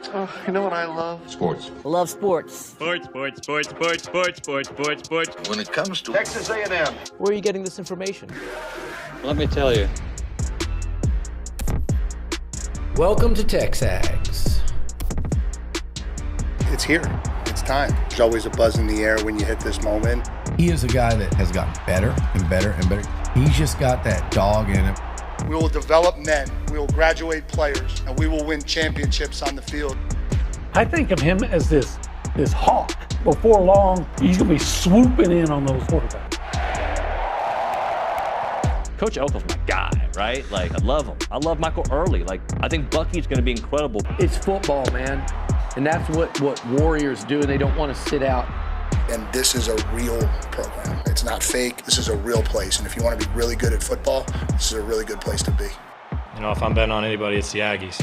Oh, you know what I love? Sports. Love sports. Sports. When It comes to Texas A&M. Where are you getting this information? let me tell you. Welcome to TexAgs. It's here. It's time. There's always a buzz in the air when you hit this moment. He is a guy that has gotten better and better and better. He's just got that dog in him. We will develop men. We will graduate players, and we will win championships on the field. I think of him as this hawk. Before long, he's going to be swooping in on those quarterbacks. Coach Elko's my guy, right? Like, I love him. I love Michael Early. Like, I think Bucky's going to be incredible. It's football, man. And that's what Warriors do. They don't want to sit out. And this is a real program. It's not fake. This is a real place. And if you want to be really good at football, this is a really good place to be. You know, if I'm betting on anybody, it's the Aggies.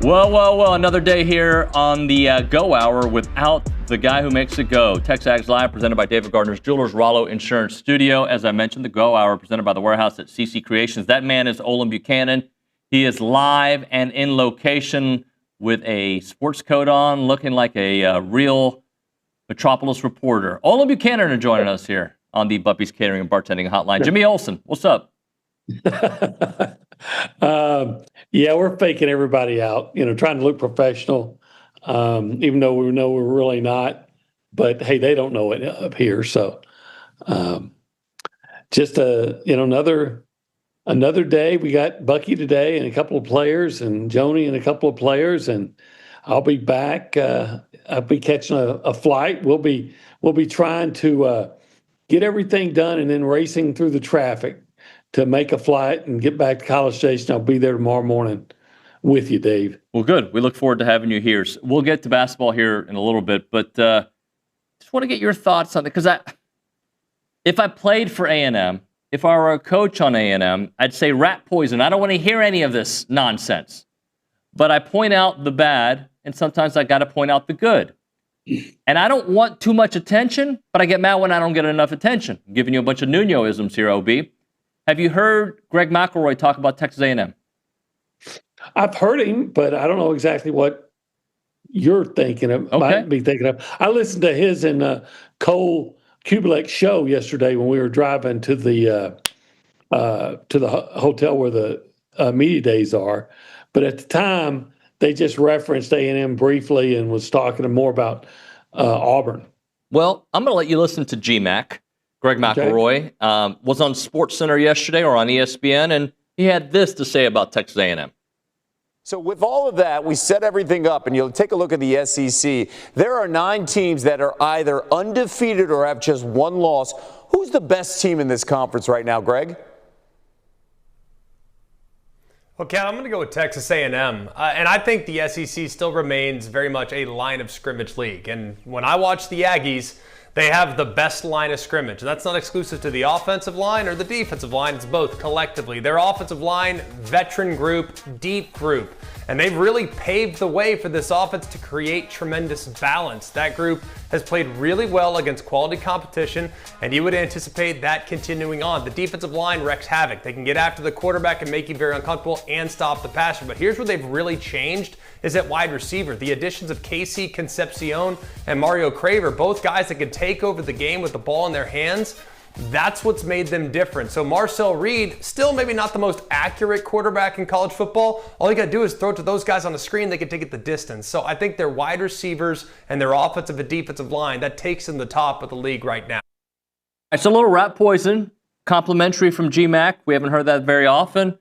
Well, another day here on the Go Hour without the guy who makes it go. TexAgs Live, presented by David Gardner's Jewelers, Rollo Insurance Studio. As I mentioned, the Go Hour, presented by The Warehouse at CC Creations. That man is Olin Buchanan. He is live and in location with a sports coat on, looking like a real Metropolis reporter. Olin Buchanan are joining us here on the Buppy's Catering and Bartending Hotline. Jimmy Olsen, what's up? Yeah, we're faking everybody out, trying to look professional, even though we know we're really not. But, hey, they don't know it up here. So just, another day. We got Bucky today and a couple of players, and Joni and a couple of players, and I'll be back. I'll be catching a flight. We'll be trying to get everything done and then racing through the traffic to make a flight and get back to College Station. I'll be there tomorrow morning with you, Dave. Well, good. We look forward to having you here. So we'll get to basketball here in a little bit, but just want to get your thoughts on it, because if I played for A&M, if I were a coach on A&M, I'd say rat poison. I don't want to hear any of this nonsense. But I point out the bad, and sometimes I got to point out the good. And I don't want too much attention, but I get mad when I don't get enough attention. I'm giving you a bunch of Nuño-isms here, OB. Have you heard Greg McElroy talk about Texas A&M? I've heard him, but I don't know exactly what you're thinking of. Okay. Might be thinking of. I listened to his and Cole Kubelik's show yesterday when we were driving to the hotel where the media days are. But at the time, they just referenced A&M briefly and was talking more about Auburn. Well, I'm going to let you listen to GMAC. Greg McElroy was on SportsCenter yesterday or on ESPN, and he had this to say about Texas A&M. So with all of that, we set everything up, and you'll take a look at the SEC. There are 9 teams that are either undefeated or have just one loss. Who's the best team in this conference right now, Greg? Well, Ken, I'm going to go with Texas A&M. And I think the SEC still remains very much a line of scrimmage league. And when I watch the Aggies, they have the best line of scrimmage. That's not exclusive to the offensive line or the defensive line. It's both collectively. Their offensive line, veteran group, deep group. And they've really paved the way for this offense to create tremendous balance. That group has played really well against quality competition, and you would anticipate that continuing on. The defensive line wreaks havoc. They can get after the quarterback and make you very uncomfortable and stop the passer. But here's where they've really changed is at wide receiver. The additions of Casey Concepcion and Mario Craver, both guys that can take over the game with the ball in their hands. That's what's made them different. So Marcel Reed, still maybe not the most accurate quarterback in college football. All you got to do is throw it to those guys on the screen. They can take it the distance. So I think their wide receivers and their offensive and defensive line, that takes them the top of the league right now. It's a little rat poison, complimentary from GMAC. We haven't heard that very often.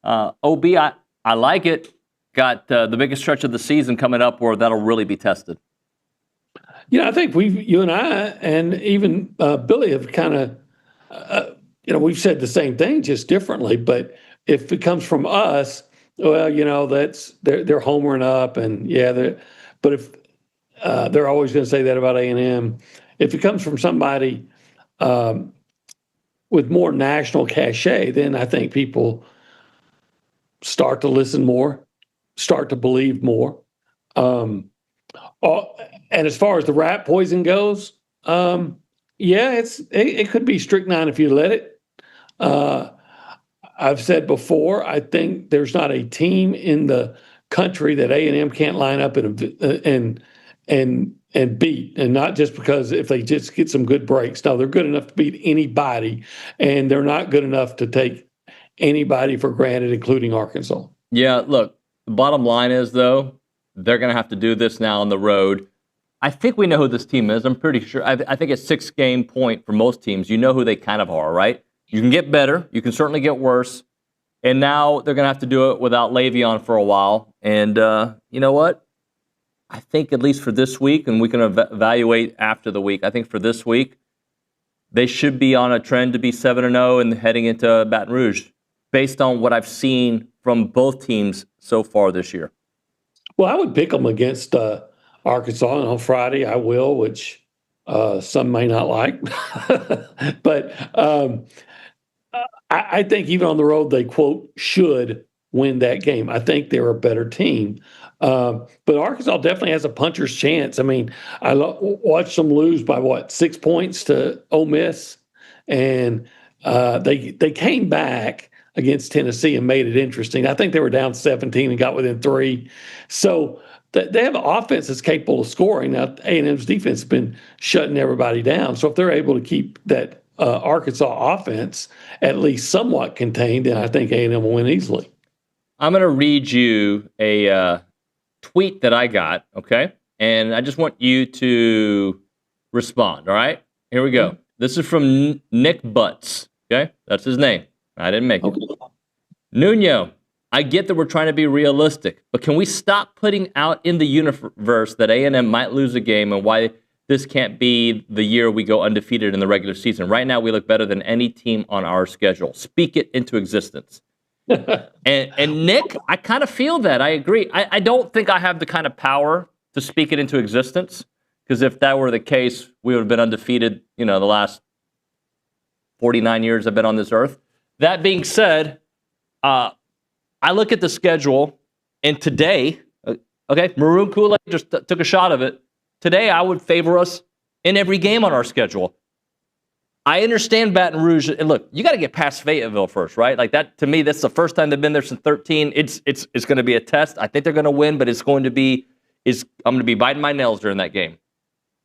OB, I like it. Got the biggest stretch of the season coming up where that'll really be tested. I think you and I, and even Billy have kind of, we've said the same thing, just differently. But if it comes from us, well, that's they're homering up, and but if they're always going to say that about A&M. If it comes from somebody with more national cachet, then I think people start to listen more, start to believe more. And as far as the rat poison goes, it could be strychnine if you let it. I've said before, I think there's not a team in the country that A&M can't line up and beat, and not just because if they just get some good breaks. No, they're good enough to beat anybody, and they're not good enough to take anybody for granted, including Arkansas. Yeah, look, the bottom line is, though, they're going to have to do this now on the road. I think we know who this team is. I'm pretty sure. I think it's 6-game point for most teams. You know who they kind of are, right? You can get better. You can certainly get worse. And now they're going to have to do it without Le'Veon for a while. And you know what? I think at least for this week, and we can evaluate after the week, I think for this week, they should be on a trend to be 7-0 and heading into Baton Rouge based on what I've seen from both teams so far this year. Well, I would pick them against Arkansas, and on Friday I will, which some may not like. But I think even on the road, they, quote, should win that game. I think they're a better team. But Arkansas definitely has a puncher's chance. I mean, I watched them lose by, 6 points to Ole Miss, and they came back against Tennessee and made it interesting. I think they were down 17 and got within 3. So they have an offense that's capable of scoring. Now, A&M's defense has been shutting everybody down. So if they're able to keep that Arkansas offense at least somewhat contained, then I think A&M will win easily. I'm going to read you a tweet that I got, okay? And I just want you to respond, all right? Here we go. This is from Nick Butts, okay? That's his name. I didn't make it. Nuño, I get that we're trying to be realistic, but can we stop putting out in the universe that A&M might lose a game and why this can't be the year we go undefeated in the regular season? Right now, we look better than any team on our schedule. Speak it into existence. and Nick, I kind of feel that. I agree. I don't think I have the kind of power to speak it into existence, because if that were the case, we would have been undefeated, the last 49 years I've been on this earth. That being said, I look at the schedule, and today, Maroon Kool-Aid just took a shot of it. Today, I would favor us in every game on our schedule. I understand Baton Rouge, and look, you got to get past Fayetteville first, right? Like that, to me, that's the first time they've been there since 13. It's going to be a test. I think they're going to win, but I'm going to be biting my nails during that game.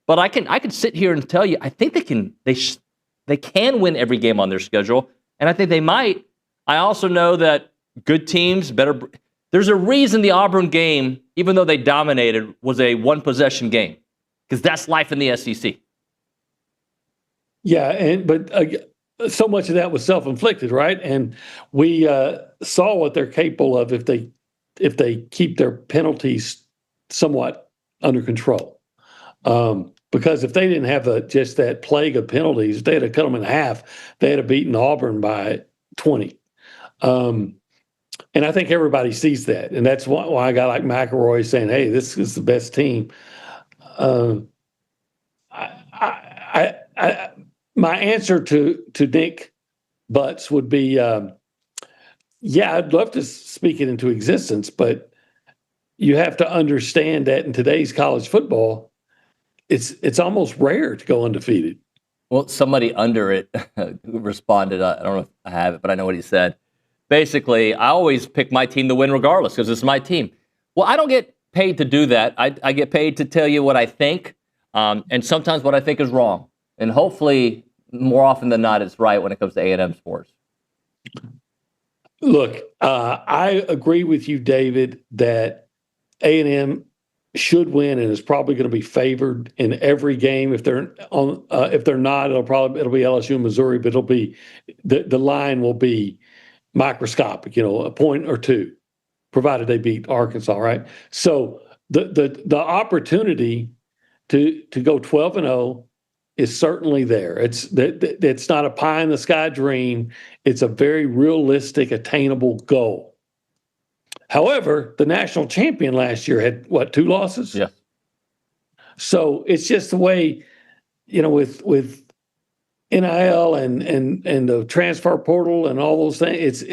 But I can sit here and tell you, I think they can win every game on their schedule, and I think they might. I also know that good teams better. There's a reason the Auburn game, even though they dominated, was a one-possession game, because that's life in the SEC. Yeah, but so much of that was self-inflicted, right? And we saw what they're capable of if they keep their penalties somewhat under control. Because if they didn't have just that plague of penalties, if they had to cut them in half, they had beaten Auburn by 20. And I think everybody sees that, and that's why a guy like McElroy saying, "Hey, this is the best team." My answer to Nick Butts would be, yeah, I'd love to speak it into existence, but you have to understand that in today's college football, it's almost rare to go undefeated. Well, somebody under it responded. I don't know if I have it, but I know what he said. Basically, I always pick my team to win regardless because it's my team. Well, I don't get paid to do that. I get paid to tell you what I think, and sometimes what I think is wrong. And hopefully, more often than not, it's right when it comes to A&M sports. Look, I agree with you, David, that A&M should win and is probably going to be favored in every game. If they're not, it'll be LSU and Missouri, but it'll be the line will be microscopic, a point or two, provided they beat Arkansas, right? So the opportunity to go 12-0 is certainly there. It's not a pie in the sky dream. It's a very realistic, attainable goal. However, the national champion last year had 2 losses? Yeah. So it's just the way, with NIL and the transfer portal and all those things,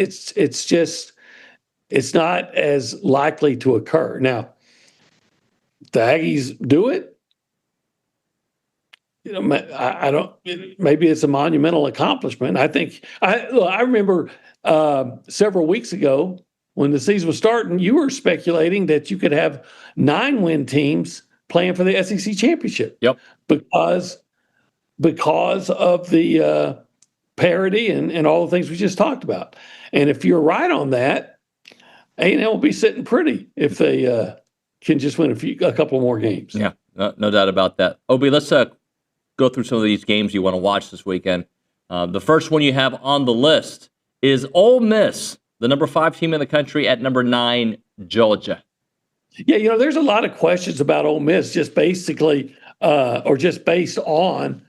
it's not as likely to occur. Now, the Aggies do it. I don't. Maybe it's a monumental accomplishment. I remember several weeks ago when the season was starting, you were speculating that you could have 9-win teams playing for the SEC championship. Yep. Because of the parity and all the things we just talked about. And if you're right on that, A&M will be sitting pretty if they can just win a couple more games. Yeah, no doubt about that. Obi, let's go through some of these games you want to watch this weekend. The first one you have on the list is Ole Miss, the number 5 team in the country, at number 9, Georgia. Yeah, there's a lot of questions about Ole Miss just basically or just based on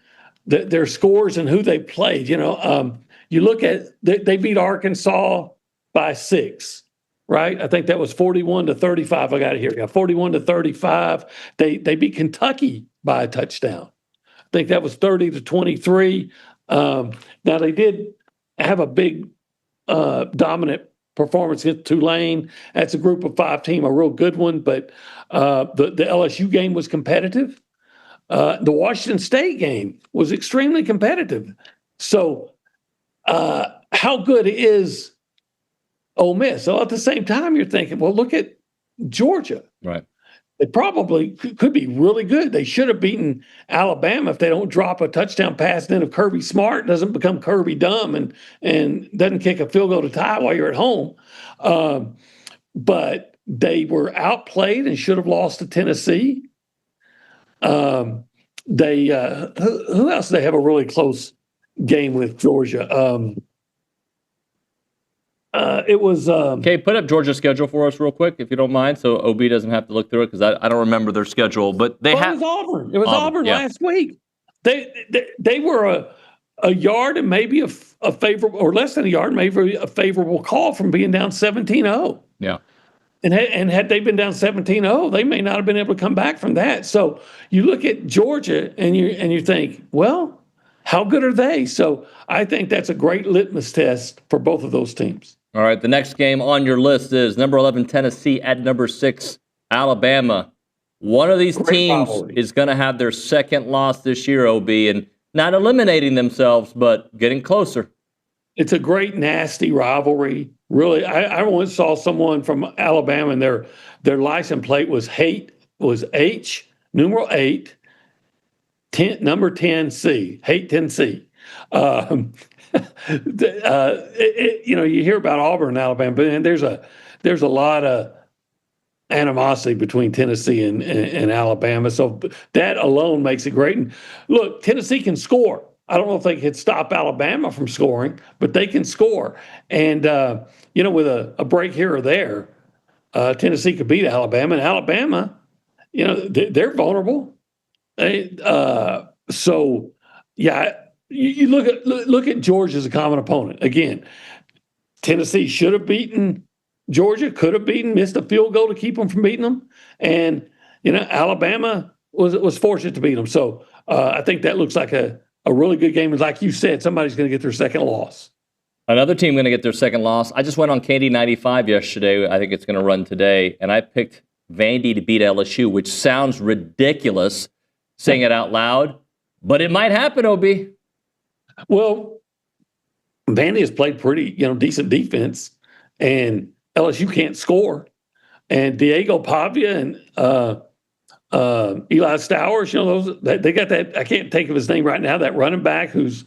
their scores and who they played. You look at they beat Arkansas by 6, right? I think that was 41-35. I got it here. 41-35. They beat Kentucky by a touchdown. I think that was 30-23. Now they did have a big dominant performance against Tulane. That's a group of 5 team, a real good one, but the LSU game was competitive. The Washington State game was extremely competitive. So how good is Ole Miss? So at the same time, you're thinking, well, look at Georgia. Right. They probably could be really good. They should have beaten Alabama if they don't drop a touchdown pass. Then if Kirby Smart doesn't become Kirby Dumb and doesn't kick a field goal to tie while you're at home. But they were outplayed and should have lost to Tennessee. Who else do they have a really close game with Georgia? It was. Okay, put up Georgia's schedule for us real quick, if you don't mind, so OB doesn't have to look through it because I don't remember their schedule. But they have. It was Auburn. It was Auburn yeah. last week. They were a yard and maybe a favorable, or less than a yard, maybe a favorable call from being down 17-0. Yeah. And had they been down 17-0, they may not have been able to come back from that. So you look at Georgia and you think, well, how good are they? So I think that's a great litmus test for both of those teams. All right, the next game on your list is number 11 Tennessee at number 6 Alabama. One of these teams is going to have their second loss this year, OB, and not eliminating themselves, but getting closer. It's a great, nasty rivalry. Really, I once saw someone from Alabama, and their license plate was H, numeral 8, number 10C, hate Tennessee. You hear about Auburn and Alabama, but there's a lot of animosity between Tennessee and Alabama. So that alone makes it great. And look, Tennessee can score. I don't know if they could stop Alabama from scoring, but they can score. And, with a break here or there, Tennessee could beat Alabama. And Alabama, they're vulnerable. You look at Georgia as a common opponent. Again, Tennessee should have beaten Georgia, could have missed a field goal to keep them from beating them. And, Alabama was fortunate to beat them. So I think that looks like a really good game. And like you said, somebody's going to get their second loss. Another team going to get their second loss. I just went on Candy 95 yesterday. I think it's going to run today. And I picked Vandy to beat LSU, which sounds ridiculous saying it out loud. But it might happen, OB. Well, Vandy has played pretty, decent defense, and LSU can't score. And Diego Pavia and Eli Stowers, they got that. I can't think of his name right now. That running back who's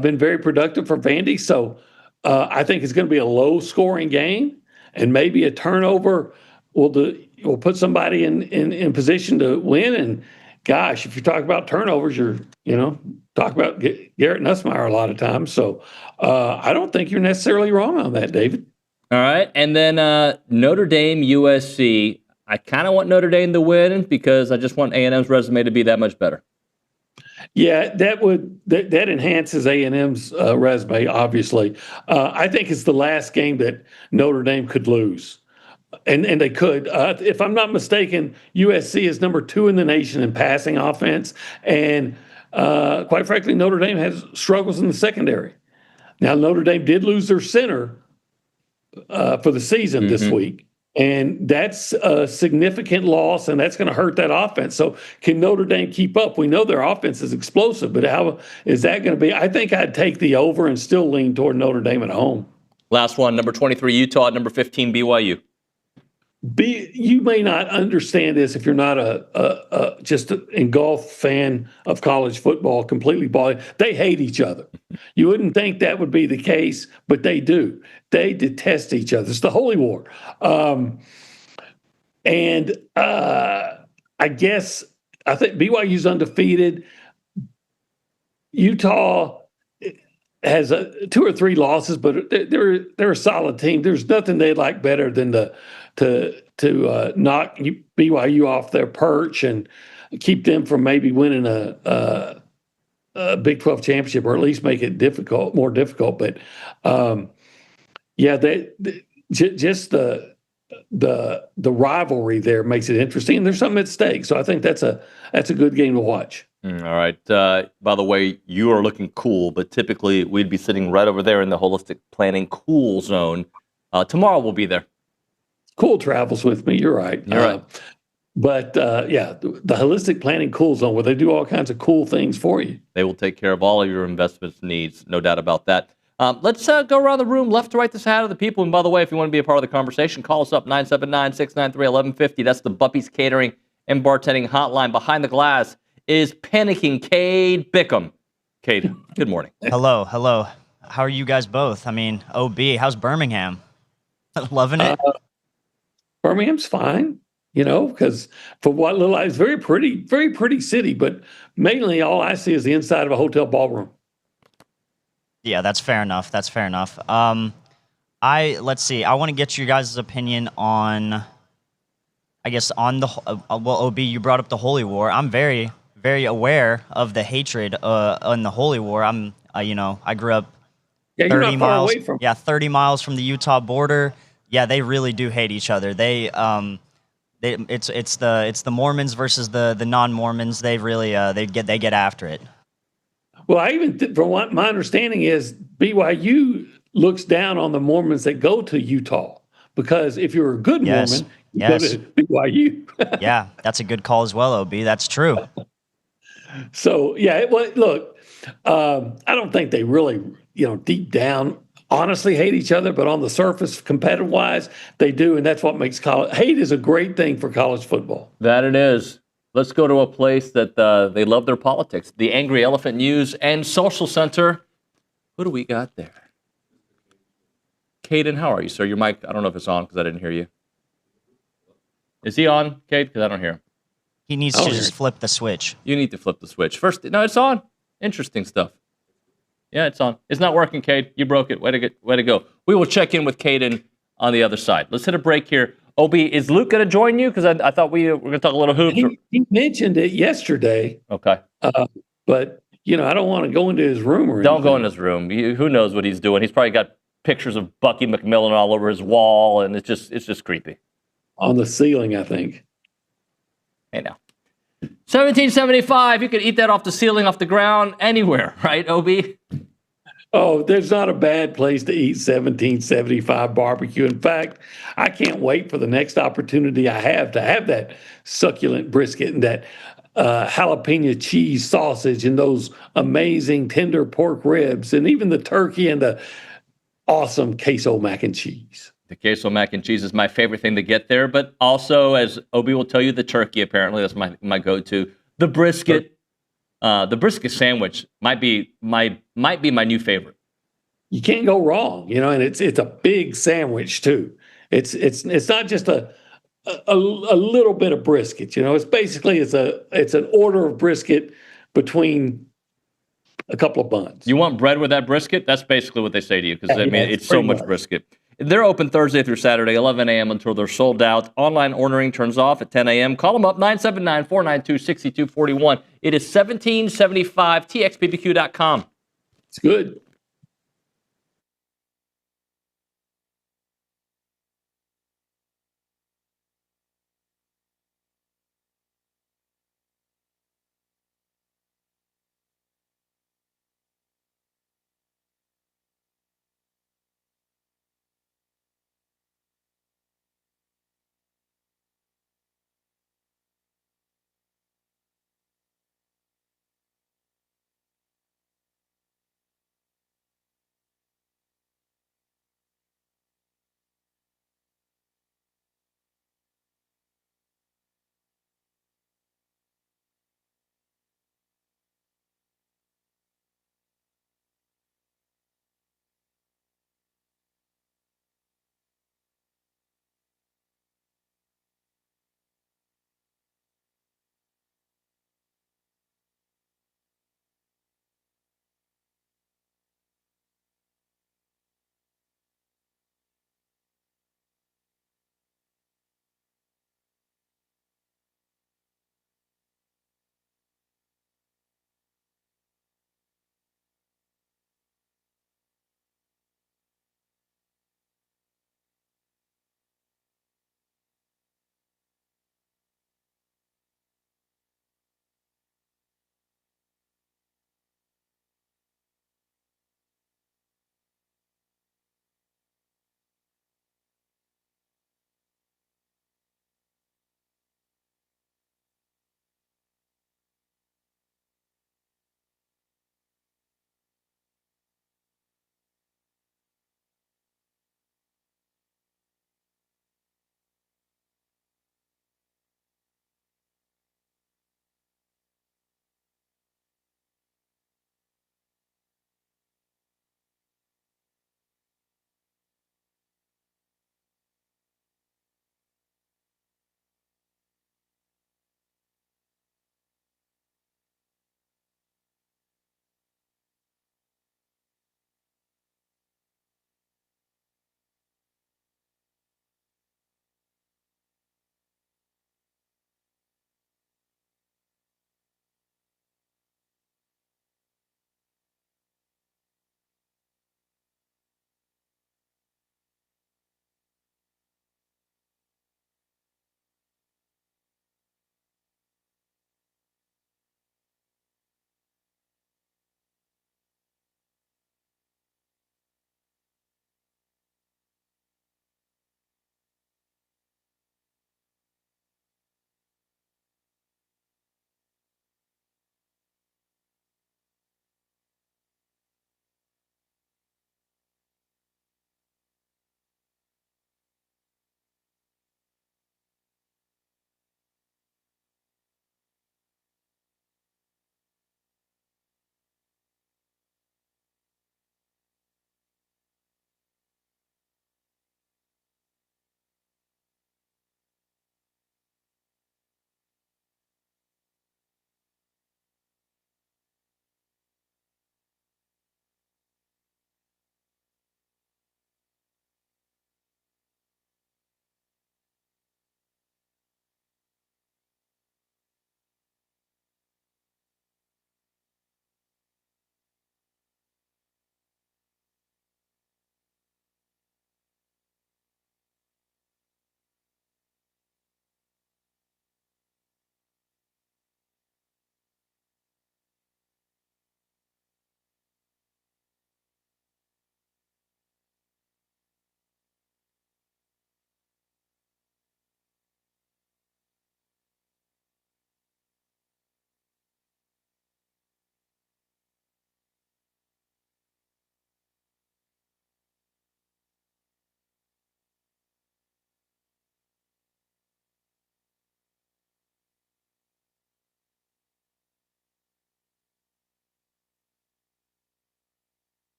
been very productive for Vandy. So I think it's going to be a low-scoring game, and maybe a turnover will put somebody in position to win. And gosh, if you talk about turnovers, you're talk about Garrett Nussmeier a lot of times. So I don't think you're necessarily wrong on that, David. All right. And then Notre Dame, USC. I kind of want Notre Dame to win because I just want A&M's resume to be that much better. Yeah, that enhances A&M's resume, obviously. I think it's the last game that Notre Dame could lose. And they could. If I'm not mistaken, USC is number 2 in the nation in passing offense. And quite frankly, Notre Dame has struggles in the secondary. Now, Notre Dame did lose their center for the season this week. And that's a significant loss, and that's going to hurt that offense. So can Notre Dame keep up? We know their offense is explosive, but how is that going to be? I think I'd take the over and still lean toward Notre Dame at home. Last one, number 23, Utah, number 15, BYU. You may not understand this if you're not a just an engulfed fan of college football, completely bought. They hate each other. You wouldn't think that would be the case, but they do. They detest each other. It's the holy war. I guess I think BYU's undefeated. Utah has 2 or 3 losses, but they're a solid team. There's nothing they like better than to knock BYU off their perch and keep them from maybe winning a Big 12 championship, or at least make it more difficult. But just the rivalry there makes it interesting, and there's something at stake. So I think that's a good game to watch. All right. By the way, you are looking cool, but typically we'd be sitting right over there in the holistic planning cool zone. Tomorrow we'll be there. Cool travels with me. You're right. You're right. But the holistic planning cool zone, where they do all kinds of cool things for you. They will take care of all of your investment needs, no doubt about that. Let's go around the room, left to right, to say to the people. And by the way, if you want to be a part of the conversation, call us up, 979-693-1150. That's the Buppy's Catering and Bartending Hotline. Behind the glass is panicking Cade Bickham. Cade, good morning. Hello. How are you guys both? I mean, OB, how's Birmingham? Loving it? Birmingham's fine, because for what little, it's very pretty city, but mainly all I see is the inside of a hotel ballroom. Yeah, that's fair enough. Let's see. I want to get your guys' opinion on, I guess, on the, OB, you brought up the Holy War. I'm very, very aware of the hatred on the Holy War. I grew up 30 miles. Away from 30 miles from the Utah border. Yeah, they really do hate each other. It's the Mormons versus the non-Mormons. They really they get after it. Well, from what my understanding is, BYU looks down on the Mormons that go to Utah, because if you're a good Mormon, you go to BYU. Yeah, that's a good call as well, OB. That's true. So look, I don't think they really, deep down, honestly hate each other, but on the surface, competitive-wise, they do, and that's what makes hate is a great thing for college football. That it is. Let's go to a place that they love their politics, the Angry Elephant News and Social Center. Who do we got there? Caden, how are you, sir? Your mic, I don't know if it's on because I didn't hear you. Is he on, Cade? Because I don't hear him. He needs to just flip the switch. You need to flip the switch. First, no, it's on. Interesting stuff. Yeah, it's on. It's not working, Cade. You broke it. Way to go. We will check in with Caden on the other side. Let's hit a break here. OB, is Luke going to join you? Because I thought we were going to talk a little hoops. He mentioned it yesterday. Okay. But, I don't want to go into his room or anything. Don't go in his room. Who knows what he's doing? He's probably got pictures of Bucky McMillan all over his wall, and it's just creepy. On the ceiling, I think. Hey, now. 1775, you could eat that off the ceiling, off the ground, anywhere, right, OB? Oh, there's not a bad place to eat 1775 barbecue. In fact, I can't wait for the next opportunity I have to have that succulent brisket and that jalapeno cheese sausage and those amazing tender pork ribs and even the turkey and the awesome queso mac and cheese. The queso mac and cheese is my favorite thing to get there, but also, as Obi will tell you, the turkey, apparently, that's my go-to. The brisket sandwich might be my new favorite. You can't go wrong, and it's a big sandwich too. It's not just a little bit of brisket, It's basically it's an order of brisket between a couple of buns. You want bread with that brisket? That's basically what they say to you, because it's so much brisket. They're open Thursday through Saturday, 11 a.m. until they're sold out. Online ordering turns off at 10 a.m. Call them up, 979-492-6241. It is 1775, txbbq.com. It's good.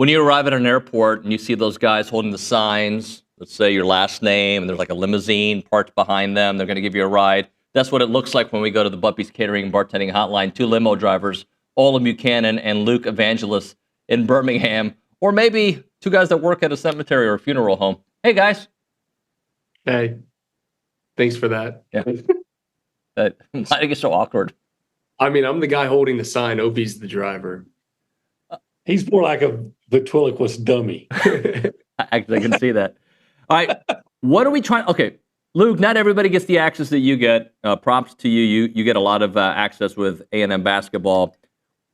When you arrive at an airport and you see those guys holding the signs, let's say your last name, and there's like a limousine parked behind them, they're going to give you a ride. That's what it looks like when we go to the Buppy's Catering and Bartending Hotline. 2 limo drivers, Olin Buchanan and Luke Evangelist in Birmingham, or maybe 2 guys that work at a cemetery or a funeral home. Hey, guys. Hey, thanks for that. Yeah. Why did it get so awkward? I mean, I'm the guy holding the sign. Opie's the driver. He's more like a ventriloquist dummy. Actually, I can see that. All right. What are we trying? Okay. Luke, not everybody gets the access that you get. Props to you. You get a lot of access with A&M basketball.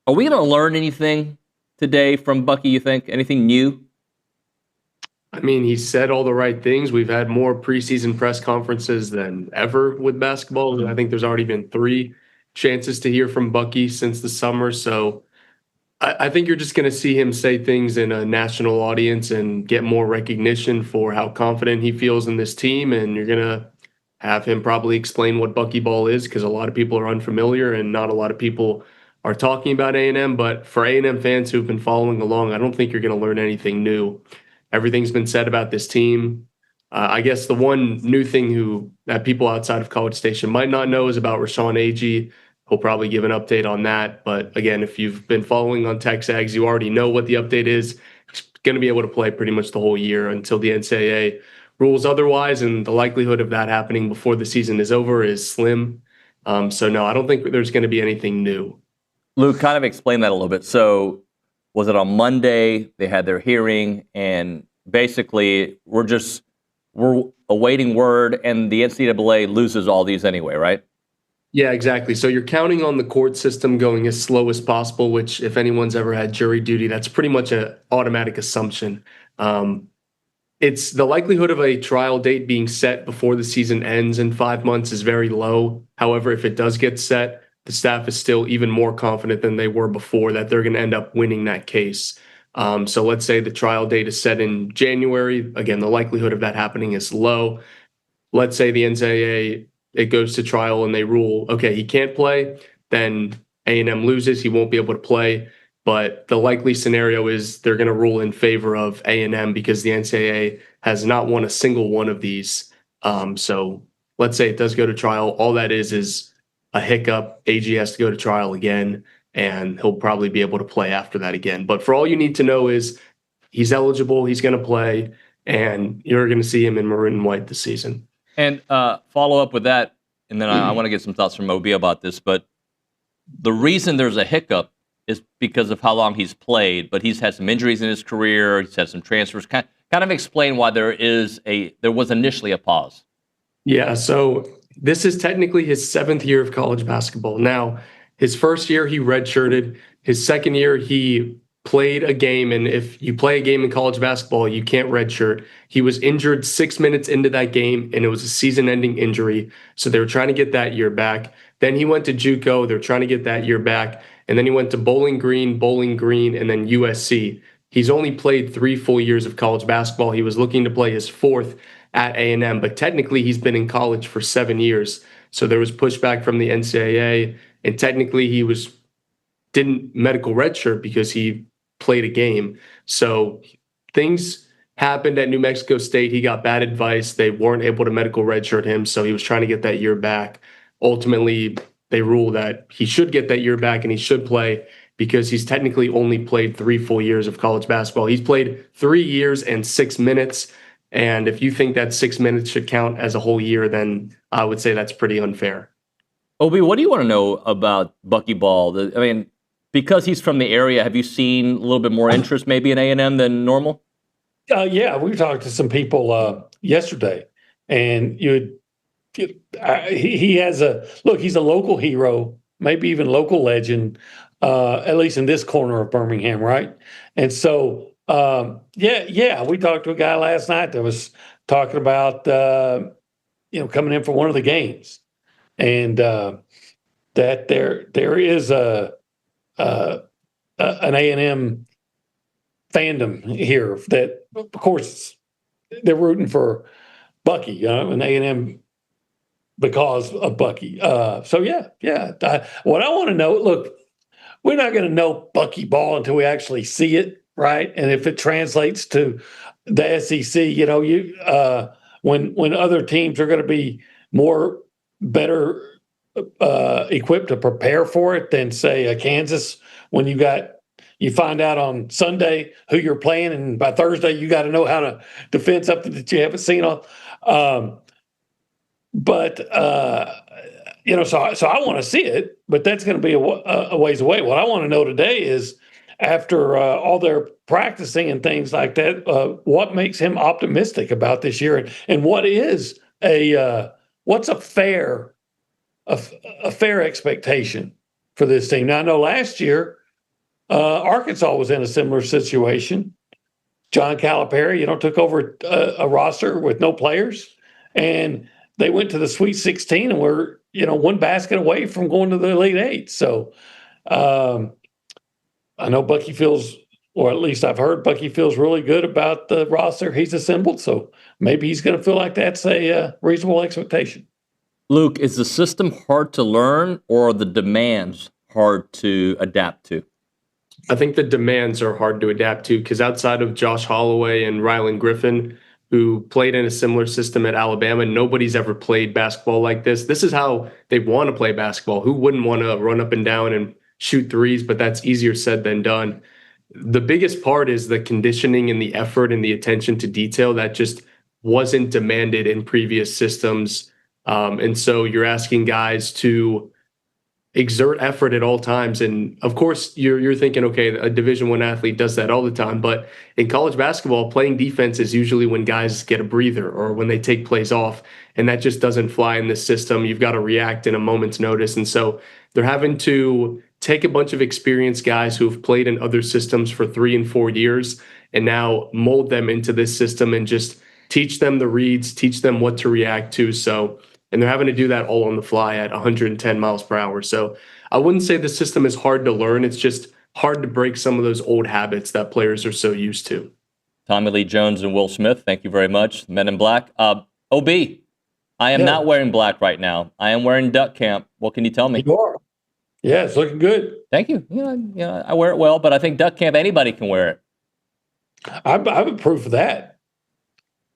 Are we going to learn anything today from Bucky, you think? Anything new? I mean, he said all the right things. We've had more preseason press conferences than ever with basketball. I think there's already been 3 chances to hear from Bucky since the summer. So I think you're just going to see him say things in a national audience and get more recognition for how confident he feels in this team. And you're going to have him probably explain what Buckyball is, because a lot of people are unfamiliar and not a lot of people are talking about A&M. But for A&M fans who've been following along, I don't think you're going to learn anything new. Everything's been said about this team. I guess the one new thing that people outside of College Station might not know is about Rashawn Agee. He'll probably give an update on that. But again, if you've been following on TexAgs, you already know what the update is. He's going to be able to play pretty much the whole year until the NCAA rules otherwise. And the likelihood of that happening before the season is over is slim. So no, I don't think there's going to be anything new. Luke, kind of explain that a little bit. So was it on Monday? They had their hearing, and basically we're awaiting word, and the NCAA loses all these anyway, right? Yeah, exactly. So you're counting on the court system going as slow as possible, which if anyone's ever had jury duty, that's pretty much an automatic assumption. It's the likelihood of a trial date being set before the season ends in 5 months is very low. However, if it does get set, the staff is still even more confident than they were before that they're going to end up winning that case. So let's say the trial date is set in January. Again, the likelihood of that happening is low. Let's say the NCAA, it goes to trial and they rule, okay, he can't play, then A&M loses, he won't be able to play. But the likely scenario is they're going to rule in favor of A&M because the NCAA has not won a single one of these. So let's say it does go to trial. All that is a hiccup. AG has to go to trial again, and he'll probably be able to play after that again. But for all you need to know is he's eligible, he's going to play, and you're going to see him in Maroon White this season. And follow up with that, and then I want to get some thoughts from OB about this, but the reason there's a hiccup is because of how long he's played, but he's had some injuries in his career, he's had some transfers. Kind of explain why there was initially a pause. Yeah, so this is technically his 7th year of college basketball. Now, his first year, he redshirted. His second year, he played a game, and if you play a game in college basketball, you can't redshirt. He was injured 6 minutes into that game, and it was a season-ending injury, so they were trying to get that year back. Then he went to JUCO. They're trying to get that year back, and then he went to Bowling Green, and then USC. He's only played 3 full years of college basketball. He was looking to play his 4th at A&M, but technically he's been in college for 7 years. So there was pushback from the NCAA, and technically he didn't medical redshirt because he played a game. So things happened at New Mexico State. He got bad advice. They weren't able to medical redshirt him, so he was trying to get that year back. Ultimately, they ruled that he should get that year back and he should play because he's technically only played 3 full years of college basketball. He's played 3 years and 6 minutes. And if you think that 6 minutes should count as a whole year, then I would say that's pretty unfair. Obi, what do you want to know about Buckyball? I mean, because he's from the area, have you seen a little bit more interest maybe in A&M than normal? Yeah, we talked to some people yesterday, and he has he's a local hero, maybe even local legend, at least in this corner of Birmingham, right? And so, we talked to a guy last night that was talking about, coming in for one of the games, and that there is an A&M fandom here that, of course, they're rooting for Bucky, and A&M because of Bucky. What I want to know, look, we're not going to know Buckyball until we actually see it. right? And if it translates to the SEC, when other teams are going to be better equipped to prepare for it than say Kansas, when you find out on Sunday who you're playing, and by Thursday you got to know how to defend something that you haven't seen on. So I want to see it, but that's going to be a ways away. What I want to know today is, after all their practicing and things like that, what makes him optimistic about this year, and what's a fair expectation for this team. Now, I know last year Arkansas was in a similar situation. John Calipari, took over a roster with no players, and they went to the Sweet 16 and were, one basket away from going to the Elite Eight. So I know Bucky feels, or at least I've heard Bucky feels really good about the roster he's assembled. So maybe he's going to feel like that's a reasonable expectation. Luke, is the system hard to learn, or are the demands hard to adapt to? I think the demands are hard to adapt to because outside of Josh Holloway and Rylan Griffin, who played in a similar system at Alabama, nobody's ever played basketball like this. This is how they want to play basketball. Who wouldn't want to run up and down and shoot threes? But that's easier said than done. The biggest part is the conditioning and the effort and the attention to detail that just wasn't demanded in previous systems. And so you're asking guys to exert effort at all times. And of course, you're thinking, okay, a Division I athlete does that all the time. But in college basketball, playing defense is usually when guys get a breather or when they take plays off. And that just doesn't fly in this system. You've got to react in a moment's notice. And so they're having to take a bunch of experienced guys who have played in other systems for 3 and 4 years and now mold them into this system and just teach them the reads, teach them what to react to. And they're having to do that all on the fly at 110 miles per hour. So I wouldn't say the system is hard to learn. It's just hard to break some of those old habits that players are so used to. Tommy Lee Jones and Will Smith, thank you very much. Men in Black. OB, I am not wearing black right now. I am wearing duck camp. What can you tell me? You are. Yeah, it's looking good. Thank you. Yeah, I wear it well, but I think duck camp, anybody can wear it. I'm approve of that.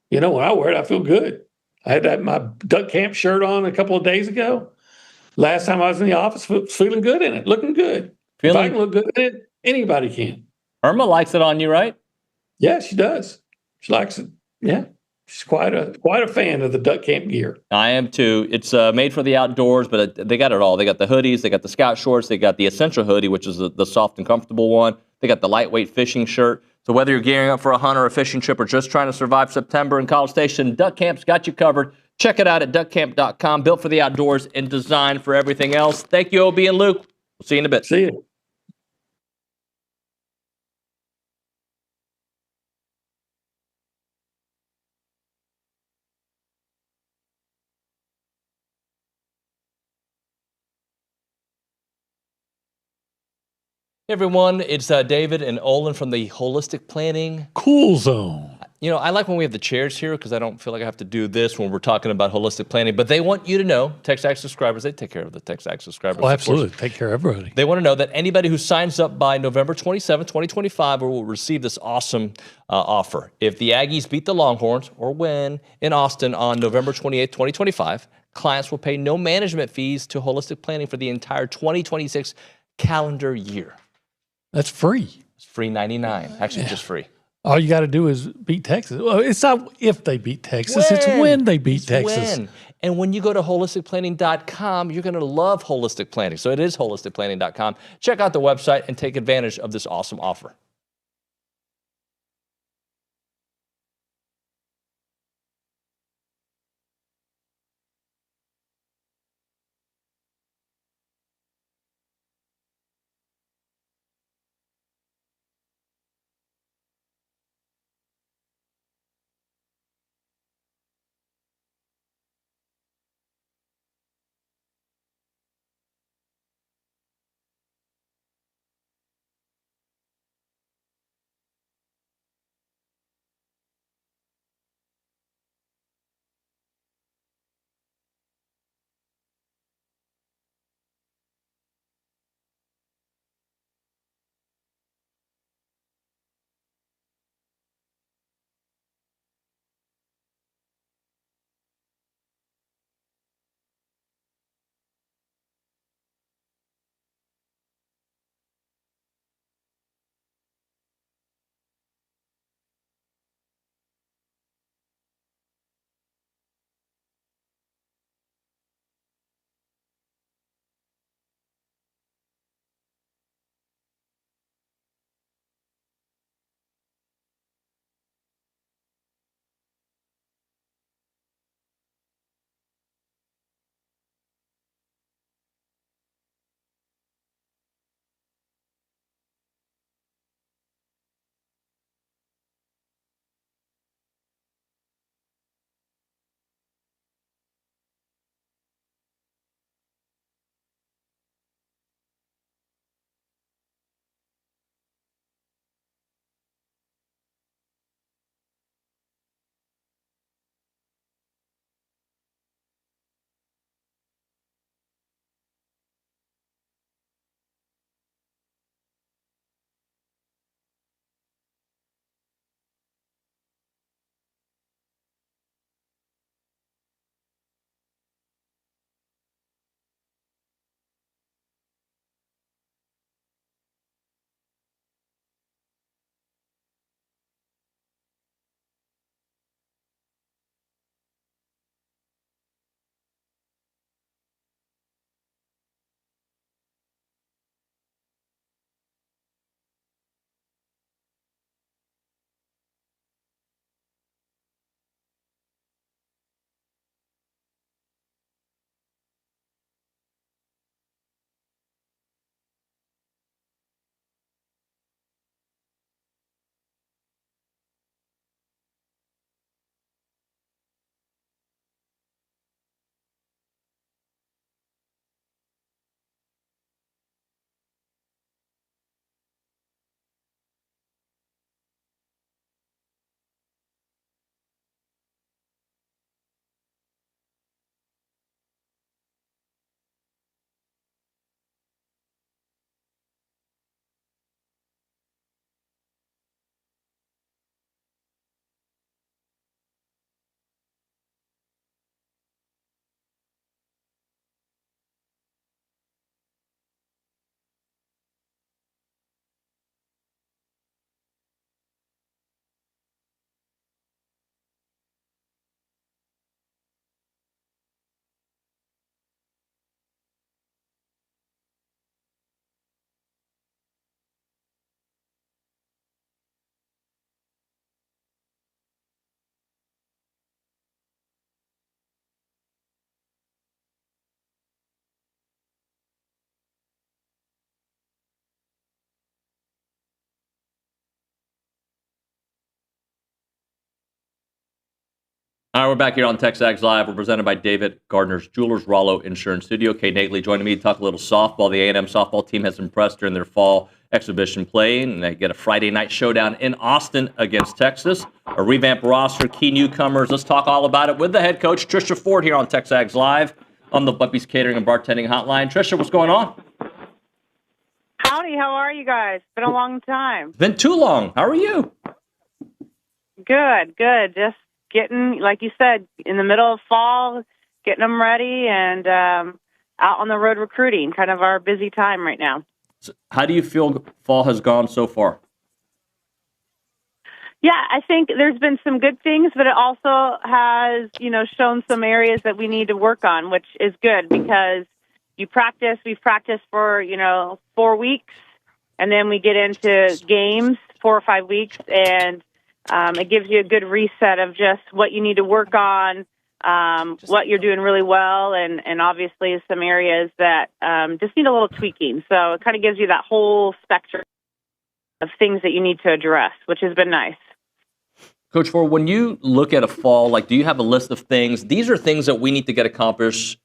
When I wear it, I feel good. I had my duck camp shirt on a couple of days ago. Last time I was in the office, feeling good in it, looking good. If I can look good in it, anybody can. Irma likes it on you, right? Yeah, she does. She likes it. Yeah, she's quite a fan of the duck camp gear. I am too. It's made for the outdoors, but they got it all. They got the hoodies, they got the scout shorts, they got the essential hoodie, which is the soft and comfortable one. They got the lightweight fishing shirt. So whether you're gearing up for a hunt or a fishing trip or just trying to survive September in College Station, Duck Camp's got you covered. Check it out at duckcamp.com. Built for the outdoors and designed for everything else. Thank you, OB and Luke. We'll see you in a bit. See you. Hey everyone, it's David and Olin from the Holistic Planning Cool Zone. I like when we have the chairs here because I don't feel like I have to do this when we're talking about holistic planning. But they want you to know, TexAgs subscribers, they take care of the TexAgs subscribers. Oh, absolutely. Take care of everybody. They want to know that anybody who signs up by November 27, 2025 will receive this awesome offer. If the Aggies beat the Longhorns or win in Austin on November 28, 2025, clients will pay no management fees to Holistic Planning for the entire 2026 calendar year. That's free. It's free 99. Actually, just free. All you got to do is beat Texas. Well, it's not if they beat Texas, it's when they beat Texas. When. And when you go to holisticplanning.com, you're going to love Holistic Planning. So it is holisticplanning.com. Check out the website and take advantage of this awesome offer. All right, we're back here on TexAgs Live. We're presented by David Gardner's Jewelers, Rollo Insurance Studio. Kay Nagley joining me to talk a little softball. The A&M softball team has impressed during their fall exhibition play, and they get a Friday night showdown in Austin against Texas. A revamped roster, key newcomers. Let's talk all about it with the head coach, Trisha Ford, here on TexAgs Live on the Bucky's Catering and Bartending Hotline. Trisha, what's going on? Howdy, how are you guys? Been a long time. It's been too long. How are you? Good. Just getting, like you said, in the middle of fall, getting them ready and out on the road recruiting, kind of our busy time right now. So how do you feel fall has gone so far? Yeah, I think there's been some good things, but it also has, shown some areas that we need to work on, which is good because we've practiced for, 4 weeks, and then we get into games 4 or 5 weeks, and it gives you a good reset of just what you need to work on, what you're doing really well, and obviously some areas that just need a little tweaking. So it kind of gives you that whole spectrum of things that you need to address, which has been nice. Coach Ford, when you look at a fall, do you have a list of things? These are things that we need to get accomplished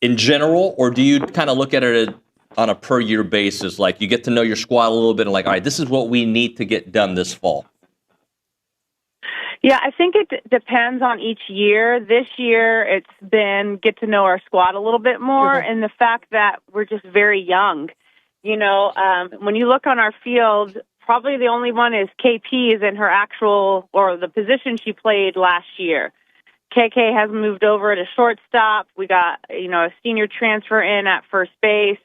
in general, or do you kind of look at it on a per-year basis? Like you get to know your squad a little bit and all right, this is what we need to get done this fall. Yeah, I think it depends on each year. This year, it's been get to know our squad a little bit more, and the fact that we're just very young. When you look on our field, probably the only one is KP is in her actual, or the position she played last year. KK has moved over to shortstop. We got, a senior transfer in at first base,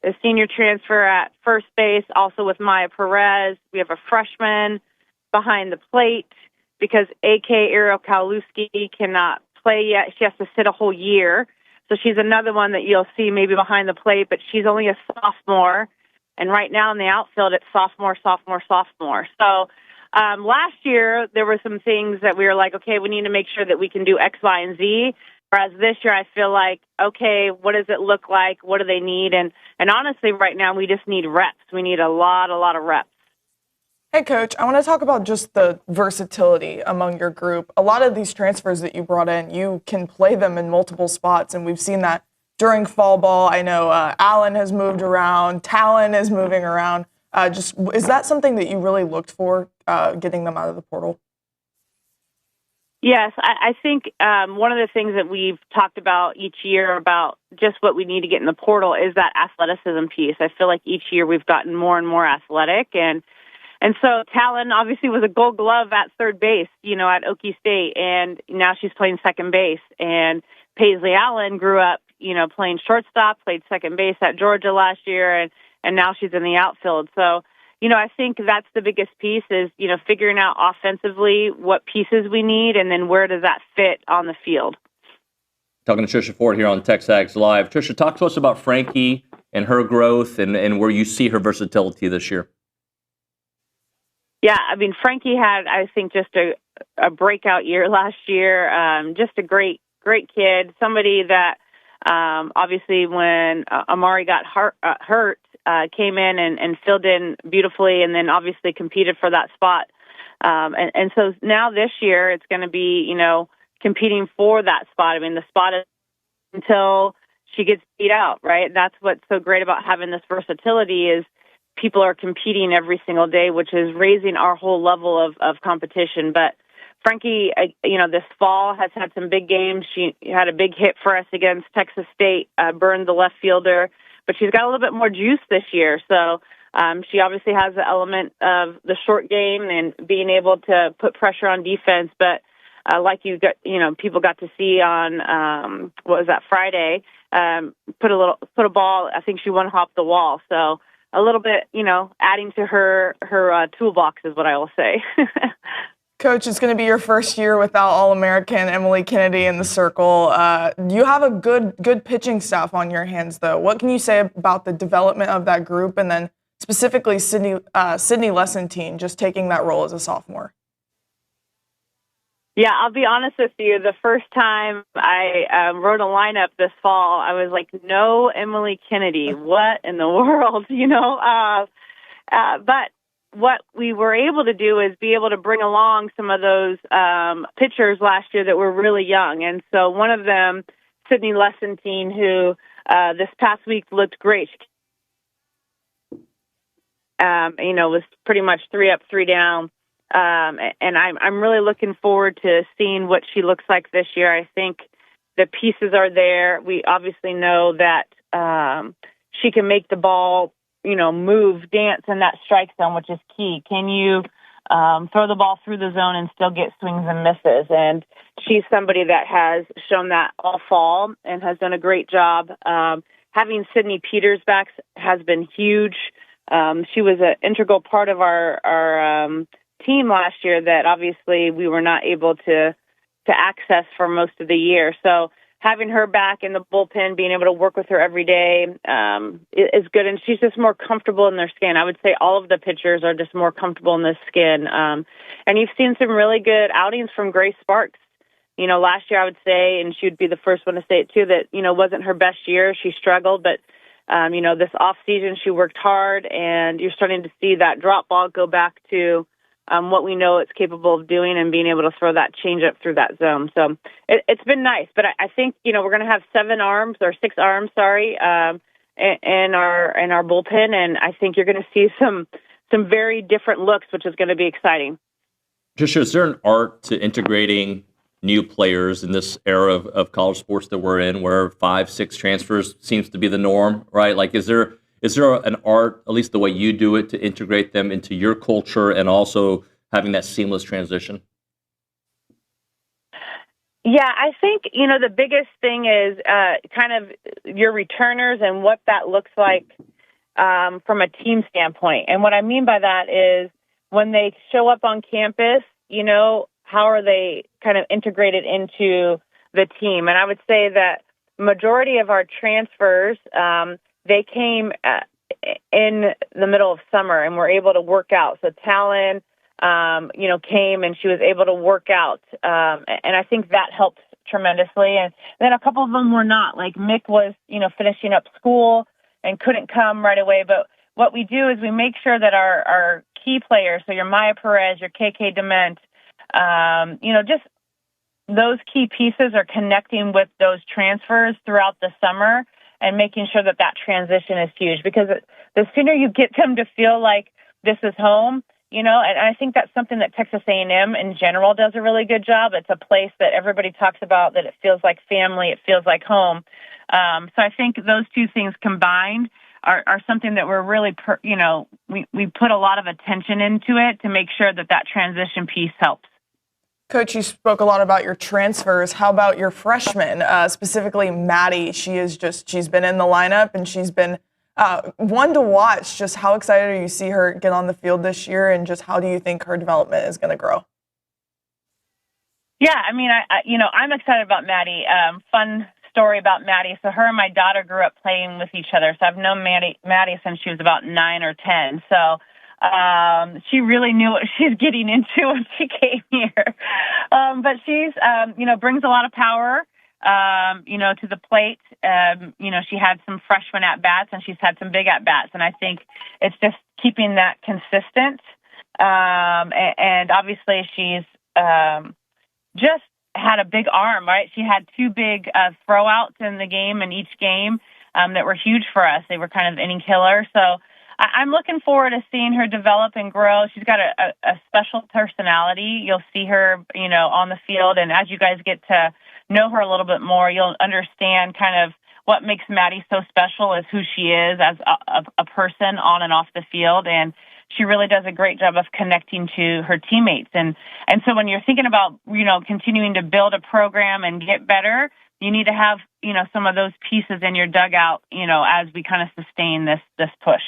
a senior transfer at first base, also with Maya Perez. We have a freshman behind the plate, because A.K. Ariel Kaluski cannot play yet. She has to sit a whole year. So she's another one that you'll see maybe behind the plate, but she's only a sophomore. And right now in the outfield, it's sophomore. So last year, there were some things that we were like, okay, we need to make sure that we can do X, Y, and Z. Whereas this year, I feel like, okay, what does it look like? What do they need? And honestly, right now, we just need reps. We need a lot of reps. Hey, Coach, I want to talk about just the versatility among your group. A lot of these transfers that you brought in, you can play them in multiple spots, and we've seen that during fall ball. I know Allen has moved around, Talon is moving around. Is that something that you really looked for, getting them out of the portal? Yes, I think one of the things that we've talked about each year about just what we need to get in the portal is that athleticism piece. I feel like each year we've gotten more and more athletic, and so Talon obviously was a Gold Glove at third base, at Okie State, and now she's playing second base. And Paisley Allen grew up, playing shortstop, played second base at Georgia last year, and now she's in the outfield. So, I think that's the biggest piece is, figuring out offensively what pieces we need, and then where does that fit on the field. Talking to Trisha Ford here on TexAgs Live. Trisha, talk to us about Frankie and her growth and where you see her versatility this year. Yeah, I mean, Frankie had, I think, just a breakout year last year. Just a great kid. Somebody that obviously when Amari got hurt, came in and filled in beautifully, and then obviously competed for that spot. And so now this year it's going to be, competing for that spot. I mean, the spot is until she gets beat out, right? That's what's so great about having this versatility is people are competing every single day, which is raising our whole level of competition. But Frankie, this fall has had some big games. She had a big hit for us against Texas State, burned the left fielder, but she's got a little bit more juice this year. So she obviously has the element of the short game and being able to put pressure on defense. But like people got to see on, what was that, Friday, put a ball, I think she one-hopped the wall. So a little bit, adding to her toolbox is what I will say. Coach, it's going to be your first year without All-American Emily Kennedy in the circle. You have a good pitching staff on your hands, though. What can you say about the development of that group, and then specifically Sydney Lessentine just taking that role as a sophomore? Yeah, I'll be honest with you. The first time I wrote a lineup this fall, I was like, no Emily Kennedy. What in the world, But what we were able to do is be able to bring along some of those pitchers last year that were really young. And so one of them, Sydney Lessentine, who this past week looked great. Was pretty much 3 up, 3 down. And I'm really looking forward to seeing what she looks like this year. I think the pieces are there. We obviously know that she can make the ball, move, dance in that strike zone, which is key. Can you throw the ball through the zone and still get swings and misses? And she's somebody that has shown that all fall and has done a great job. Having Sydney Peters back has been huge. She was an integral part of our team last year that obviously we were not able to access for most of the year. So having her back in the bullpen, being able to work with her every day is good. And she's just more comfortable in their skin. I would say all of the pitchers are just more comfortable in their skin. And you've seen some really good outings from Grace Sparks. Last year I would say, and she would be the first one to say it too, that, wasn't her best year. She struggled, but this off season she worked hard, and you're starting to see that drop ball go back to what we know it's capable of doing and being able to throw that changeup through that zone. So it's been nice, but I think, we're going to have 6 arms, in our bullpen. And I think you're going to see some very different looks, which is going to be exciting. Trisha, is there an art to integrating new players in this era of college sports that we're in, where 5, 6 transfers seems to be the norm, right? Like, is there an art, at least the way you do it, to integrate them into your culture and also having that seamless transition? Yeah, I think, the biggest thing is kind of your returners and what that looks like from a team standpoint. And what I mean by that is when they show up on campus, how are they kind of integrated into the team? And I would say that majority of our transfers, they came in the middle of summer and were able to work out. So Talon, came and she was able to work out. And I think that helped tremendously. And then a couple of them were not. Like Mick was, finishing up school and couldn't come right away. But what we do is we make sure that our key players, so your Maya Perez, your KK Dement, just those key pieces are connecting with those transfers throughout the summer and making sure that transition is huge, because the sooner you get them to feel like this is home, and I think that's something that Texas A&M in general does a really good job. It's a place that everybody talks about, that it feels like family, it feels like home. So I think those two things combined are something that we're really, we put a lot of attention into it to make sure that transition piece helps. Coach, you spoke a lot about your transfers. How about your freshmen, specifically Maddie? She's been in the lineup and she's been one to watch. Just how excited are you to see her get on the field this year, and just how do you think her development is going to grow? Yeah, I mean, I'm excited about Maddie. Fun story about Maddie. So her and my daughter grew up playing with each other. So I've known Maddie since she was about 9 or 10. So she really knew what she's getting into when she came here. But she's, brings a lot of power, to the plate. She had some freshman at-bats and she's had some big at-bats. And I think it's just keeping that consistent. And obviously she's just had a big arm, right? She had 2 big throw-outs in the game, in each game, that were huge for us. They were kind of inning killer. So I'm looking forward to seeing her develop and grow. She's got a special personality. You'll see her, on the field. And as you guys get to know her a little bit more, you'll understand kind of what makes Maddie so special is who she is as a person on and off the field. And she really does a great job of connecting to her teammates. And so when you're thinking about, continuing to build a program and get better, you need to have, some of those pieces in your dugout, as we kind of sustain this push.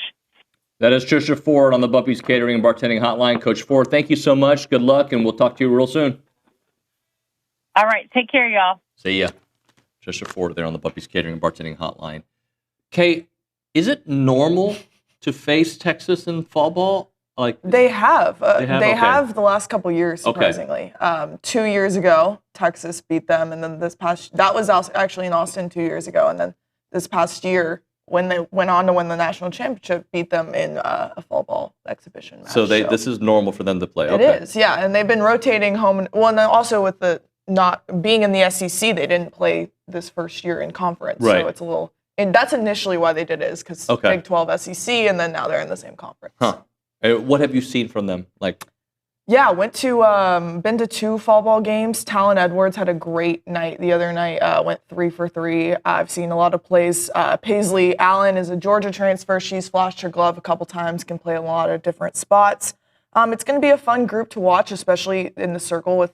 That is Trisha Ford on the Buppy's Catering and Bartending Hotline. Coach Ford, thank you so much. Good luck, and we'll talk to you real soon. All right. Take care, y'all. See ya. Trisha Ford there on the Buppy's Catering and Bartending Hotline. Kay, is it normal to face Texas in fall ball? Like they have. They okay. have the last couple years, surprisingly. Okay. 2 years ago, Texas beat them, and then that was actually in Austin 2 years ago, and then this past year, when they went on to win the national championship, beat them in a fall ball exhibition match. So this is normal for them to play. It is, yeah. And they've been rotating home. And then also with the not being in the SEC, they didn't play this first year in conference. Right. So it's a little, and that's initially why they did it, is because Big 12 SEC, and then now they're in the same conference. Huh. What have you seen from them? Yeah, been to 2 fall ball games. Talon Edwards had a great night the other night, went 3 for 3. I've seen a lot of plays. Paisley Allen is a Georgia transfer. She's flashed her glove a couple times, can play a lot of different spots. It's going to be a fun group to watch, especially in the circle with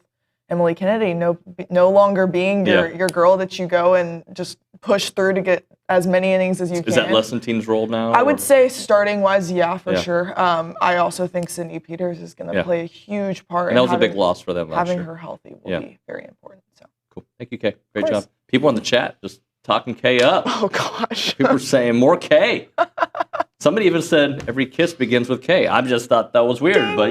Emily Kennedy no longer being your girl that you go and just push through to get as many innings as you can. Is that Lesson Team's role now? I would say starting wise, for sure. I also think Sydney Peters is going to play a huge part. And that was a big loss for them last having year. her healthy will be very important. So cool. Thank you, Kay. Great job. People in the chat just talking Kay up. Oh gosh. People are saying more Kay. Somebody even said every kiss begins with K. I just thought that was weird, but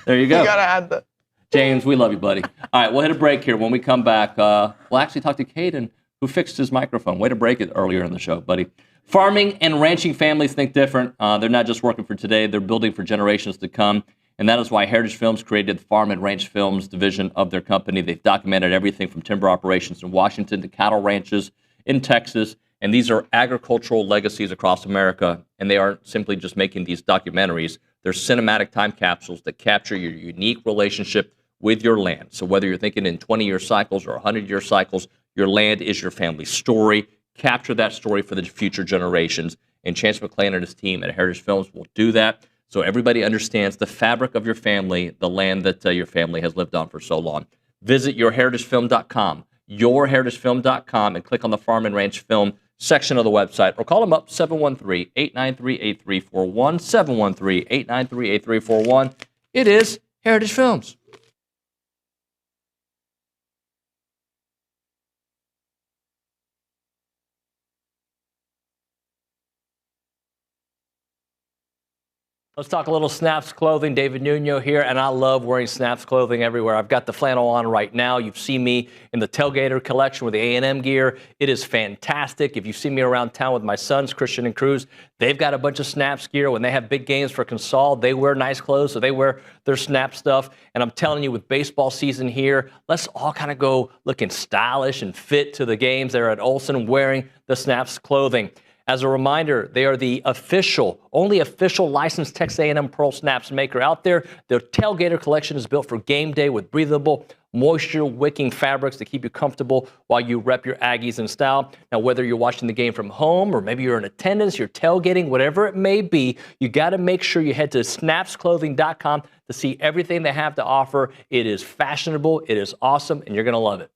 there you go. You gotta add the. James, we love you, buddy. All right, we'll hit a break here. When we come back, we'll actually talk to Caden, who fixed his microphone. Way to break it earlier in the show, buddy. Farming and ranching families think different. They're not just working for today, they're building for generations to come. And that is why Heritage Films created the Farm and Ranch Films division of their company. They've documented everything from timber operations in Washington to cattle ranches in Texas. And these are agricultural legacies across America. And they aren't simply just making these documentaries. They're cinematic time capsules that capture your unique relationship with your land. So whether you're thinking in 20-year cycles or 100-year cycles, your land is your family's story. Capture that story for the future generations. And Chance McClain and his team at Heritage Films will do that so everybody understands the fabric of your family, the land that your family has lived on for so long. Visit yourheritagefilm.com, yourheritagefilm.com, and click on the Farm and Ranch Film section of the website, or call them up, 713-893-8341, 713-893-8341. It is Heritage Films. Let's talk a little Snaps clothing. David Nuño here, and I love wearing Snaps clothing everywhere. I've got the flannel on right now. You've seen me in the Tailgater collection with the A&M gear. It is fantastic. If you see me around town with my sons, Christian and Cruz, they've got a bunch of Snaps gear. When they have big games for Consol, they wear nice clothes, so they wear their Snap stuff. And I'm telling you, with baseball season here, let's all kind of go looking stylish and fit to the games there at Olsen wearing the Snaps clothing. As a reminder, they are the only official licensed Texas A&M Pearl Snaps maker out there. Their Tailgater collection is built for game day with breathable, moisture-wicking fabrics to keep you comfortable while you rep your Aggies in style. Now, whether you're watching the game from home or maybe you're in attendance, you're tailgating, whatever it may be, you got to make sure you head to snapsclothing.com to see everything they have to offer. It is fashionable, it is awesome, and you're going to love it.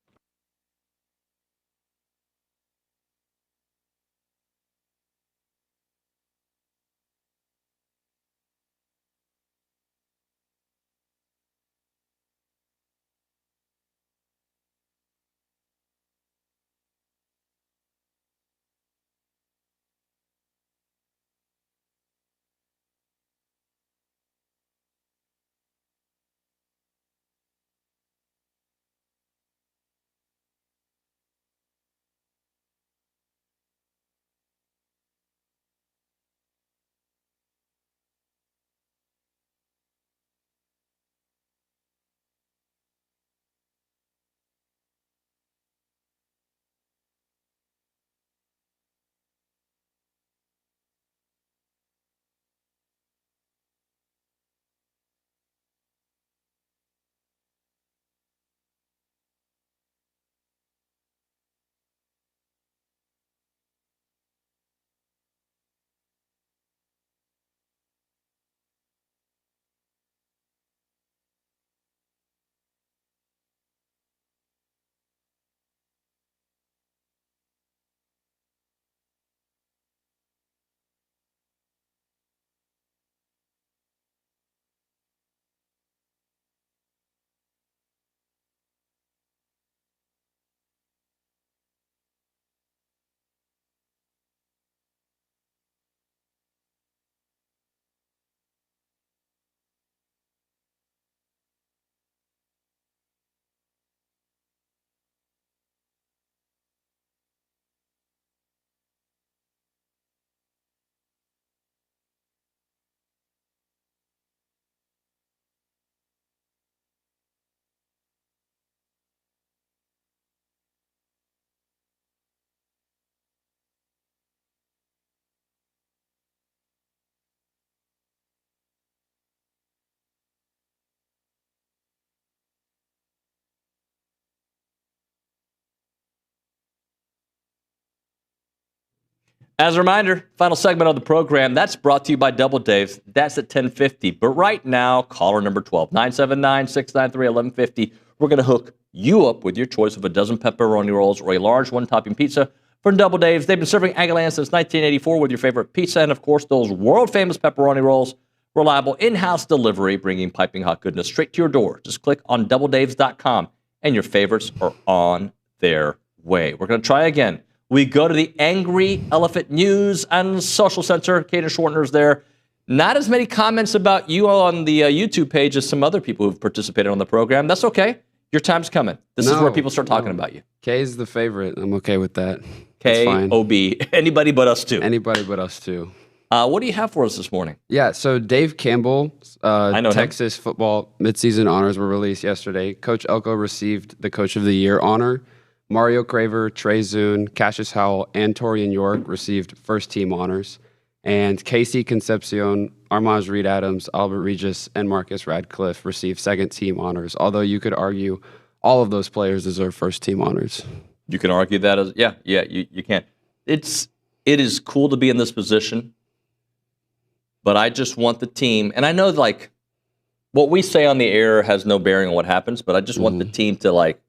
As a reminder, final segment of the program, that's brought to you by Double Dave's. That's at 10:50. But right now, caller number 12, 979-693-1150. We're going to hook you up with your choice of a dozen pepperoni rolls or a large one-topping pizza from Double Dave's. They've been serving Aggieland since 1984 with your favorite pizza and, of course, those world-famous pepperoni rolls. Reliable in-house delivery, bringing piping hot goodness straight to your door. Just click on doubledaves.com, and your favorites are on their way. We're going to try again. We go to the Angry Elephant News and Social Center. Kaden Schwartner's there. Not as many comments about you on the YouTube page as some other people who've participated on the program. That's okay. Your time's coming. This is where people start talking about you. K's the favorite. I'm okay with that. K-O-B. Anybody but us two. Anybody but us two. What do you have for us this morning? Yeah, so Dave Campbell, I know Texas football midseason honors were released yesterday. Coach Elko received the Coach of the Year honor. Mario Craver, Trey Zune, Cassius Howell, and Torian York received first-team honors. And Casey Concepcion, Armaj Reed Adams, Albert Regis, and Marcus Radcliffe received second-team honors, although you could argue all of those players deserve first-team honors. You can argue that as, you can. It is cool to be in this position, but I just want the team, and I know, like, what we say on the air has no bearing on what happens, but I just want the team to, like,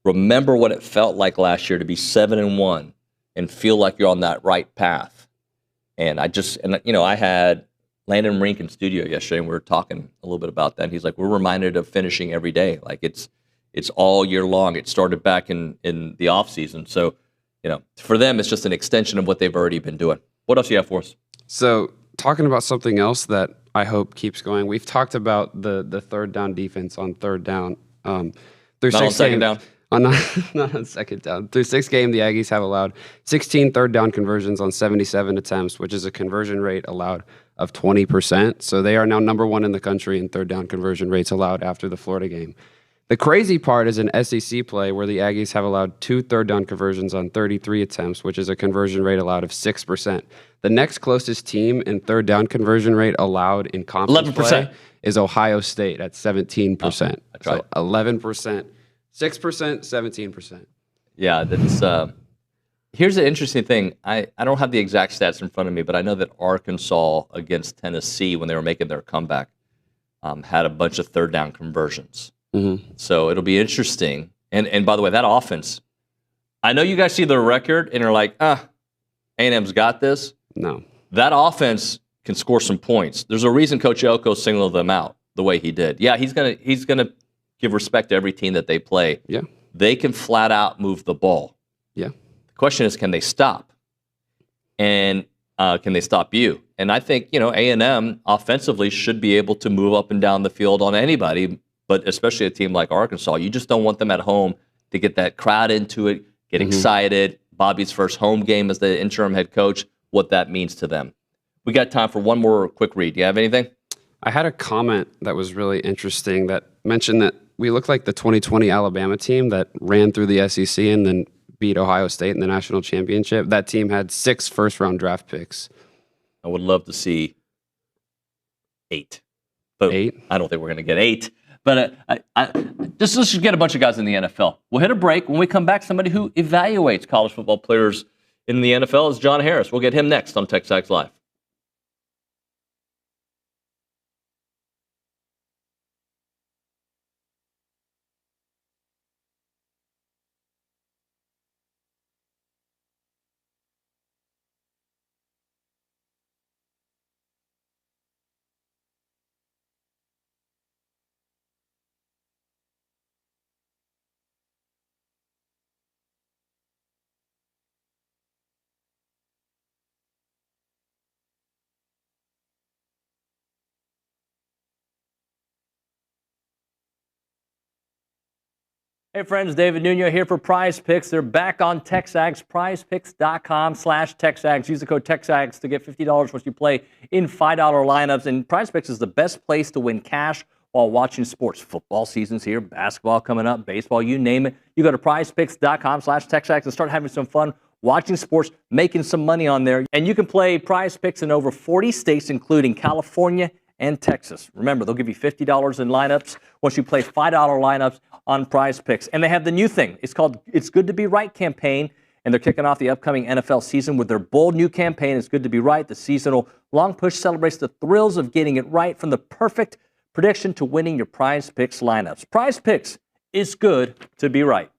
remember what it felt like last year to be 7-1 and feel like you're on that right path. And I had Landon Rink in studio yesterday, and we were talking a little bit about that. And he's like, we're reminded of finishing every day. Like it's all year long. It started back in the off season. So, for them, it's just an extension of what they've already been doing. What else do you have for us? So talking about something else that I hope keeps going. We've talked about the third down defense on third down. Not on second down. Not on second down. Through 6 games, the Aggies have allowed 16 third down conversions on 77 attempts, which is a conversion rate allowed of 20%. So they are now number 1 in the country in third down conversion rates allowed after the Florida game. The crazy part is an SEC play where the Aggies have allowed 2 third down conversions on 33 attempts, which is a conversion rate allowed of 6%. The next closest team in third down conversion rate allowed in conference 11%. play is Ohio State at 17%. That's right. So 11%. 6%, 17%. Yeah, that's. Here's the interesting thing. I don't have the exact stats in front of me, but I know that Arkansas against Tennessee, when they were making their comeback, had a bunch of third down conversions. Mm-hmm. So it'll be interesting. And by the way, that offense, I know you guys see the record and are like, A&M's got this. No. That offense can score some points. There's a reason Coach Elko singled them out the way he did. Yeah, he's gonna give respect to every team that they play. Yeah. They can flat out move the ball. Yeah. The question is, can they stop? And can they stop you? And I think, A&M offensively should be able to move up and down the field on anybody, but especially a team like Arkansas. You just don't want them at home to get that crowd into it, get excited. Bobby's first home game as the interim head coach, what that means to them. We got time for one more quick read. Do you have anything? I had a comment that was really interesting that mentioned that we look like the 2020 Alabama team that ran through the SEC and then beat Ohio State in the national championship. That team had 6 first-round draft picks. I would love to see 8. But 8? I don't think we're going to get 8. But let's just get a bunch of guys in the NFL. We'll hit a break. When we come back, somebody who evaluates college football players in the NFL is John Harris. We'll get him next on TexAgs Live. Hey friends, David Nuño here for Prize Picks. They're back on TexAgs, prizepicks.com/TexAgs. Use the code TexAgs to get $50 once you play in $5 lineups. And Prize Picks is the best place to win cash while watching sports. Football season's here, basketball coming up, baseball, you name it. You go to prizepicks.com/TexAgs and start having some fun watching sports, making some money on there. And you can play Prize Picks in over 40 states, including California and Texas. Remember, they'll give you $50 in lineups once you play $5 lineups on Prize Picks. And they have the new thing. It's called It's Good to Be Right campaign. and they're kicking off the upcoming NFL season with their bold new campaign, It's Good to Be Right. The seasonal long push celebrates the thrills of getting it right, from the perfect prediction to winning your Prize Picks lineups. Prize Picks is good to be right.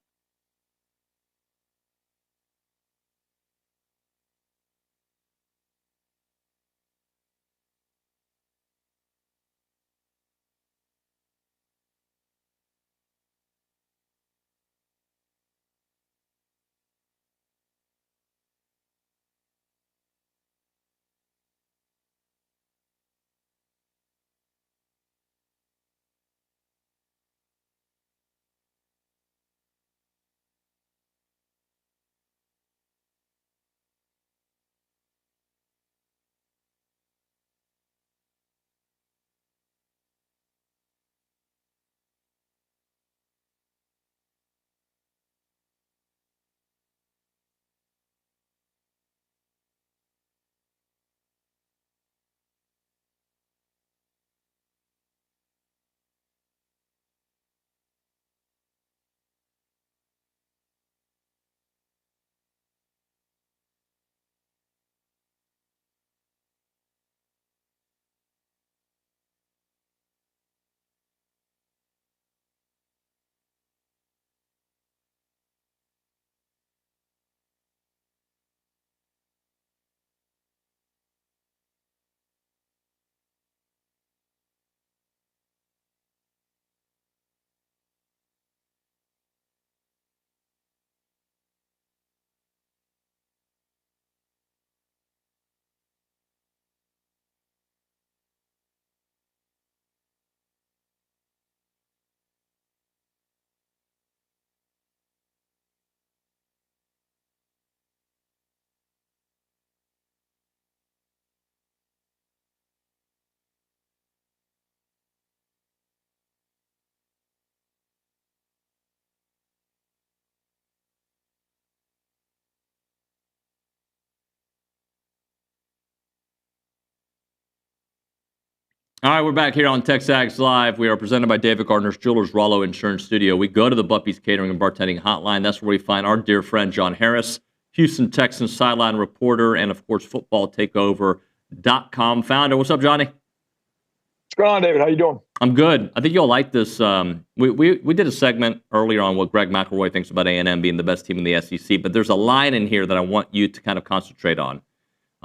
All right, we're back here on TexAgs Live. We are presented by David Gardner's Jewelers Rollo Insurance Studio. We go to the Buffy's Catering and Bartending Hotline. That's where we find our dear friend John Harris, Houston Texans sideline reporter, and of course, footballtakeover.com founder. What's up, Johnny? What's going on, David? How you doing? I'm good. I think you'll like this. We did a segment earlier on what Greg McElroy thinks about A&M being the best team in the SEC, but there's a line in here that I want you to kind of concentrate on.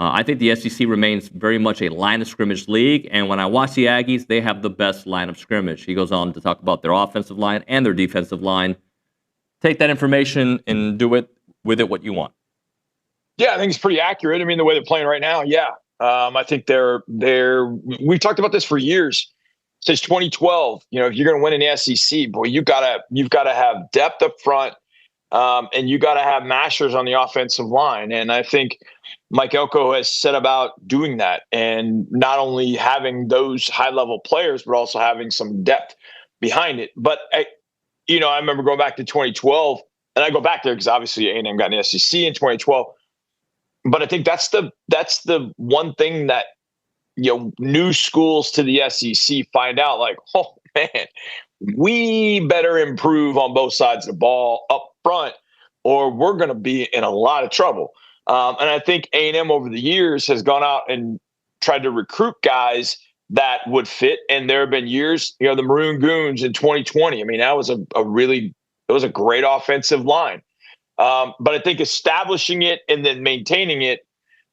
I think the SEC remains very much a line of scrimmage league, and when I watch the Aggies, they have the best line of scrimmage. He goes on to talk about their offensive line and their defensive line. Take that information and do it with it what you want. Yeah, I think it's pretty accurate. I mean, the way they're playing right now, yeah. I think we've talked about this for years, since 2012. You know, if you're going to win in the SEC, boy, you've got to have depth up front, and you got to have mashers on the offensive line. And I think Mike Elko has set about doing that, and not only having those high-level players, but also having some depth behind it. But I remember going back to 2012, and I go back there because obviously A&M got in the SEC in 2012. But I think that's the one thing that new schools to the SEC find out, like, oh man, we better improve on both sides of the ball up front, or we're going to be in a lot of trouble. And I think A&M over the years has gone out and tried to recruit guys that would fit. And there have been years, the Maroon Goons in 2020. I mean, that was a great offensive line. But I think establishing it and then maintaining it,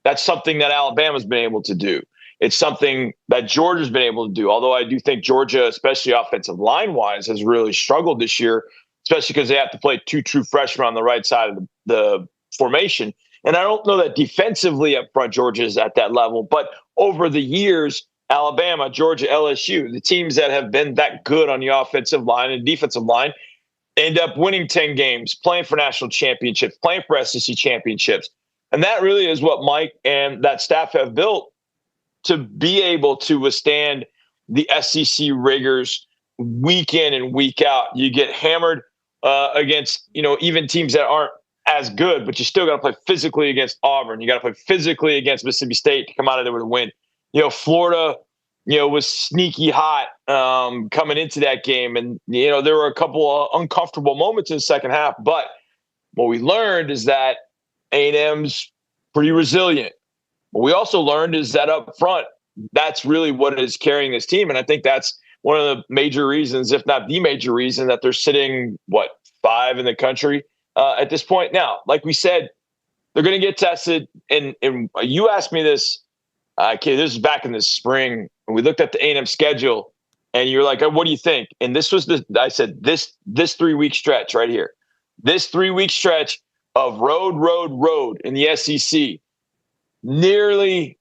that's something that Alabama's been able to do. It's something that Georgia's been able to do. Although I do think Georgia, especially offensive line-wise, has really struggled this year, especially because they have to play two true freshmen on the right side of the formation. And I don't know that defensively up front Georgia is at that level. But over the years, Alabama, Georgia, LSU, the teams that have been that good on the offensive line and defensive line, end up winning 10 games, playing for national championships, playing for SEC championships. And that really is what Mike and that staff have built to be able to withstand the SEC rigors week in and week out. You get hammered against, even teams that aren't as good, but you still got to play physically against Auburn. You got to play physically against Mississippi State to come out of there with a win. Florida, was sneaky hot coming into that game. And, there were a couple of uncomfortable moments in the second half. But what we learned is that A&M's pretty resilient. What we also learned is that up front, that's really what is carrying this team. And I think that's one of the major reasons, if not the major reason, that they're sitting, 5 in the country at this point. Now, like we said, they're going to get tested. And you asked me this, this is back in the spring, and we looked at the A&M schedule, and you're like, what do you think? And this was I said, this 3-week stretch right here, this 3-week stretch of road in the SEC, nearly,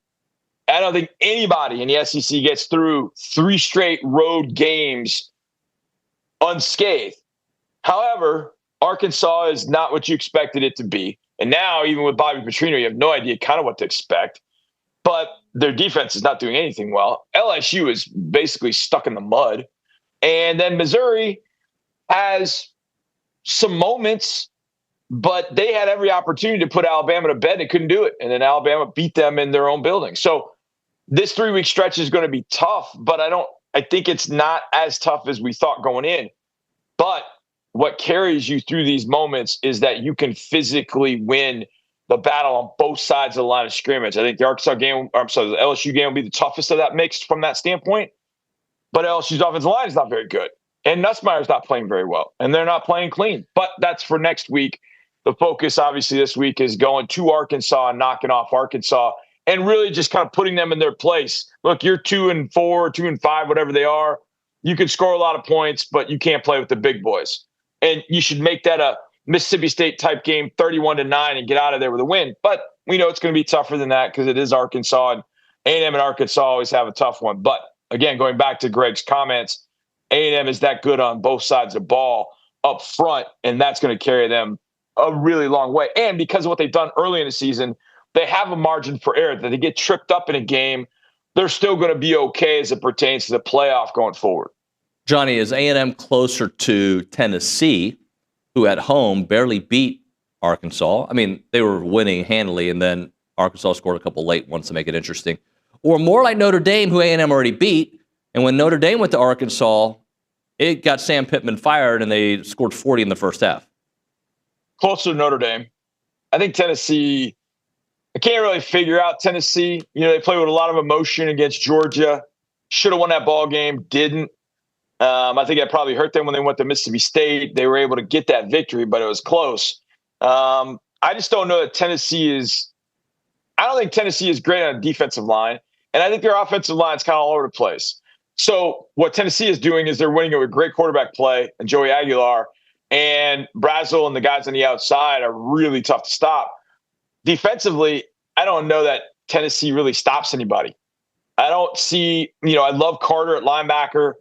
I don't think anybody in the SEC gets through 3 straight road games unscathed. However, Arkansas is not what you expected it to be. And now, even with Bobby Petrino, you have no idea kind of what to expect. But their defense is not doing anything well. LSU is basically stuck in the mud. And then Missouri has some moments, but they had every opportunity to put Alabama to bed and they couldn't do it. And then Alabama beat them in their own building. So this 3-week stretch is going to be tough, but I think it's not as tough as we thought going in. But what carries you through these moments is that you can physically win the battle on both sides of the line of scrimmage. I think the the LSU game will be the toughest of that mix from that standpoint. But LSU's offensive line is not very good. And Nussmeier's not playing very well. And they're not playing clean. But that's for next week. The focus, obviously, this week is going to Arkansas and knocking off Arkansas and really just kind of putting them in their place. Look, you're 2-4, 2-5, whatever they are. You can score a lot of points, but you can't play with the big boys. And you should make that a Mississippi State type game, 31-9, and get out of there with a win. But we know it's going to be tougher than that because it is Arkansas, and A&M and Arkansas always have a tough one. But again, going back to Greg's comments, A&M is that good on both sides of the ball up front, and that's going to carry them a really long way. And because of what they've done early in the season, they have a margin for error. That they get tripped up in a game, they're still going to be okay as it pertains to the playoff going forward. Johnny, is A&M closer to Tennessee, who at home barely beat Arkansas? I mean, they were winning handily, and then Arkansas scored a couple late ones to make it interesting. Or more like Notre Dame, who A&M already beat, and when Notre Dame went to Arkansas, it got Sam Pittman fired, and they scored 40 in the first half. Closer to Notre Dame. I think Tennessee, I can't really figure out Tennessee. They play with a lot of emotion against Georgia. Should have won that ball game, didn't. I think that probably hurt them when they went to Mississippi State. They were able to get that victory, but it was close. I just don't know that Tennessee is – I don't think Tennessee is great on a defensive line, and I think their offensive line is kind of all over the place. So what Tennessee is doing is they're winning it with great quarterback play and Joey Aguilar, and Brazel and the guys on the outside are really tough to stop. Defensively, I don't know that Tennessee really stops anybody. I don't see – I love Carter at linebacker.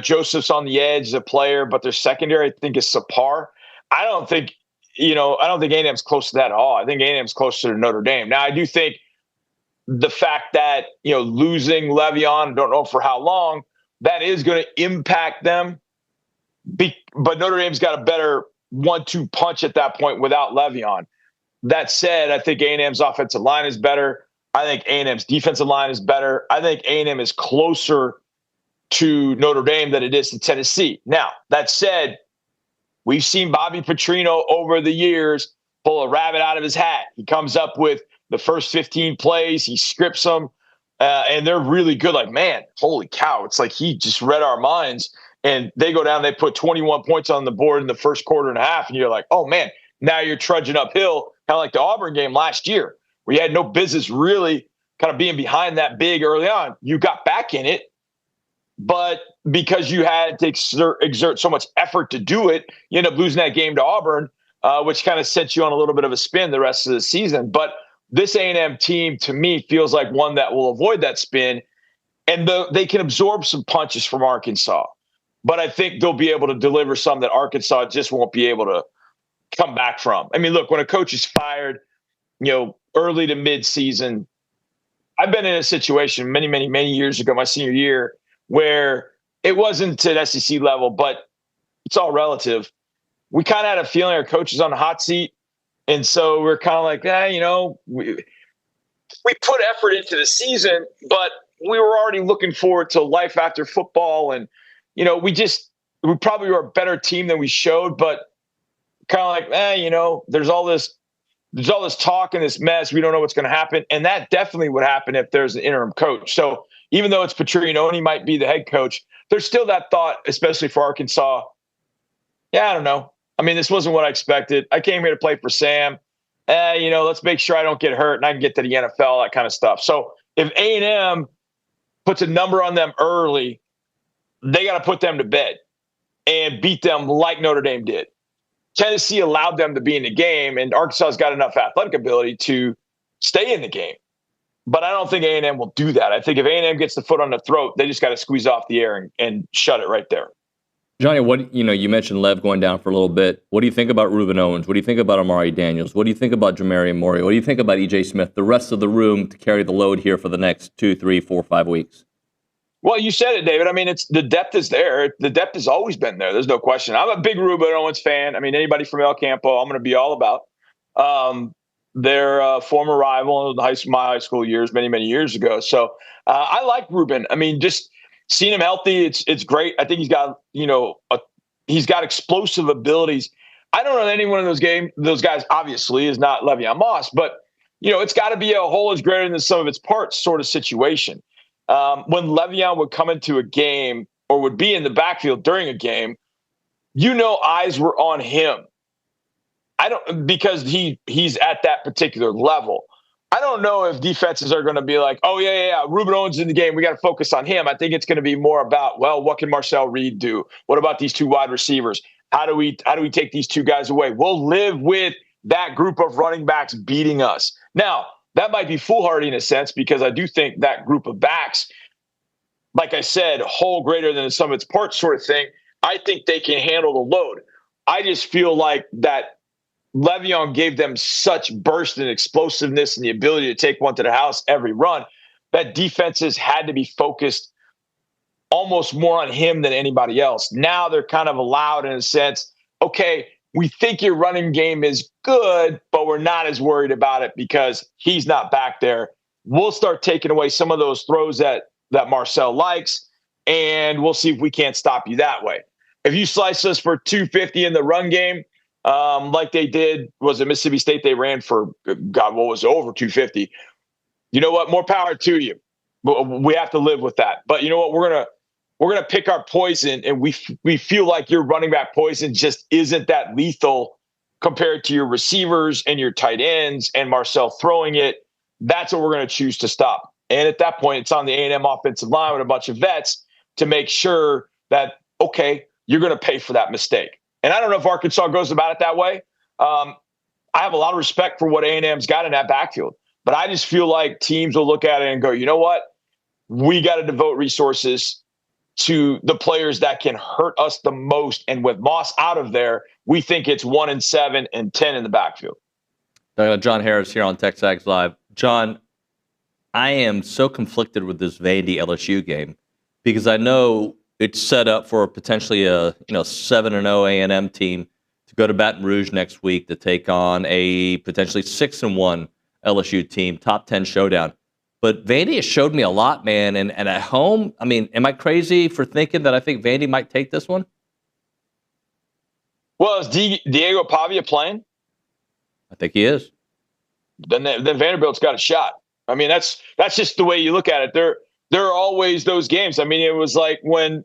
Joseph's on the edge as a player, but their secondary, I think, is subpar. I don't think A&M's close to that at all. I think A&M's closer to Notre Dame. Now, I do think the fact that, losing Le'Veon, don't know for how long, that is going to impact them. But Notre Dame's got a better 1-2 punch at that point without Le'Veon. That said, I think A&M's offensive line is better. I think A&M's defensive line is better. I think A&M is closer to Notre Dame than it is to Tennessee. Now, that said, we've seen Bobby Petrino over the years pull a rabbit out of his hat. He comes up with the first 15 plays, he scripts them, and they're really good. Like, man, holy cow. It's like he just read our minds, and they go down, they put 21 points on the board in the first quarter and a half, and you're like, oh, man, now you're trudging uphill, kind of like the Auburn game last year, where you had no business really kind of being behind that big early on. You got back in it, but because you had to exert so much effort to do it, you end up losing that game to Auburn, which kind of sent you on a little bit of a spin the rest of the season. But this A&M team, to me, feels like one that will avoid that spin, and they can absorb some punches from Arkansas. But I think they'll be able to deliver some that Arkansas just won't be able to come back from. I mean, look, when a coach is fired, early to mid-season, I've been in a situation many, many, many years ago, my senior year, where it wasn't to an SEC level, but it's all relative. We kind of had a feeling our coach is on the hot seat. And so we're kind of like, we put effort into the season, but we were already looking forward to life after football. And, we probably were a better team than we showed, but kind of like, there's all this there's all this talk and this mess. We don't know what's going to happen. And that definitely would happen if there's an interim coach. So even though it's Petrino and he might be the head coach, there's still that thought, especially for Arkansas. Yeah, I don't know. I mean, this wasn't what I expected. I came here to play for Sam. Let's make sure I don't get hurt and I can get to the NFL, that kind of stuff. So if A&M puts a number on them early, they got to put them to bed and beat them like Notre Dame did. Tennessee allowed them to be in the game, and Arkansas's got enough athletic ability to stay in the game. But I don't think A&M will do that. I think if A&M gets the foot on the throat, they just got to squeeze off the air and shut it right there. Johnny, you mentioned Lev going down for a little bit. What do you think about Reuben Owens? What do you think about Amari Daniels? What do you think about Jamari Mori? What do you think about E.J. Smith, the rest of the room to carry the load here for the next 2, 3, 4, 5 weeks? Well, you said it, David. I mean, the depth is there. The depth has always been there. There's no question. I'm a big Reuben Owens fan. I mean, anybody from El Campo, I'm going to be all about. Their former rival in my high school years, many, many years ago. So I like Reuben. I mean, just seeing him healthy, it's great. I think he's got, he's got explosive abilities. I don't know any one of those guys obviously is not Le'Veon Moss, but it's got to be a whole is greater than the sum of its parts sort of situation. When Le'Veon would come into a game or would be in the backfield during a game, eyes were on him. Because he's at that particular level. I don't know if defenses are going to be like, oh, yeah, Reuben Owens in the game. We got to focus on him. I think it's going to be more about, well, what can Marcel Reed do? What about these two wide receivers? How do we take these two guys away? We'll live with that group of running backs beating us. Now, that might be foolhardy in a sense because I do think that group of backs, like I said, whole greater than the sum of its parts sort of thing, I think they can handle the load. I just feel like that Le'Veon gave them such burst and explosiveness and the ability to take one to the house every run that defenses had to be focused almost more on him than anybody else. Now they're kind of allowed in a sense, okay, we think your running game is good, but we're not as worried about it because he's not back there. We'll start taking away some of those throws that Marcel likes, and we'll see if we can't stop you that way. If you slice us for 250 in the run game, like they did, was it Mississippi State? They ran for, God, what was it, over 250. You know what? More power to you. We have to live with that. But you know what? We're gonna pick our poison, and we feel like your running back poison just isn't that lethal compared to your receivers and your tight ends and Marcel throwing it. That's what we're going to choose to stop. And at that point, it's on the A&M offensive line with a bunch of vets to make sure that, okay, you're going to pay for that mistake. And I don't know if Arkansas goes about it that way. I have a lot of respect for what A&M's got in that backfield. But I just feel like teams will look at it and go, you know what? We got to devote resources to the players that can hurt us the most. And with Moss out of there, we think it's 1-7 and 10 in the backfield. John Harris here on TexAgs Live. John, I am so conflicted with this Vandy LSU game because I know it's set up for potentially a 7-0 A&M team to go to Baton Rouge next week to take on a potentially 6-1 LSU team, top 10 showdown. But Vandy has showed me a lot, man. And at home, I mean, am I crazy for thinking that I think Vandy might take this one? Well, is Diego Pavia playing? I think he is. Then Vanderbilt's got a shot. I mean, that's just the way you look at it. There are always those games. I mean, it was like when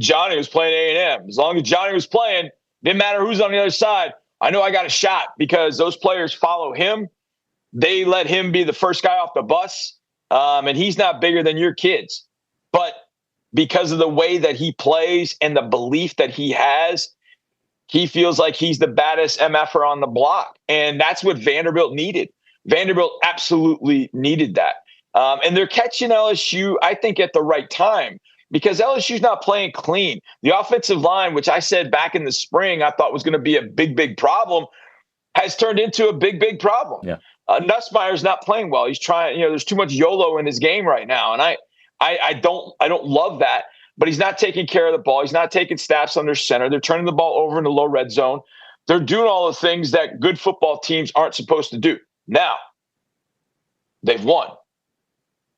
Johnny was playing A&M. As long as Johnny was playing, didn't matter who's on the other side. I know I got a shot because those players follow him. They let him be the first guy off the bus, and he's not bigger than your kids. But because of the way that he plays and the belief that he has, he feels like he's the baddest MFer on the block. And that's what Vanderbilt needed. Vanderbilt absolutely needed that. And they're catching LSU, I think, at the right time because LSU's not playing clean. The offensive line, which I said back in the spring I thought was going to be a big, big problem, has turned into a big, big problem. Yeah. Nussmeier's not playing well. He's trying, there's too much YOLO in his game right now. And I don't love that, but he's not taking care of the ball. He's not taking snaps under center. They're turning the ball over in the low red zone. They're doing all the things that good football teams aren't supposed to do. Now, they've won.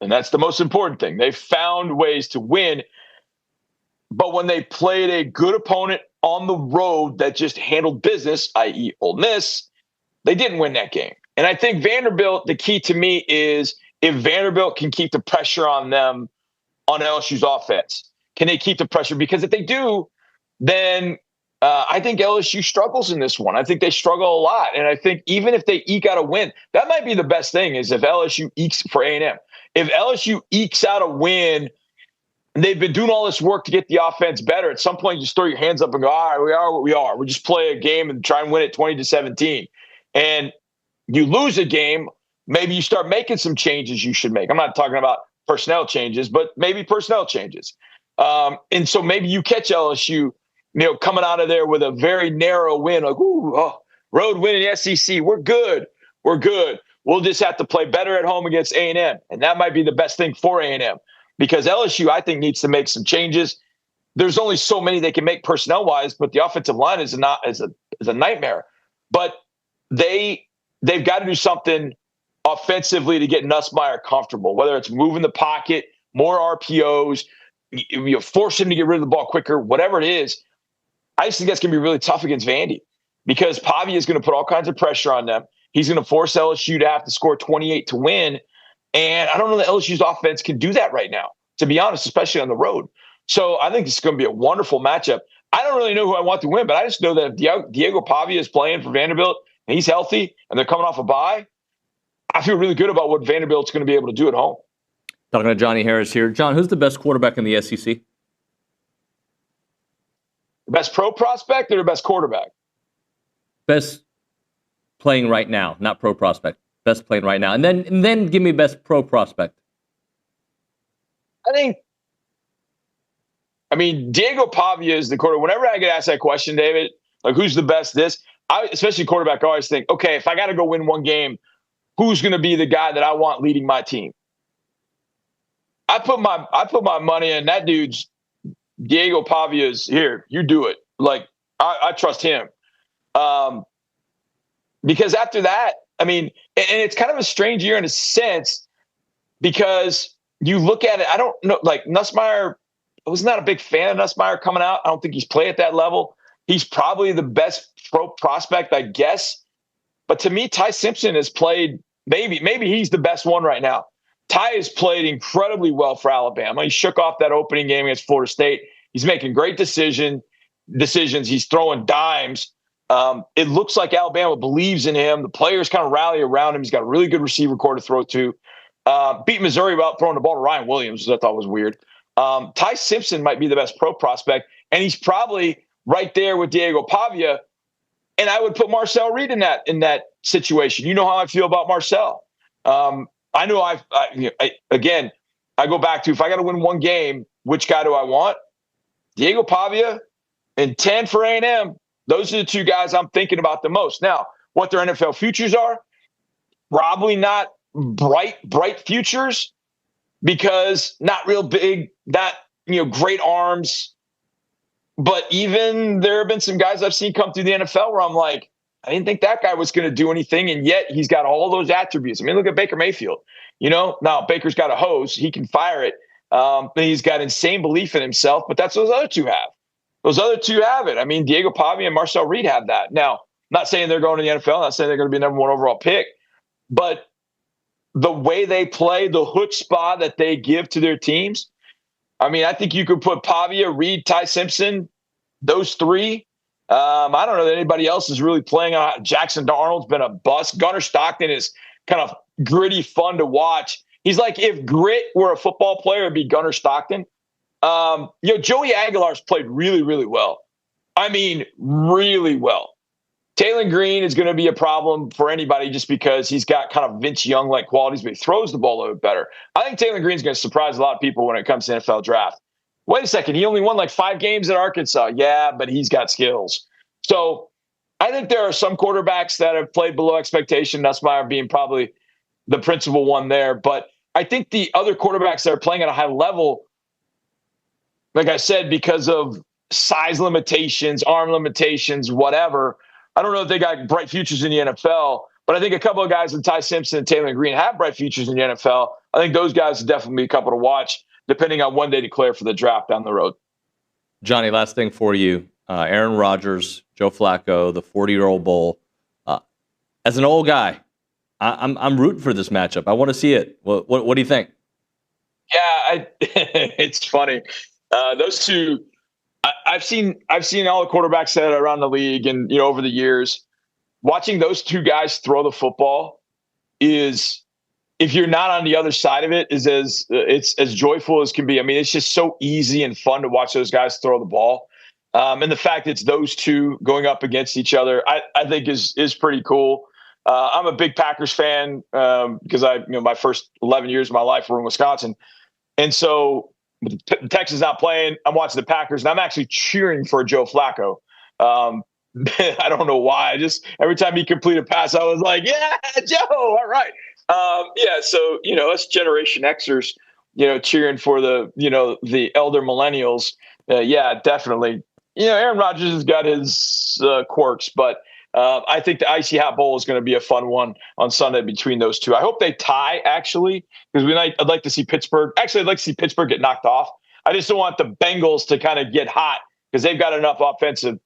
And that's the most important thing. They've found ways to win. But when they played a good opponent on the road that just handled business, i.e. Ole Miss, They didn't win that game. And I think Vanderbilt, the key to me is if Vanderbilt can keep the pressure on them on LSU's offense. Can they keep the pressure? Because if they do, then I think LSU struggles in this one. I think they struggle a lot. And I think even if they eke out a win, that might be the best thing is if LSU ekes for A&M. If LSU ekes out a win, and they've been doing all this work to get the offense better, at some point you just throw your hands up and go, all right, we are what we are. We just play a game and try and win it 20-17. And you lose a game, maybe you start making some changes you should make. I'm not talking about personnel changes, but maybe personnel changes. And so maybe you catch LSU, coming out of there with a very narrow win, like, road win in the SEC. We're good. We're good. We'll just have to play better at home against A&M. And that might be the best thing for A&M because LSU, I think, needs to make some changes. There's only so many they can make personnel-wise, but the offensive line is a nightmare. But they've got to do something offensively to get Nussmeier comfortable, whether it's moving the pocket, more RPOs, force him to get rid of the ball quicker, whatever it is. I just think that's going to be really tough against Vandy because Pavia is going to put all kinds of pressure on them. He's going to force LSU to have to score 28 to win. And I don't know that LSU's offense can do that right now, to be honest, especially on the road. So I think this is going to be a wonderful matchup. I don't really know who I want to win, but I just know that if Diego Pavia is playing for Vanderbilt and he's healthy and they're coming off a bye, I feel really good about what Vanderbilt's going to be able to do at home. Talking to Johnny Harris here. John, who's the best quarterback in the SEC? The best pro prospect or the best quarterback? Best playing right now, not pro prospect. Best playing right now. And then give me best pro prospect. Diego Pavia is the quarterback. Whenever I get asked that question, David, like who's the best especially quarterback, I always think, okay, if I got to go win one game, who's going to be the guy that I want leading my team? I put my money in that dude's Diego Pavia's here. You do it. Like I trust him. Because after that, and it's kind of a strange year in a sense because you look at it, I don't know, like Nussmeier, I was not a big fan of Nussmeier coming out. I don't think he's played at that level. He's probably the best pro prospect, I guess. But to me, Ty Simpson has played, maybe he's the best one right now. Ty has played incredibly well for Alabama. He shook off that opening game against Florida State. He's making great decisions. He's throwing dimes. It looks like Alabama believes in him. The players kind of rally around him. He's got a really good receiver core to throw to. Beat Missouri without throwing the ball to Ryan Williams, which I thought was weird. Ty Simpson might be the best pro prospect, and he's probably right there with Diego Pavia. And I would put Marcel Reed in that situation. You know how I feel about Marcel. I know I go back to if I got to win one game, which guy do I want? Diego Pavia and 10 for A&M. Those are the two guys I'm thinking about the most. Now, what their NFL futures are, probably not bright futures because not real big, not great arms. But even there have been some guys I've seen come through the NFL where I'm like, I didn't think that guy was going to do anything, and yet he's got all those attributes. Look at Baker Mayfield. Now Baker's got a hose. He can fire it. And he's got insane belief in himself, but that's what those other two have. Those other two have it. Diego Pavia and Marcel Reed have that. Now, not saying they're going to the NFL, not saying they're going to be the number one overall pick, but the way they play, the chutzpah that they give to their teams, I think you could put Pavia, Reed, Ty Simpson, those three. I don't know that anybody else is really playing. Jackson Darnold's been a bust. Gunnar Stockton is kind of gritty, fun to watch. He's like if grit were a football player, it'd be Gunnar Stockton. Joey Aguilar's played really, really well. Really well. Taylor Green is going to be a problem for anybody just because he's got kind of Vince Young-like qualities, but he throws the ball a little bit better. I think Taylor Green's going to surprise a lot of people when it comes to NFL draft. Wait a second, he only won like 5 games at Arkansas. Yeah, but he's got skills. So I think there are some quarterbacks that have played below expectation, Nussmeier being probably the principal one there. But I think the other quarterbacks that are playing at a high level, like I said, because of size limitations, arm limitations, whatever, I don't know if they got bright futures in the NFL, but I think a couple of guys like Ty Simpson and Taylor Green have bright futures in the NFL. I think those guys would definitely be a couple to watch, depending on when they declare for the draft down the road. Johnny, last thing for you. Aaron Rodgers, Joe Flacco, the 40-year-old bull. as an old guy, I'm rooting for this matchup. I want to see it. What do you think? Yeah, it's funny. Those two, I've seen all the quarterbacks that are around the league, and over the years, watching those two guys throw the football is, if you're not on the other side of it, it's as joyful as can be. I mean, it's just so easy and fun to watch those guys throw the ball. And the fact it's those two going up against each other, I think is pretty cool. I'm a big Packers fan because my first 11 years of my life were in Wisconsin. And so the Texans not playing, I'm watching the Packers, and I'm actually cheering for Joe Flacco. I don't know why. Every time he complete a pass, I was like, yeah, Joe, all right. So, us Generation Xers, cheering for the elder millennials. Yeah, definitely. Aaron Rodgers has got his quirks, but I think the Icy Hot Bowl is going to be a fun one on Sunday between those two. I hope they tie, actually, because I'd like to see Pittsburgh. Actually, I'd like to see Pittsburgh get knocked off. I just don't want the Bengals to kind of get hot because they've got enough offensive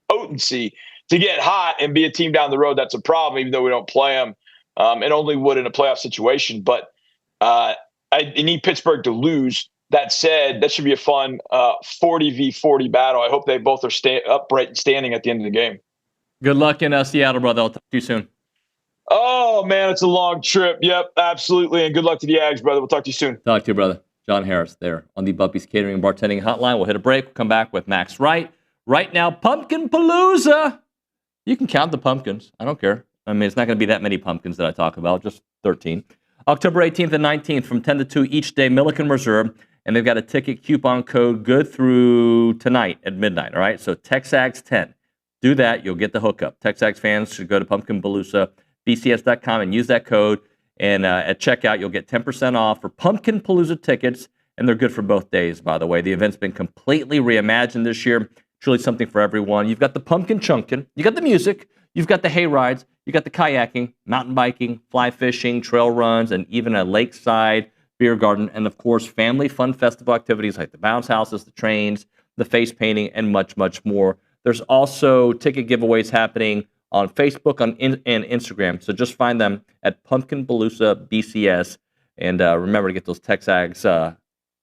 potency to get hot and be a team down the road. That's a problem, even though we don't play them and only would in a playoff situation. But I need Pittsburgh to lose. That said, that should be a fun 40v40 battle. I hope they both are upright and standing at the end of the game. Good luck in Seattle, brother. I'll talk to you soon. Oh, man, it's a long trip. Yep, absolutely. And good luck to the Ags, brother. We'll talk to you soon. Talk to you, brother. John Harris there on the Bumpy's Catering and Bartending Hotline. We'll hit a break. We'll come back with Max Wright. Right now, Pumpkin Palooza. You can count the pumpkins. I don't care. I mean, it's not going to be that many pumpkins that I talk about, just 13. October 18th and 19th from 10 to 2 each day, Milliken Reserve. And they've got a ticket coupon code good through tonight at midnight, all right? So TexAgs 10. Do that. You'll get the hookup. TexAgs fans should go to pumpkinpalooza.bcs.com and use that code. And at checkout, you'll get 10% off for Pumpkin Palooza tickets. And they're good for both days, by the way. The event's been completely reimagined this year. Truly something for everyone. You've got the pumpkin chunkin', you got the music, you've got the hay rides, you got the kayaking, mountain biking, fly fishing, trail runs, and even a lakeside beer garden, and of course, family fun festival activities like the bounce houses, the trains, the face painting, and much, much more. There's also ticket giveaways happening on Facebook and Instagram, so just find them at Pumpkin Palooza BCS, and remember to get those TexAgs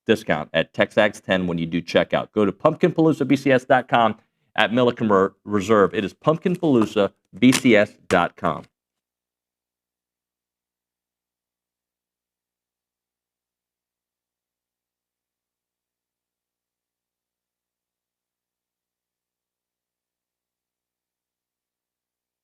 discount at TexAgs 10 when you do checkout. Go to pumpkinpaloozabcs.com at Milliken Reserve. It is pumpkinpaloozabcs.com.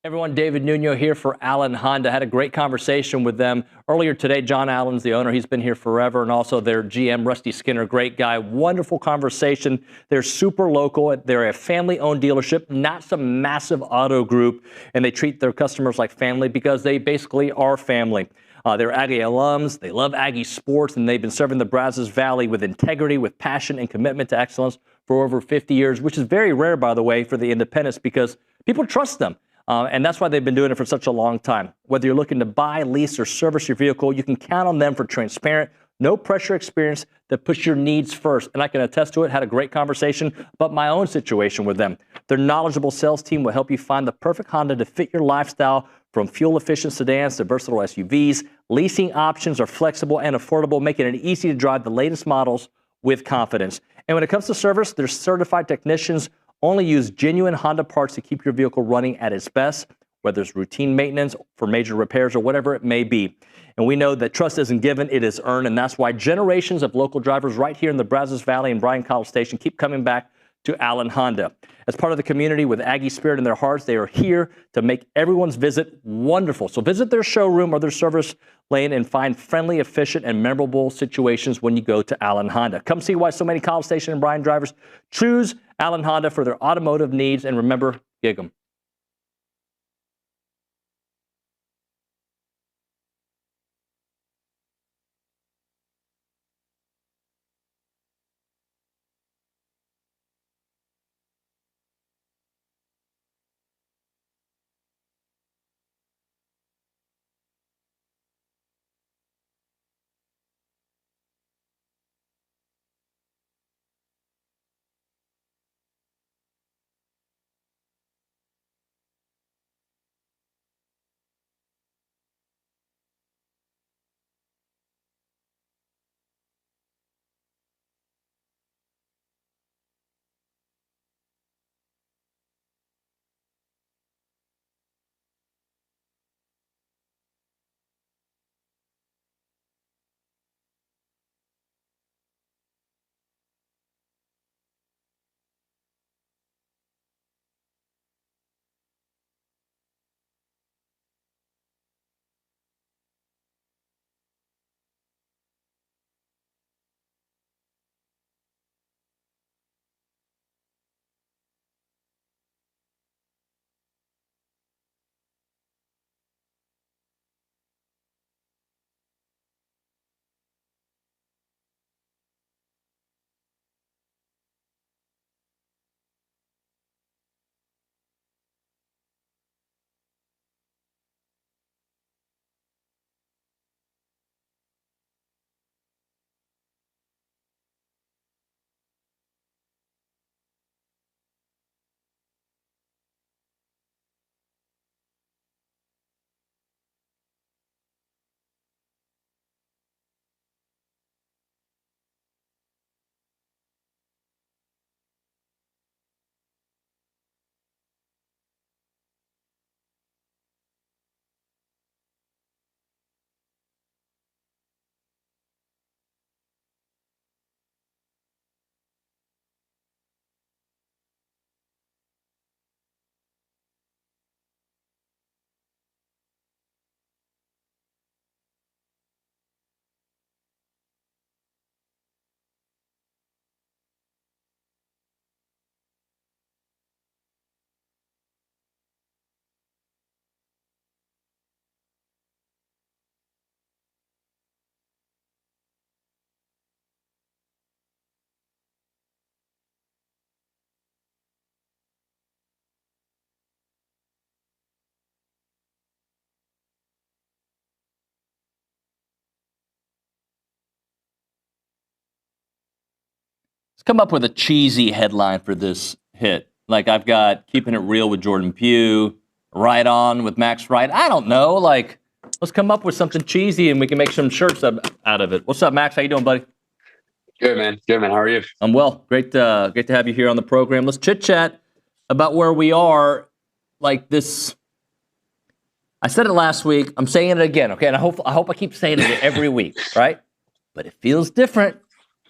Everyone, David Nuño here for Allen Honda. Had a great conversation with them earlier today. John Allen's the owner. He's been here forever. And also their GM, Rusty Skinner, great guy. Wonderful conversation. They're super local. They're a family-owned dealership, not some massive auto group. And they treat their customers like family because they basically are family. They're Aggie alums. They love Aggie sports. And they've been serving the Brazos Valley with integrity, with passion, and commitment to excellence for over 50 years, which is very rare, by the way, for the independents because people trust them. And that's why they've been doing it for such a long time. Whether you're looking to buy, lease, or service your vehicle, you can count on them for transparent, no-pressure experience that puts your needs first. And I can attest to it. Had a great conversation about my own situation with them. Their knowledgeable sales team will help you find the perfect Honda to fit your lifestyle, from fuel-efficient sedans to versatile SUVs. Leasing options are flexible and affordable, making it easy to drive the latest models with confidence. And when it comes to service, their certified technicians only use genuine Honda parts to keep your vehicle running at its best, whether it's routine maintenance for major repairs or whatever it may be. And we know that trust isn't given, it is earned, and that's why generations of local drivers right here in the Brazos Valley and Bryan College Station keep coming back to Allen Honda. As part of the community with Aggie spirit in their hearts, they are here to make everyone's visit wonderful. So visit their showroom or their service lane and find friendly, efficient, and memorable situations when you go to Allen Honda. Come see why so many College Station and Bryan drivers choose Allen Honda for their automotive needs, and remember, gig 'em. Let's come up with a cheesy headline for this hit. Like I've got Keeping It Real with Jordan Pugh, Right On with Max Wright. I don't know. Like, let's come up with something cheesy and we can make some shirts out of it. What's up, Max? How you doing, buddy? Good, man. Good, man. How are you? I'm well. Great to have you here on the program. Let's chit-chat about where we are. Like this, I said it last week. I'm saying it again, okay? And I hope I keep saying it every week, right? But it feels different.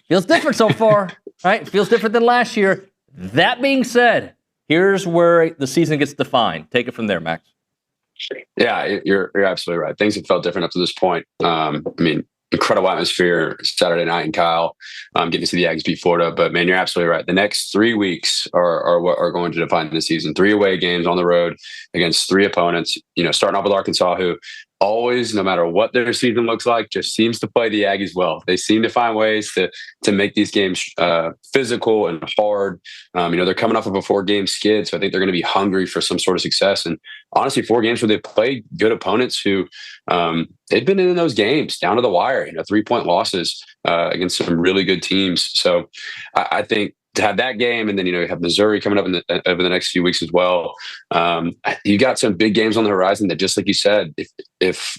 Feels different so far, right? It feels different than last year. That being said, here's where the season gets defined. Take it from there, Max. Yeah, you're absolutely right. Things have felt different up to this point. I mean, incredible atmosphere Saturday night in Kyle, getting to see the Aggies beat Florida. But man, you're absolutely right. The next 3 weeks are what are going to define the season. 3 away games on the road against 3 opponents. You know, starting off with Arkansas, who always, no matter what their season looks like, just seems to play the Aggies well. They seem to find ways to make these games physical and hard. You know, they're coming off of a 4-game skid, so I think they're going to be hungry for some sort of success. And honestly, 4 games where they've played good opponents who they've been in those games down to the wire. You know, 3-point losses against some really good teams. So I think to have that game, and then you have Missouri coming up over the next few weeks as well. You got some big games on the horizon that, just like you said, if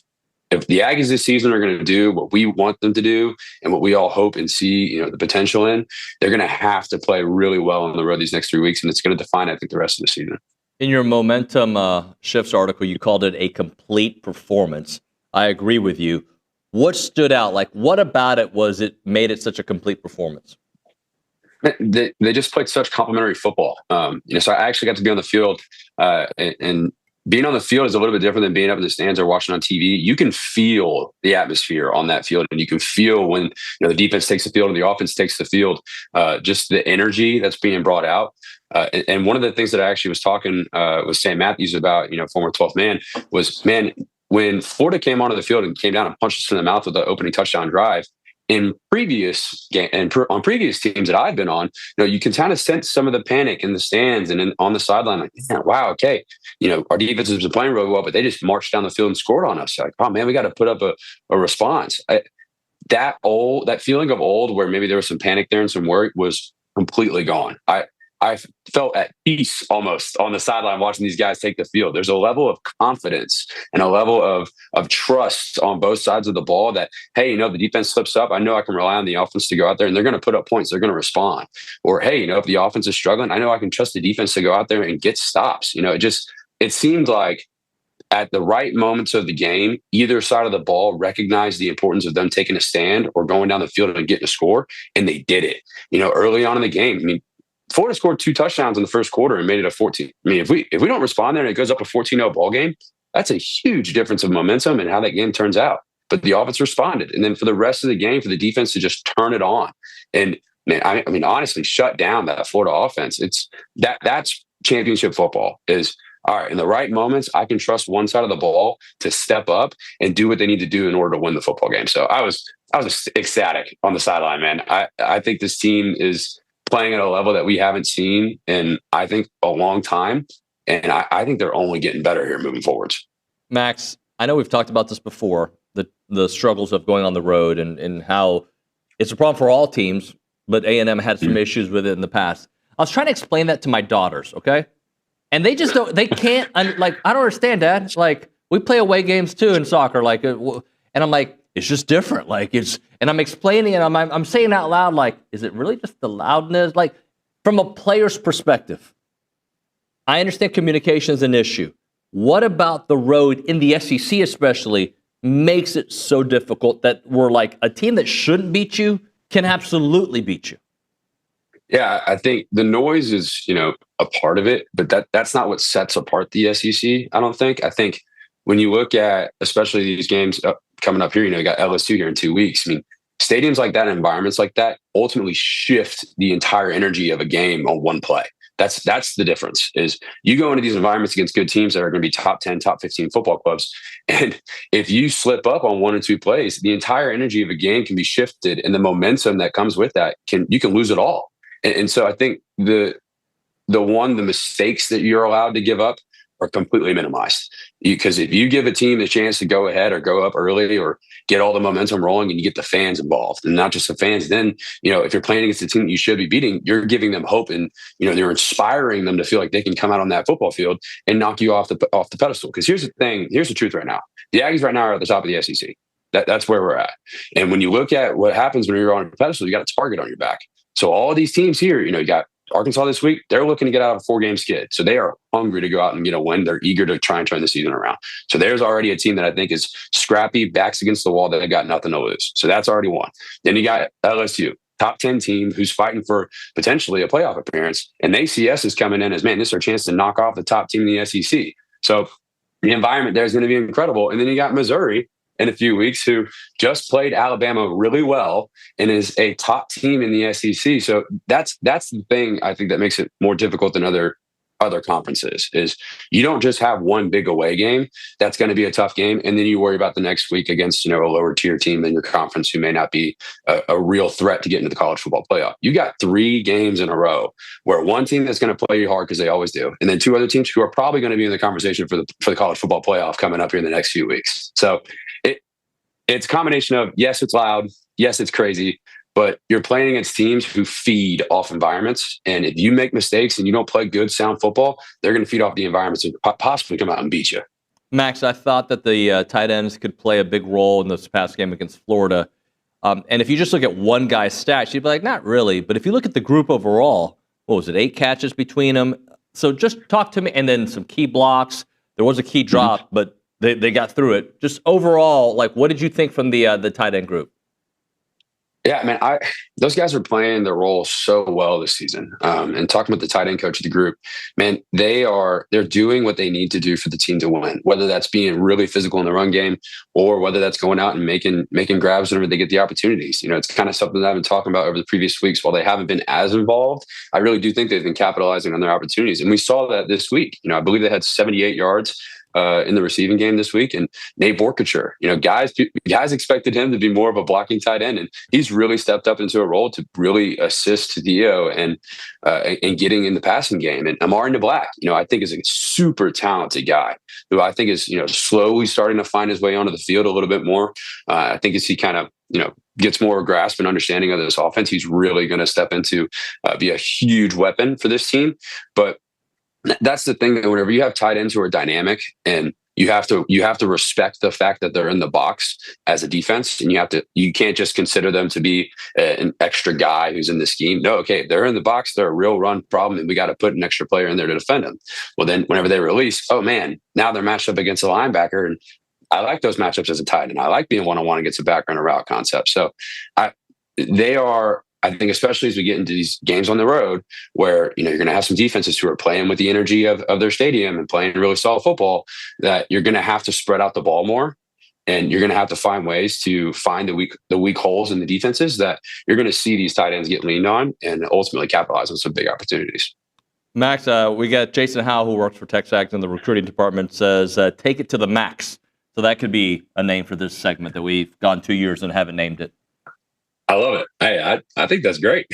the Aggies this season are going to do what we want them to do and what we all hope and see, the potential in, they're going to have to play really well on the road these next 3 weeks, and it's going to define, I think, the rest of the season. In your Momentum Shifts article, you called it a complete performance. I agree with you. What stood out? Like, what about it made it such a complete performance? They just played such complimentary football. So I actually got to be on the field, and being on the field is a little bit different than being up in the stands or watching on TV. You can feel the atmosphere on that field, and you can feel when the defense takes the field and the offense takes the field, just the energy that's being brought out. And one of the things that I actually was talking with Sam Matthews about, former 12th man, was, man, when Florida came onto the field and came down and punched us in the mouth with the opening touchdown drive, in previous game and on previous teams that I've been on, you can kind of sense some of the panic in the stands and on the sideline. Like, wow, okay, our defense has been playing really well, but they just marched down the field and scored on us. Like, oh man, we got to put up a response. That feeling of old, where maybe there was some panic there and some worry, was completely gone. I felt at peace almost on the sideline watching these guys take the field. There's a level of confidence and a level of trust on both sides of the ball that, hey, the defense slips up, I know I can rely on the offense to go out there and they're going to put up points. They're going to respond. Or, hey, if the offense is struggling, I know I can trust the defense to go out there and get stops. It seemed like at the right moments of the game, either side of the ball recognized the importance of them taking a stand or going down the field and getting a score, and they did it. Early on in the game, Florida scored 2 touchdowns in the first quarter and made it a 14. If we don't respond there and it goes up a 14-0 ball game, that's a huge difference of momentum and how that game turns out. But the offense responded. And then for the rest of the game, for the defense to just turn it on. And man, honestly, shut down that Florida offense. That's championship football. Is all right, in the right moments, I can trust one side of the ball to step up and do what they need to do in order to win the football game. So I was ecstatic on the sideline, man. I think this team is playing at a level that we haven't seen in, I think, a long time. And I think they're only getting better here moving forwards. Max, I know we've talked about this before, the struggles of going on the road and how it's a problem for all teams, but A&M had some issues with it in the past. I was trying to explain that to my daughters, okay? And they just don't, they can't, I don't understand, Dad. It's like, we play away games too in soccer, and I'm like, it's just different. And I'm explaining it. I'm saying out loud, is it really just the loudness? From a player's perspective, I understand communication is an issue. What about the road in the SEC especially makes it so difficult that we're a team that shouldn't beat you can absolutely beat you? Yeah, I think the noise is, a part of it, but that's not what sets apart the SEC, I don't think. I think when you look at, especially these games coming up here, you got LSU here in 2 weeks. Stadiums like that, environments like that, ultimately shift the entire energy of a game on one play. That's the difference. Is you go into these environments against good teams that are going to be top 10, top 15 football clubs, and if you slip up on 1 or 2 plays, the entire energy of a game can be shifted, and the momentum that comes with that you can lose it all. And so I think the mistakes that you're allowed to give up are completely minimized. Because if you give a team the chance to go ahead or go up early or get all the momentum rolling and you get the fans involved and not just the fans, then, if you're playing against a team that you should be beating, you're giving them hope and, you're inspiring them to feel like they can come out on that football field and knock you off the pedestal. Because here's the thing. Here's the truth right now. The Aggies right now are at the top of the SEC. That's where we're at. And when you look at what happens when you're on a pedestal, you got a target on your back. So all of these teams here, you got Arkansas this week, they're looking to get out of a 4-game skid. So they are hungry to go out and get a win. They're eager to try and turn the season around. So there's already a team that I think is scrappy, backs against the wall, that they got nothing to lose. So that's already one. Then you got LSU, top 10 team who's fighting for potentially a playoff appearance. And they see us as coming in as, man, this is our chance to knock off the top team in the SEC. So the environment there is going to be incredible. And then you got Missouri in a few weeks, who just played Alabama really well and is a top team in the SEC. So that's the thing I think that makes it more difficult than other conferences, is you don't just have one big away game. That's going to be a tough game. And then you worry about the next week against, a lower tier team in your conference who may not be a real threat to get into the college football playoff. You got 3 games in a row where one team that's going to play you hard because they always do. And then 2 other teams who are probably going to be in the conversation for the college football playoff coming up here in the next few weeks. So it's a combination of, yes, it's loud. Yes, it's crazy. But you're playing against teams who feed off environments. And if you make mistakes and you don't play good, sound football, they're going to feed off the environments and possibly come out and beat you. Max, I thought that the tight ends could play a big role in this past game against Florida. And if you just look at one guy's stats, you'd be like, not really. But if you look at the group overall, what was it, 8 catches between them? So just talk to me. And then some key blocks. There was a key drop, but they got through it. Just overall, what did you think from the tight end group? Yeah, man, those guys are playing their role so well this season. And talking with the tight end coach of the group, man, they're doing what they need to do for the team to win, whether that's being really physical in the run game or whether that's going out and making grabs whenever they get the opportunities. It's kind of something that I've been talking about over the previous weeks. While they haven't been as involved, I really do think they've been capitalizing on their opportunities. And we saw that this week. I believe they had 78 yards in the receiving game this week. And Nate Borkature, guys expected him to be more of a blocking tight end, and he's really stepped up into a role to really assist Dio and getting in the passing game. And Amari Black, I think is a super talented guy who I think is, slowly starting to find his way onto the field a little bit more. I think as he kind of, gets more grasp and understanding of this offense, he's really going to step into be a huge weapon for this team. But that's the thing, that whenever you have tight ends who are dynamic, and you have to respect the fact that they're in the box as a defense, and you can't just consider them to be an extra guy who's in the scheme. No, okay, they're in the box, they're a real run problem, and we got to put an extra player in there to defend them. Well, then whenever they release, oh man, now they're matched up against a linebacker, and I like those matchups as a tight end. I like being one-on-one against a back runner route concept. So they are. I think especially as we get into these games on the road where, you're going to have some defenses who are playing with the energy of their stadium and playing really solid football, that you're going to have to spread out the ball more, and you're going to have to find ways to find the weak holes in the defenses that you're going to see these tight ends get leaned on and ultimately capitalize on some big opportunities. Max, we got Jason Howe, who works for TexAgs in the recruiting department, says, take it to the max. So that could be a name for this segment that we've gone 2 years and haven't named it. I love it. Hey, I think that's great.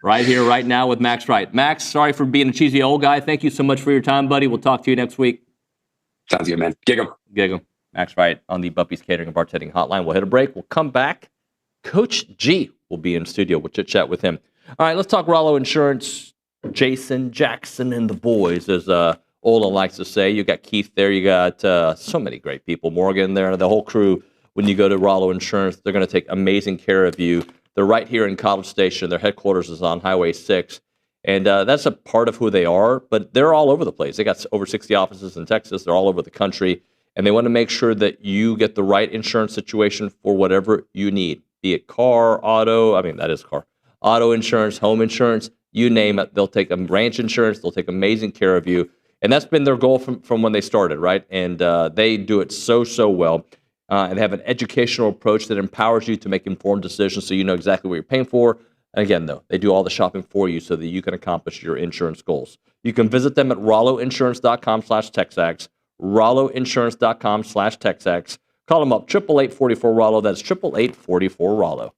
Right here, right now with Max Wright. Max, sorry for being a cheesy old guy. Thank you so much for your time, buddy. We'll talk to you next week. Sounds good, man. Gig 'em. Gig 'em. Max Wright on the Buppy's Catering and Bartending Hotline. We'll hit a break. We'll come back. Coach G will be in studio. We'll chit-chat with him. All right, let's talk Rollo Insurance. Jason, Jackson, and the boys, as Olin likes to say. You got Keith there. You got so many great people. Morgan there. The whole crew. When you go to Rollo Insurance, they're going to take amazing care of you. They're right here in College Station. Their headquarters is on Highway 6. And that's a part of who they are, but they're all over the place. They got over 60 offices in Texas. They're all over the country. And they want to make sure that you get the right insurance situation for whatever you need, be it car, auto, that is car, auto insurance, home insurance, you name it. They'll take ranch insurance. They'll take amazing care of you. And that's been their goal from when they started, right? And they do it so well. And they have an educational approach that empowers you to make informed decisions so you know exactly what you're paying for. And again, though, they do all the shopping for you so that you can accomplish your insurance goals. You can visit them at rolloinsurance.com/TexAgs, rolloinsurance.com/TexAgs. Call them up, 888-44-ROLLO. That's 888-44-ROLLO.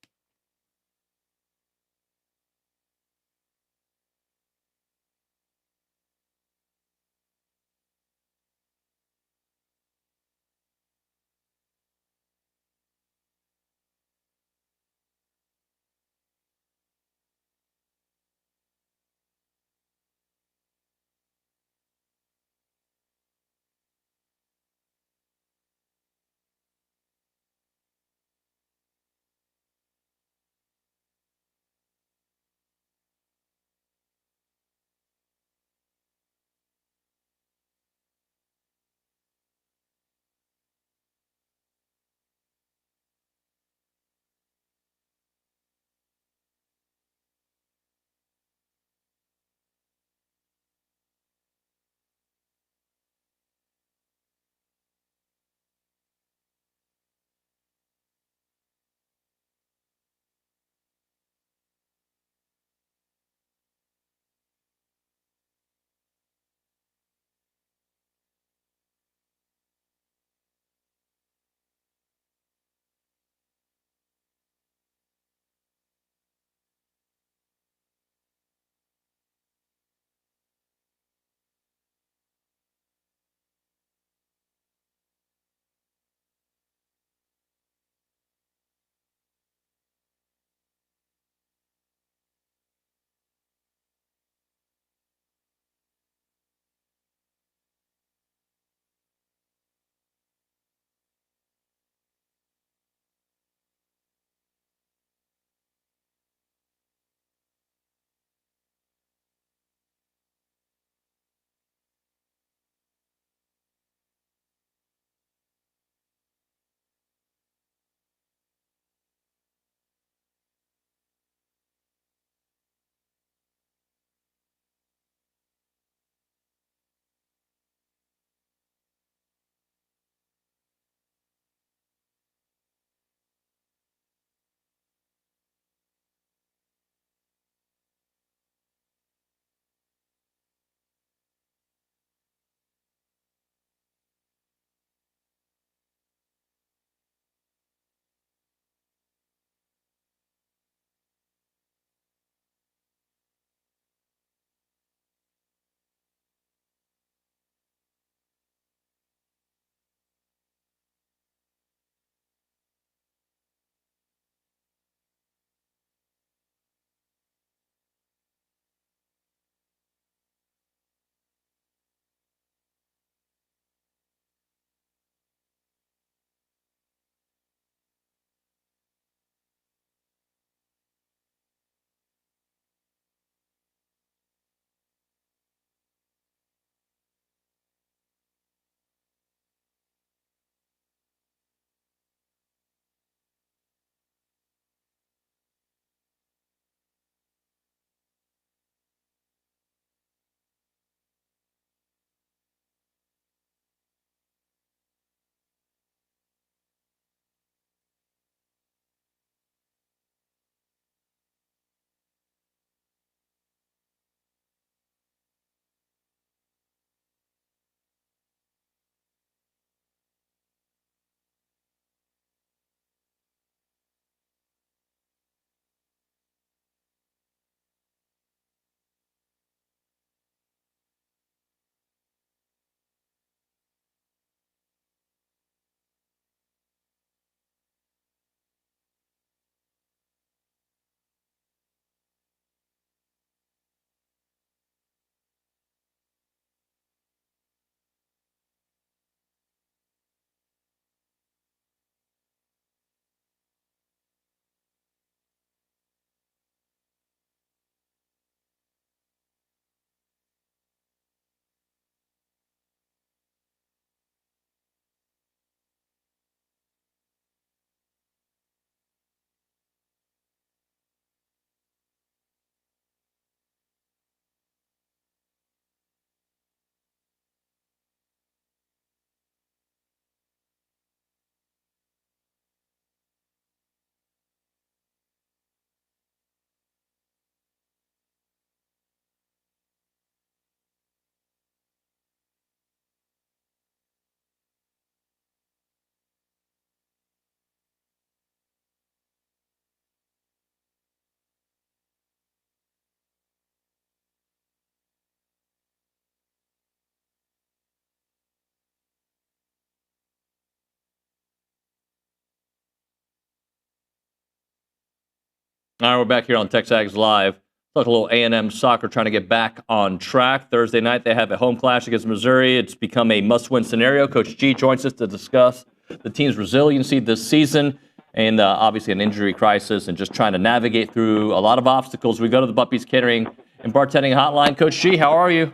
All right, we're back here on TexAgs Live. Talk a little A&M soccer trying to get back on track. Thursday night, they have a home clash against Missouri. It's become a must-win scenario. Coach G joins us to discuss the team's resiliency this season and obviously an injury crisis and just trying to navigate through a lot of obstacles. We go to the Buppy's Catering and Bartending Hotline. Coach G, how are you?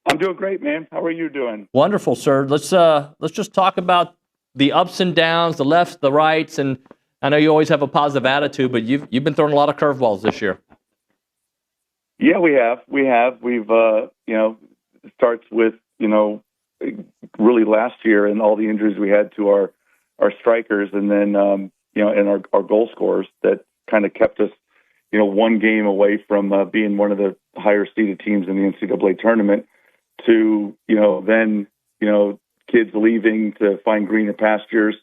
I'm doing great, man. How are you doing? Wonderful, sir. Let's just talk about the ups and downs, the lefts, the rights, and I know you always have a positive attitude, but you've been throwing a lot of curveballs this year. Yeah, we have. We've it starts with really last year and all the injuries we had to our strikers, and then and our goal scorers that kind of kept us one game away from being one of the higher seeded teams in the NCAA tournament. To then kids leaving to find greener pastures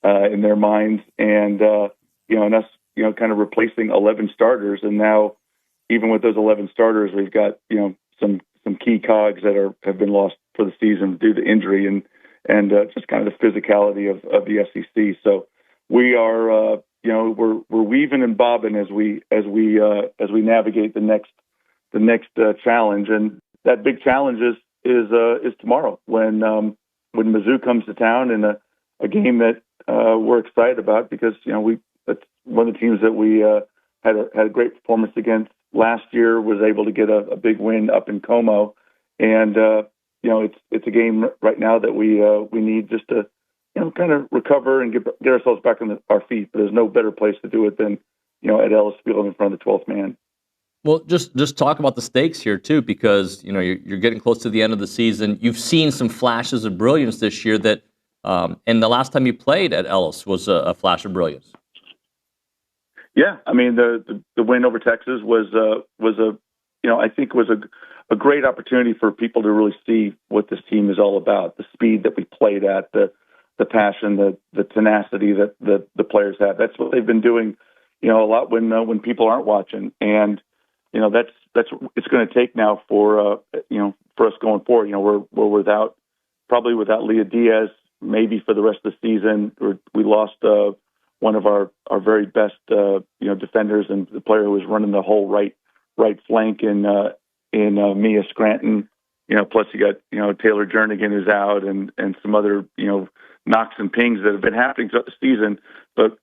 in their minds, and and us kind of replacing 11 starters, and now even with those 11 starters, we've got some key cogs that have been lost for the season due to injury and just kind of the physicality of the SEC. So we are we're weaving and bobbing as we navigate the next challenge, and that big challenge is tomorrow when Mizzou comes to town in a game that we're excited about because that's one of the teams that we had a great performance against last year, was able to get a big win up in Como, and it's a game right now that we need just to kind of recover and get ourselves back on our feet. But there's no better place to do it than at Ellis Field in front of the 12th man. Well, just talk about the stakes here too, because you're getting close to the end of the season. You've seen some flashes of brilliance this year that, and the last time you played at Ellis was a flash of brilliance. Yeah, I mean the win over Texas was I think was a great opportunity for people to really see what this team is all about. The speed that we played at, the passion, the tenacity that the players have. That's what they've been doing, a lot when people aren't watching, and that's it's going to take now for us going forward. We're without Leah Diaz maybe for the rest of the season. We lost one of our very best defenders and the player who was running the whole right flank in Mia Scranton. Plus you got Taylor Jernigan who's out and some other knocks and pings that have been happening throughout the season. But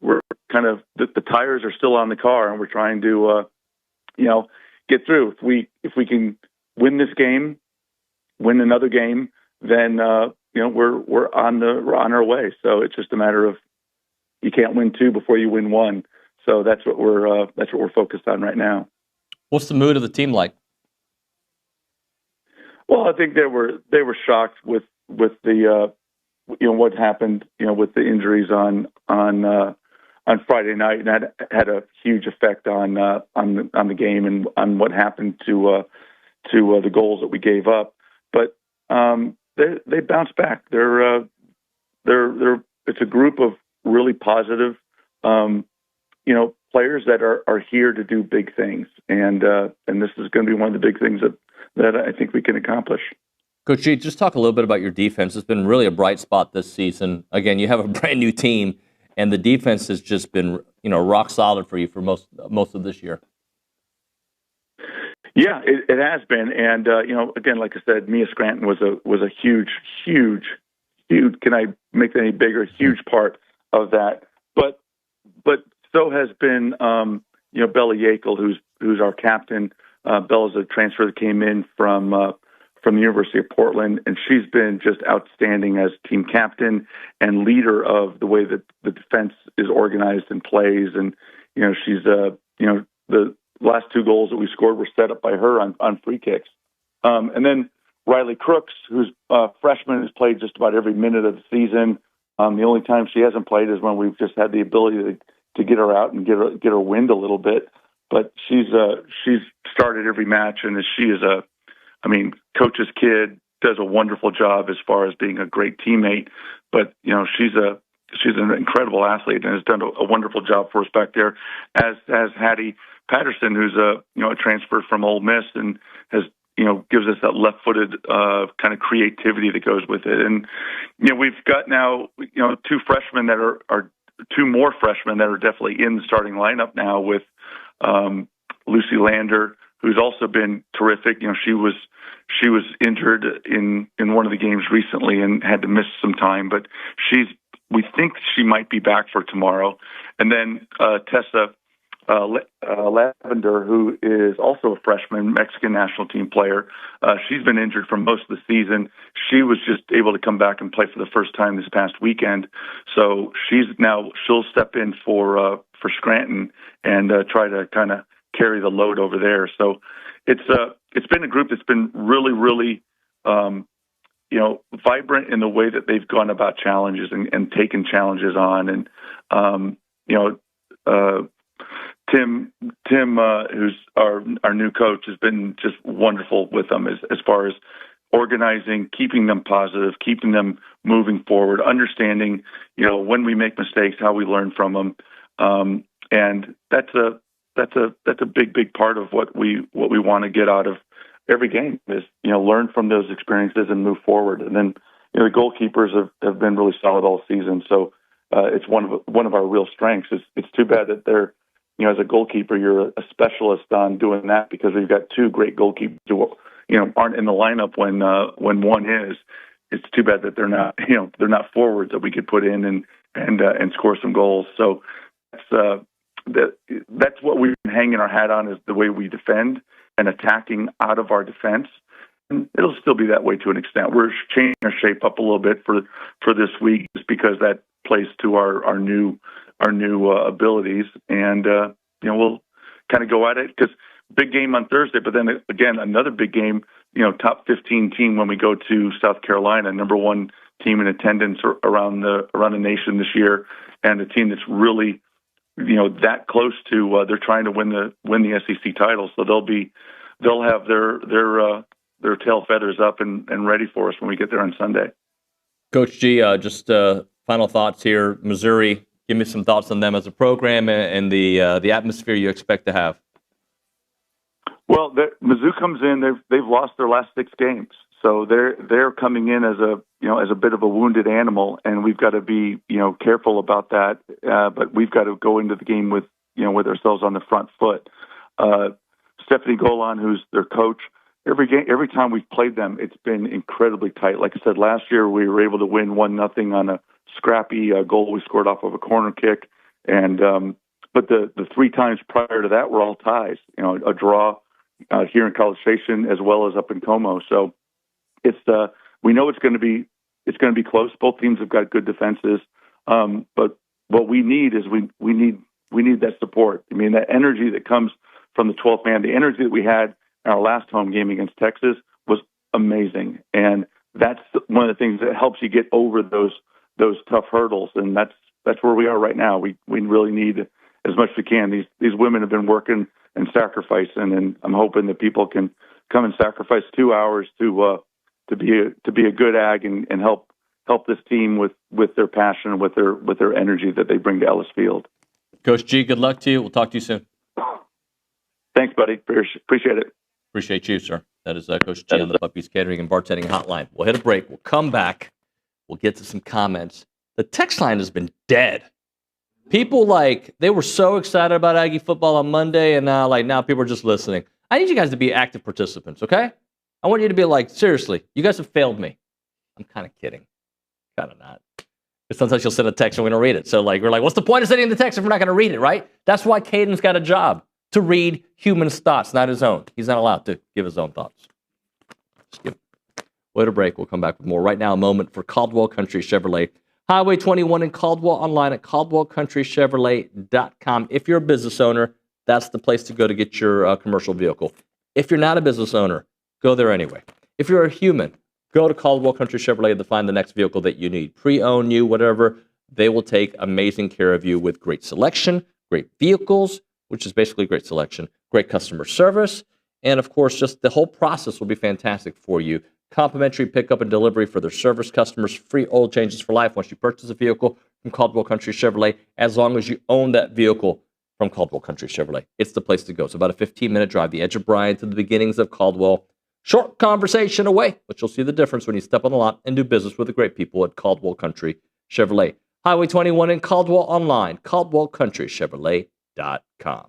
we're kind of the tires are still on the car, and we're trying to get through. If we can win this game, win another game, then we're on our way. So it's just a matter of you can't win two before you win one. So that's what we're focused on right now. What's the mood of the team like? Well, I think they were shocked with the what happened with the injuries on Friday night, and that had a huge effect on the game and on what happened to the goals that we gave up. But they bounced back. They're it's a group of really positive players that are here to do big things, and this is going to be one of the big things that I think we can accomplish. Coach G, just talk a little bit about your defense. It's been really a bright spot this season. Again, you have a brand new team, and the defense has just been rock solid for you for most of this year. Yeah, it has been, and again, like I said, Mia Scranton was a huge. Can I make that any bigger? Huge part of that, but so has been Bella Yakel, who's our captain. Bella's a transfer that came in from the University of Portland, and she's been just outstanding as team captain and leader of the way that the defense is organized and plays. And she's the last two goals that we scored were set up by her on free kicks. And then Riley Crooks, who's a freshman, has played just about every minute of the season. The only time she hasn't played is when we've just had the ability to get her out and get her wind a little bit. But she's started every match, and she is coach's kid, does a wonderful job as far as being a great teammate. But she's an incredible athlete and has done a wonderful job for us back there. As Hattie Patterson, who's a transfer from Ole Miss and has gives us that left-footed kind of creativity that goes with it. And we've got now two freshmen that two more freshmen that are definitely in the starting lineup now with Lucy Lander, who's also been terrific. You know, she was injured in one of the games recently and had to miss some time, but we think she might be back for tomorrow. And then Tessa Lavender, who is also a freshman, Mexican national team player. She's been injured for most of the season. She was just able to come back and play for the first time this past weekend. So she'll step in for Scranton and try to kind of carry the load over there. So it's been a group that's been really, really, vibrant in the way that they've gone about challenges and taken challenges on. And, Tim, who's our new coach, has been just wonderful with them as far as organizing, keeping them positive, keeping them moving forward, understanding, when we make mistakes, how we learn from them. And that's a big part of what we want to get out of every game is, learn from those experiences and move forward. And then, the goalkeepers have been really solid all season. So it's one of our real strengths. It's too bad that they're, as a goalkeeper, you're a specialist on doing that because we've got two great goalkeepers who, aren't in the lineup when one is. It's too bad that they're not forwards that we could put in and score some goals. So that's what we've been hanging our hat on, is the way we defend and attacking out of our defense. And it'll still be that way to an extent. We're changing our shape up a little bit for this week just because that plays to our new abilities. And, we'll kind of go at it because big game on Thursday, but then again, another big game, top 15 team when we go to South Carolina, number one team in attendance around the nation this year. And a team that's really, that close to, they're trying to win the SEC title. So they'll have their tail feathers up and ready for us when we get there on Sunday. Coach G, just final thoughts here. Missouri, give me some thoughts on them as a program and the atmosphere you expect to have. Well, Mizzou comes in. They've lost their last 6 games, so they're coming in as a bit of a wounded animal, and we've got to be careful about that. But we've got to go into the game with ourselves on the front foot. Stephanie Golan, who's their coach, every time we've played them, it's been incredibly tight. Like I said, last year we were able to win 1-0 on a scrappy goal we scored off of a corner kick, and but the 3 times prior to that were all ties. A draw here in College Station as well as up in Como. So it's we know it's going to be close. Both teams have got good defenses, but what we need is we need that support. I mean, that energy that comes from the 12th man, the energy that we had in our last home game against Texas was amazing, and that's one of the things that helps you get over those tough hurdles, and that's where we are right now. We really need as much as we can. These women have been working and sacrificing, and I'm hoping that people can come and sacrifice 2 hours to be a good ag and help this team with their passion and with their energy that they bring to Ellis Field. Coach G, good luck to you. We'll talk to you soon. Thanks, buddy. Appreciate it. Appreciate you, sir. That is Coach G on the Puppies Catering and Bartending Hotline. We'll hit a break. We'll come back. We'll get to some comments. The text line has been dead. People they were so excited about Aggie football on Monday, and now people are just listening. I need you guys to be active participants, okay? I want you to be seriously, you guys have failed me. I'm kind of kidding. Kind of not. Because sometimes you'll send a text and we're going to read it. So we're like, what's the point of sending the text if we're not going to read it, right? That's why Caden's got a job, to read humans' thoughts, not his own. He's not allowed to give his own thoughts. Just give it. We'll hit a break. We'll come back with more. Right now, a moment for Caldwell Country Chevrolet. Highway 21 in Caldwell, online at caldwellcountrychevrolet.com. If you're a business owner, that's the place to go to get your commercial vehicle. If you're not a business owner, go there anyway. If you're a human, go to Caldwell Country Chevrolet to find the next vehicle that you need. Pre-owned, new, whatever. They will take amazing care of you with great selection, great vehicles, which is basically great selection, great customer service, and of course, just the whole process will be fantastic for you. Complimentary pickup and delivery for their service customers, free oil changes for life once you purchase a vehicle from Caldwell Country Chevrolet, as long as you own that vehicle from Caldwell Country Chevrolet. It's the place to go. It's about a 15-minute drive, the edge of Bryan to the beginnings of Caldwell. Short conversation away, but you'll see the difference when you step on the lot and do business with the great people at Caldwell Country Chevrolet. Highway 21 in Caldwell online, CaldwellCountryChevrolet.com.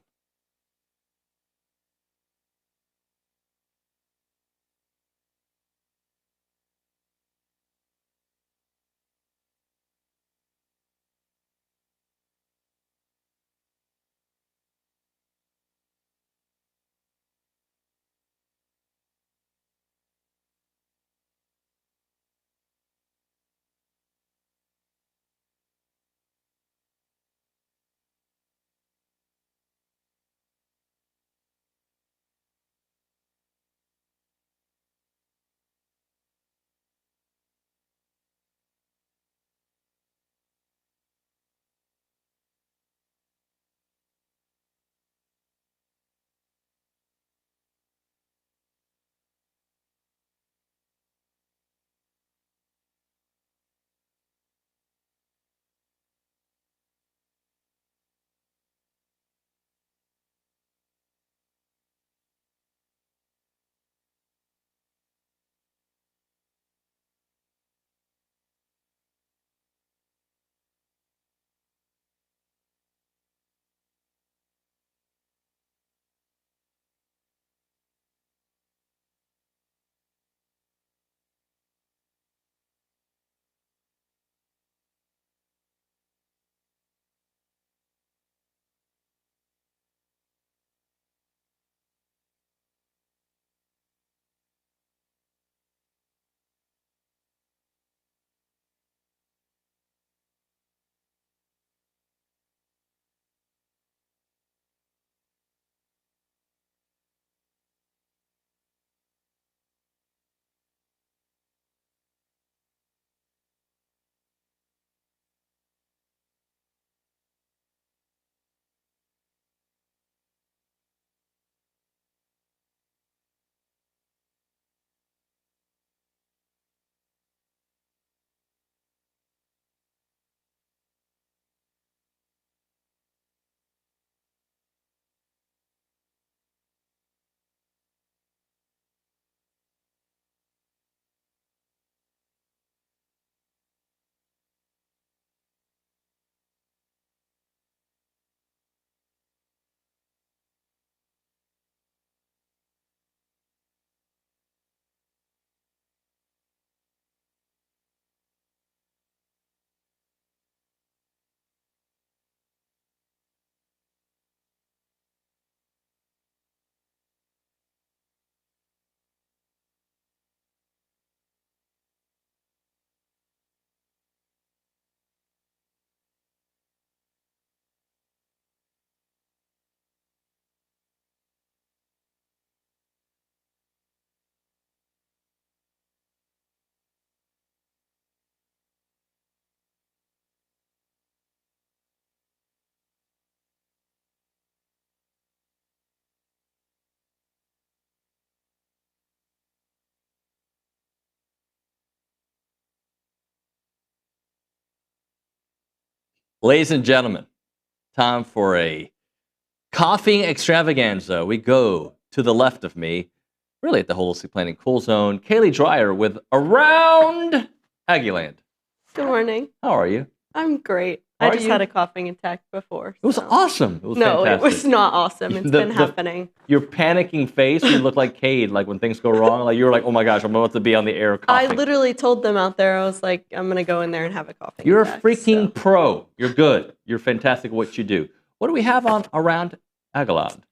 Ladies and gentlemen, time for a coughing extravaganza. We go to the left of me, really at the holistic planning cool zone, Kaylee Dreyer with Around Aggieland. Good morning. How are you? I'm great. How I are just you? had a coughing attack before. It was awesome. It was No, fantastic. it was not awesome. It's been happening. Your panicking face, you look like Cade, like when things go wrong. Like you were like, oh my gosh, I'm about to be on the air I coughing. literally told them out there, I was like, I'm going to go in there and have a coughing You're attack. a freaking pro. You're good. You're fantastic at what you do. What do we have on Around Aggieland?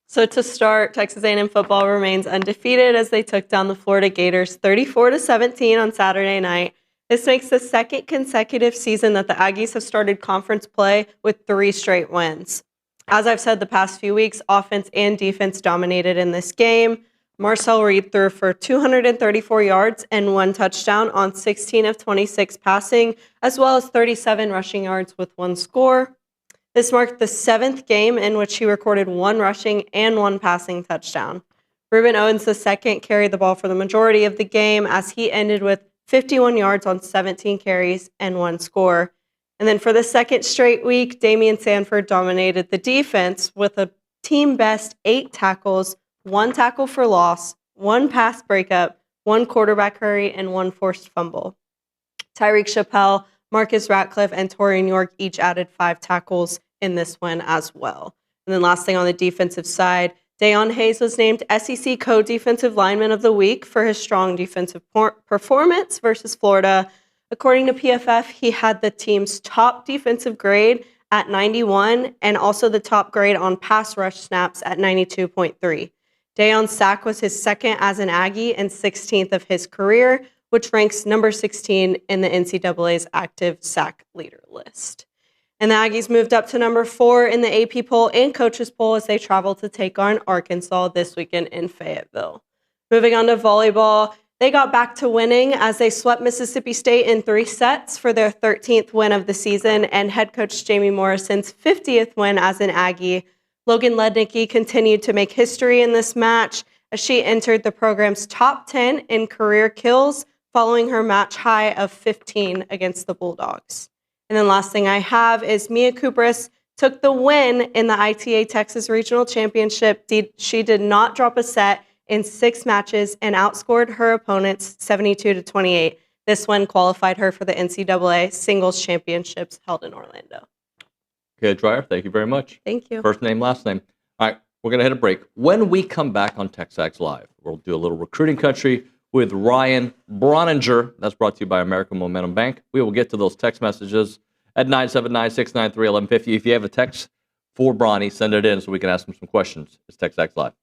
So to start, Texas A&M football remains undefeated as they took down the Florida Gators 34-17 on Saturday night. This makes the second consecutive season that the Aggies have started conference play with 3 straight wins. As I've said the past few weeks, offense and defense dominated in this game. Marcel Reed threw for 234 yards and 1 touchdown on 16 of 26 passing, as well as 37 rushing yards with 1 score. This marked the 7th game in which he recorded 1 rushing and 1 passing touchdown. Ruben Owens II carried the ball for the majority of the game as he ended with 51 yards on 17 carries and 1 score. And then for the second straight week, Damian Sanford dominated the defense with a team best 8 tackles, 1 tackle for loss, 1 pass breakup, 1 quarterback hurry, and 1 forced fumble. Tyreek Chappelle Marcus Ratcliffe and Torian York each added 5 tackles in this win as well. And then last thing on the defensive side, Dayon Hayes was named SEC Co-Defensive Lineman of the Week for his strong defensive performance versus Florida. According to PFF, he had the team's top defensive grade at 91 and also the top grade on pass rush snaps at 92.3. Dayon's sack was his second as an Aggie and 16th of his career, which ranks number 16 in the NCAA's active sack leader list. And the Aggies moved up to number 4 in the AP poll and coaches poll as they travel to take on Arkansas this weekend in Fayetteville. Moving on to volleyball, they got back to winning as they swept Mississippi State in 3 sets for their 13th win of the season and head coach Jamie Morrison's 50th win as an Aggie. Logan Lednicki continued to make history in this match as she entered the program's top 10 in career kills following her match high of 15 against the Bulldogs. And then last thing I have is Mia Kupris took the win in the ITA Texas Regional Championship. She did not drop a set in 6 matches and outscored her opponents 72-28. This win qualified her for the NCAA Singles Championships held in Orlando. Okay, Dreyer, thank you very much. Thank you. First name, last name. All right, we're going to hit a break. When we come back on TexAgs Live, we'll do a little recruiting country with Ryan Brauninger. That's brought to you by American Momentum Bank. We will get to those text messages at 979-693-1150. If you have a text for Bronny, send it in so we can ask him some questions. It's TexAgs Live.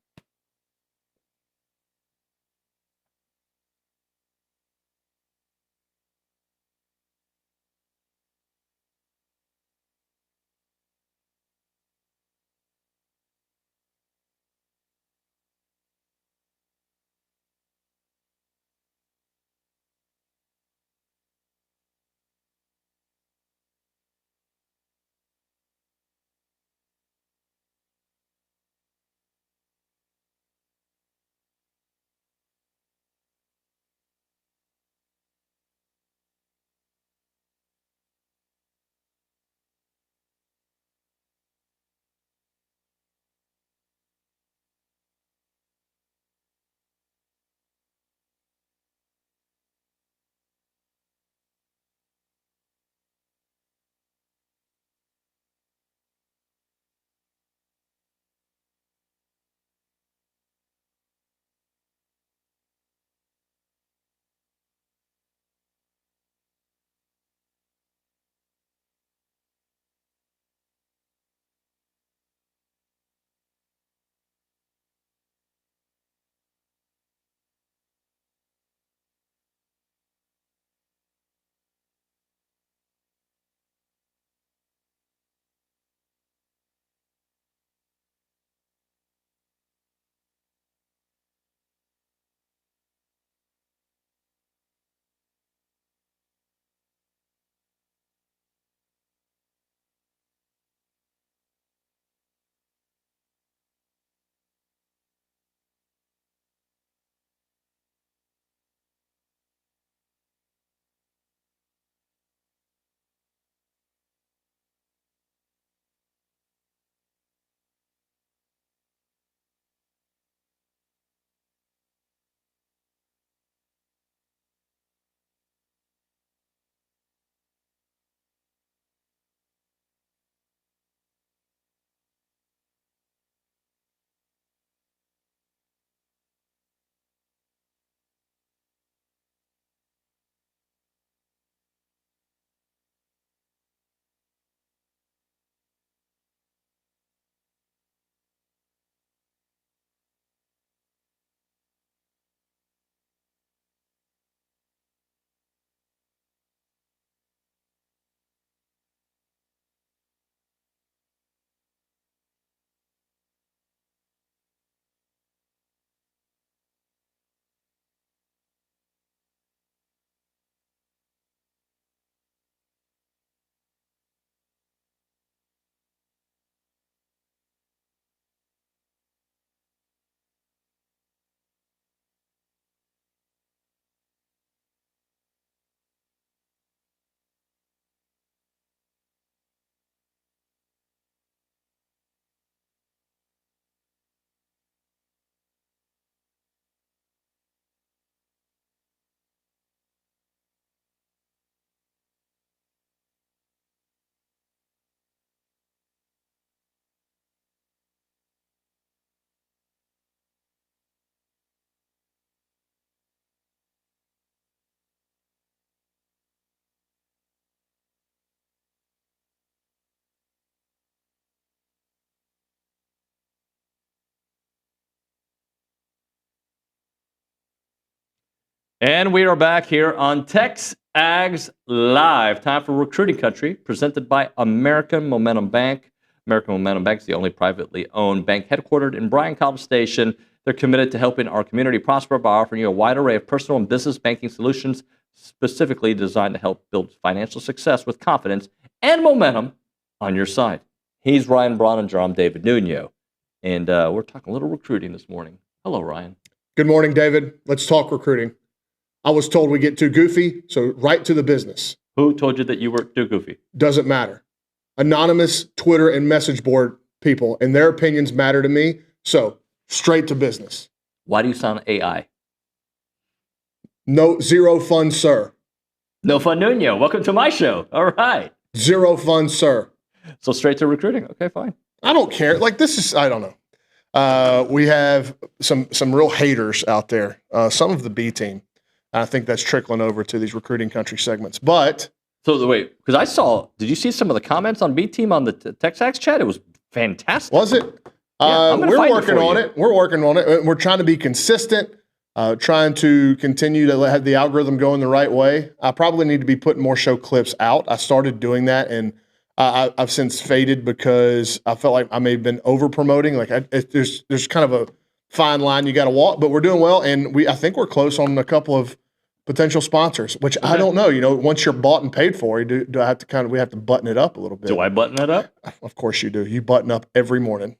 And we are back here on TexAgs Live. Time for Recruiting Country, presented by American Momentum Bank. American Momentum Bank is the only privately owned bank headquartered in Bryan, College Station. They're committed to helping our community prosper by offering you a wide array of personal and business banking solutions specifically designed to help build financial success with confidence and momentum on your side. He's Ryan Brauninger. I'm David Nuño. And we're talking a little recruiting this morning. Hello, Ryan. Good morning, David. Let's talk recruiting. I was told we get too goofy, so right to the business. Who told you that you were too goofy? Doesn't matter. Anonymous Twitter and message board people, and their opinions matter to me, so straight to business. Why do you sound AI? No, zero fun, sir. No fun, Nuño. Welcome to my show. All right. Zero fun, sir. So straight to recruiting. Okay, fine. I don't care. Like, this is, I don't know. We have some real haters out there. Some of the B team. I think that's trickling over to these recruiting country segments. But so wait, because did you see some of the comments on B team on the TexAgs chat? It was fantastic. Was it? Yeah, we're working on it. We're working on it. We're trying to be consistent, trying to continue to have the algorithm going the right way. I probably need to be putting more show clips out. I started doing that, and I've since faded because I felt like I may have been over promoting. Like there's kind of a fine line you got to walk, but we're doing well, and I think we're close on a couple of potential sponsors, which I don't know. You know, once you're bought and paid for, do I have to we have to button it up a little bit? Do I button it up? Of course you do. You button up every morning.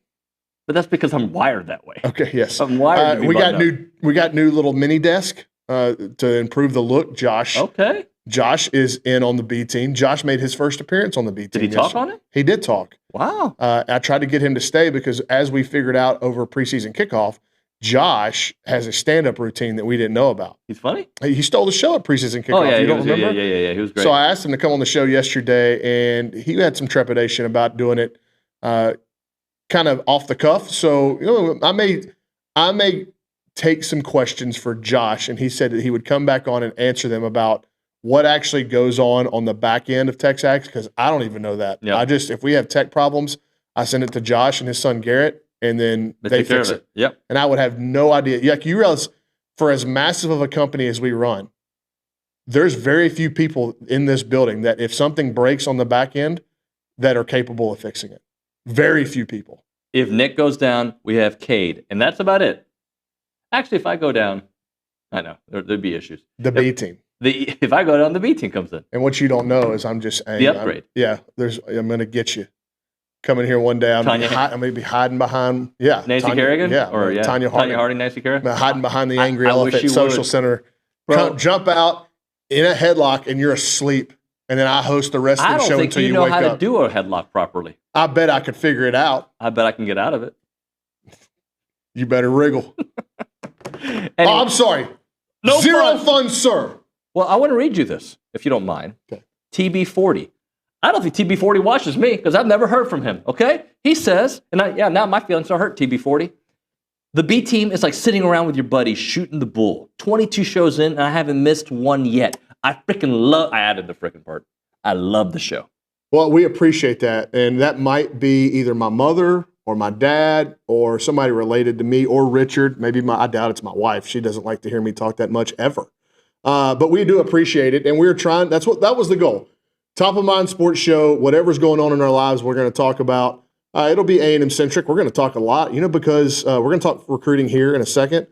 But that's because I'm wired that way. Okay, yes. I'm wired. We got new little mini desk to improve the look. Josh. Okay. Josh is in on the B team. Josh made his first appearance on the B team. Did he talk on it? He did talk. Wow. I tried to get him to stay because as we figured out over preseason kickoff, Josh has a stand-up routine that we didn't know about. He's funny. He stole the show at preseason kickoff. Oh, yeah, you don't remember? Yeah. He was great. So I asked him to come on the show yesterday, and he had some trepidation about doing it kind of off the cuff. So, you know, I may take some questions for Josh, and he said that he would come back on and answer them about what actually goes on the back end of TexAgs, because I don't even know that. Yep. If we have tech problems, I send it to Josh and his son Garrett, and then they fix it. Yep. And I would have no idea. Like, you realize, for as massive of a company as we run, there's very few people in this building that if something breaks on the back end that are capable of fixing it. Very few people. If Nick goes down, we have Cade, and that's about it. Actually, if I go down, I know there'd be issues. The B team. If I go down, the B team comes in. And what you don't know is I'm the upgrade. I'm going to get you. Coming here one day, I'm going to be hiding behind, Nancy Kerrigan? Tanya Harding, Nancy Kerrigan? Hiding behind the Angry Elephant Social Center. Jump out in a headlock, and you're asleep, and then I host the rest of the show until you wake up. I don't think you know how to do a headlock properly. I bet I could figure it out. I bet I can get out of it. You better wriggle. Anyway, I'm sorry. No Zero fun, sir. Well, I want to read you this, if you don't mind. Okay. TB40. I don't think TB40 watches me because I've never heard from him, okay? He says, now my feelings are hurt, TB40. The B team is like sitting around with your buddies shooting the bull. 22 shows in, and I haven't missed one yet. I added the freaking part. I love the show. Well, we appreciate that. And that might be either my mother or my dad or somebody related to me or Richard. I doubt it's my wife. She doesn't like to hear me talk that much ever. But we do appreciate it. And we're trying, that was the goal. Top of Mind Sports Show, whatever's going on in our lives, we're going to talk about. It'll be A&M centric. We're going to talk a lot, because we're going to talk recruiting here in a second.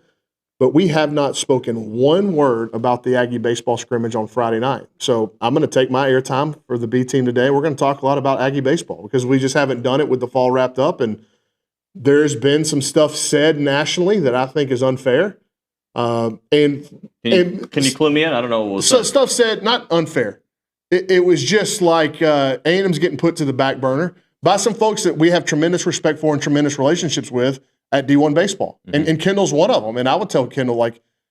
But we have not spoken one word about the Aggie baseball scrimmage on Friday night. So I'm going to take my airtime for the B team today. We're going to talk a lot about Aggie baseball because we just haven't done it with the fall wrapped up. And there's been some stuff said nationally that I think is unfair. Can you clue me in? I don't know what was said. Stuff said, not unfair. It was just like A&M's getting put to the back burner by some folks that we have tremendous respect for and tremendous relationships with at D1 baseball. Mm-hmm. And Kendall's one of them. And I would tell Kendall,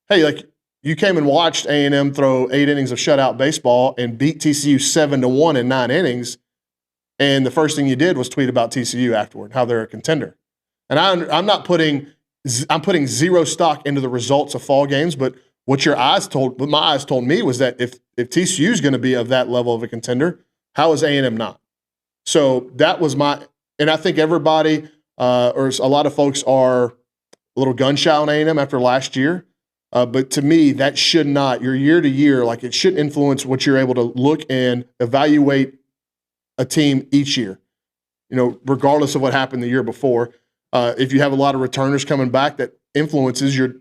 hey, you came and watched A&M throw 8 innings of shutout baseball and beat TCU 7-1 in 9 innings. And the first thing you did was tweet about TCU afterward, how they're a contender. And I'm putting zero stock into the results of fall games, but what my eyes told me was that if TCU is going to be of that level of a contender, how is A&M not? So that was and I think everybody or a lot of folks are a little gun shy on A&M after last year. But to me, that should not, your year to year, like it shouldn't influence what you're able to look and evaluate a team each year, regardless of what happened the year before. If you have a lot of returners coming back, that influences your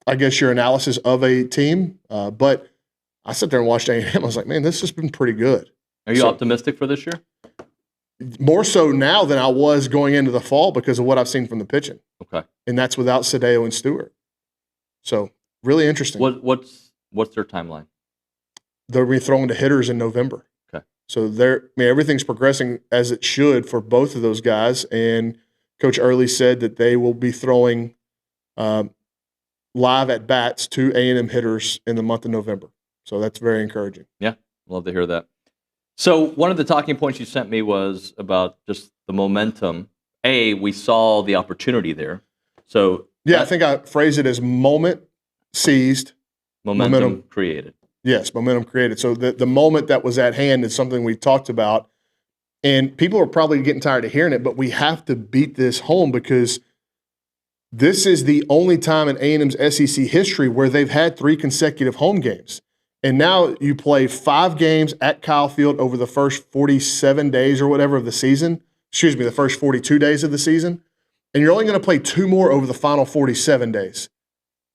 analysis of a team. But I sat there and watched A&M. I was like, man, this has been pretty good. Are you optimistic for this year? More so now than I was going into the fall because of what I've seen from the pitching. Okay. And that's without Sadeo and Stewart. So really interesting. What's their timeline? They'll be throwing to hitters in November. Okay. So everything's progressing as it should for both of those guys. And Coach Early said that they will be throwing live at bats to A&M hitters in the month of November. So that's very encouraging. Yeah, love to hear that. So one of the talking points you sent me was about just the momentum. We saw the opportunity there. So yeah, I think I phrased it as moment seized, momentum created. Yes, momentum created. So the moment that was at hand is something we talked about. And people are probably getting tired of hearing it, but we have to beat this home because this is the only time in A&M's SEC history where they've had 3 consecutive home games. And now you play 5 games at Kyle Field over the first 47 days or whatever of the season. The first 42 days of the season. And you're only going to play 2 more over the final 47 days.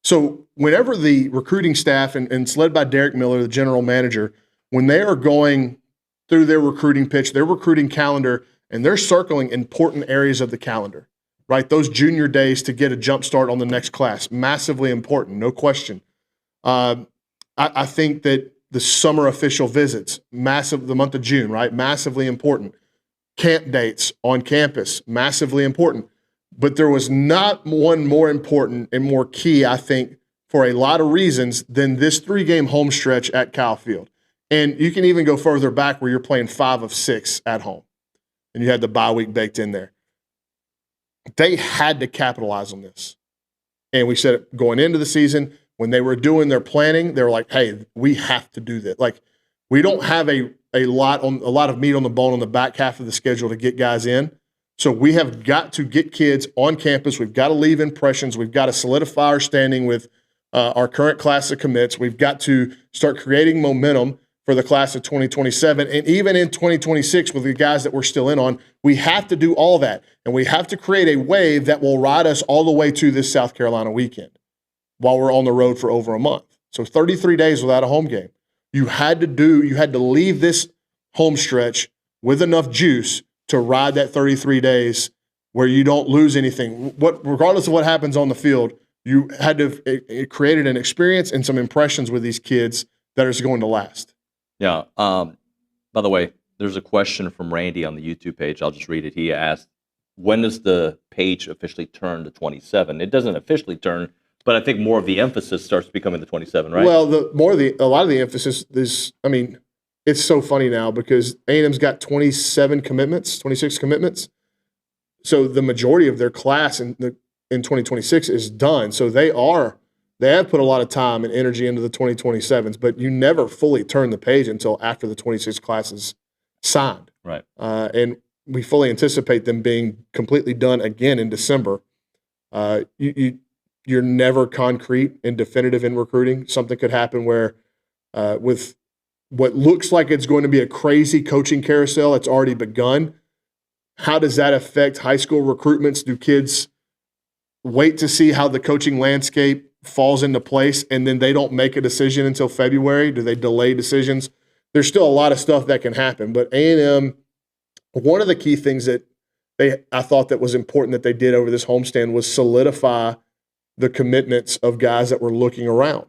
So whenever the recruiting staff, and it's led by Derek Miller, the general manager, when they are going through their recruiting pitch, their recruiting calendar, and they're circling important areas of the calendar, right? Those junior days to get a jump start on the next class, massively important, no question. I think that the summer official visits, the month of June, right? Massively important. Camp dates on campus, massively important. But there was not one more important and more key, I think, for a lot of reasons than this 3-game home stretch at Kyle Field. And you can even go further back where you're playing 5 of 6 at home. And you had the bye week baked in there. They had to capitalize on this. And we said going into the season, when they were doing their planning, they were like, hey, we have to do this. Like, we don't have a lot of meat on the bone on the back half of the schedule to get guys in. So we have got to get kids on campus. We've got to leave impressions. We've got to solidify our standing with our current class of commits. We've got to start creating momentum for the class of 2027. And even in 2026 with the guys that we're still in on, we have to do all that. And we have to create a wave that will ride us all the way to this South Carolina weekend while we're on the road for over a month. So 33 days without a home game. You had to leave this home stretch with enough juice to ride that 33 days where you don't lose anything. Regardless of what happens on the field, you had to it created an experience and some impressions with these kids that is going to last. Yeah. By the way, there's a question from Randy on the YouTube page. I'll just read it. He asked, when does the page officially turn to 27? It doesn't officially turn, but I think more of the emphasis starts becoming the 27, right? Well, a lot of the emphasis is, it's so funny now because A&M's got 26 commitments. So the majority of their class in 2026 is done. So they have put a lot of time and energy into the 2027s, but you never fully turn the page until after the 26 class is signed. Right. And we fully anticipate them being completely done again in December. You're never concrete and definitive in recruiting. Something could happen where with what looks like it's going to be a crazy coaching carousel, it's already begun. How does that affect high school recruitments? Do kids wait to see how the coaching landscape falls into place and then they don't make a decision until February? Do they delay decisions? There's still a lot of stuff that can happen. But A&M, one of the key things that I thought that was important that they did over this homestand was solidify the commitments of guys that were looking around.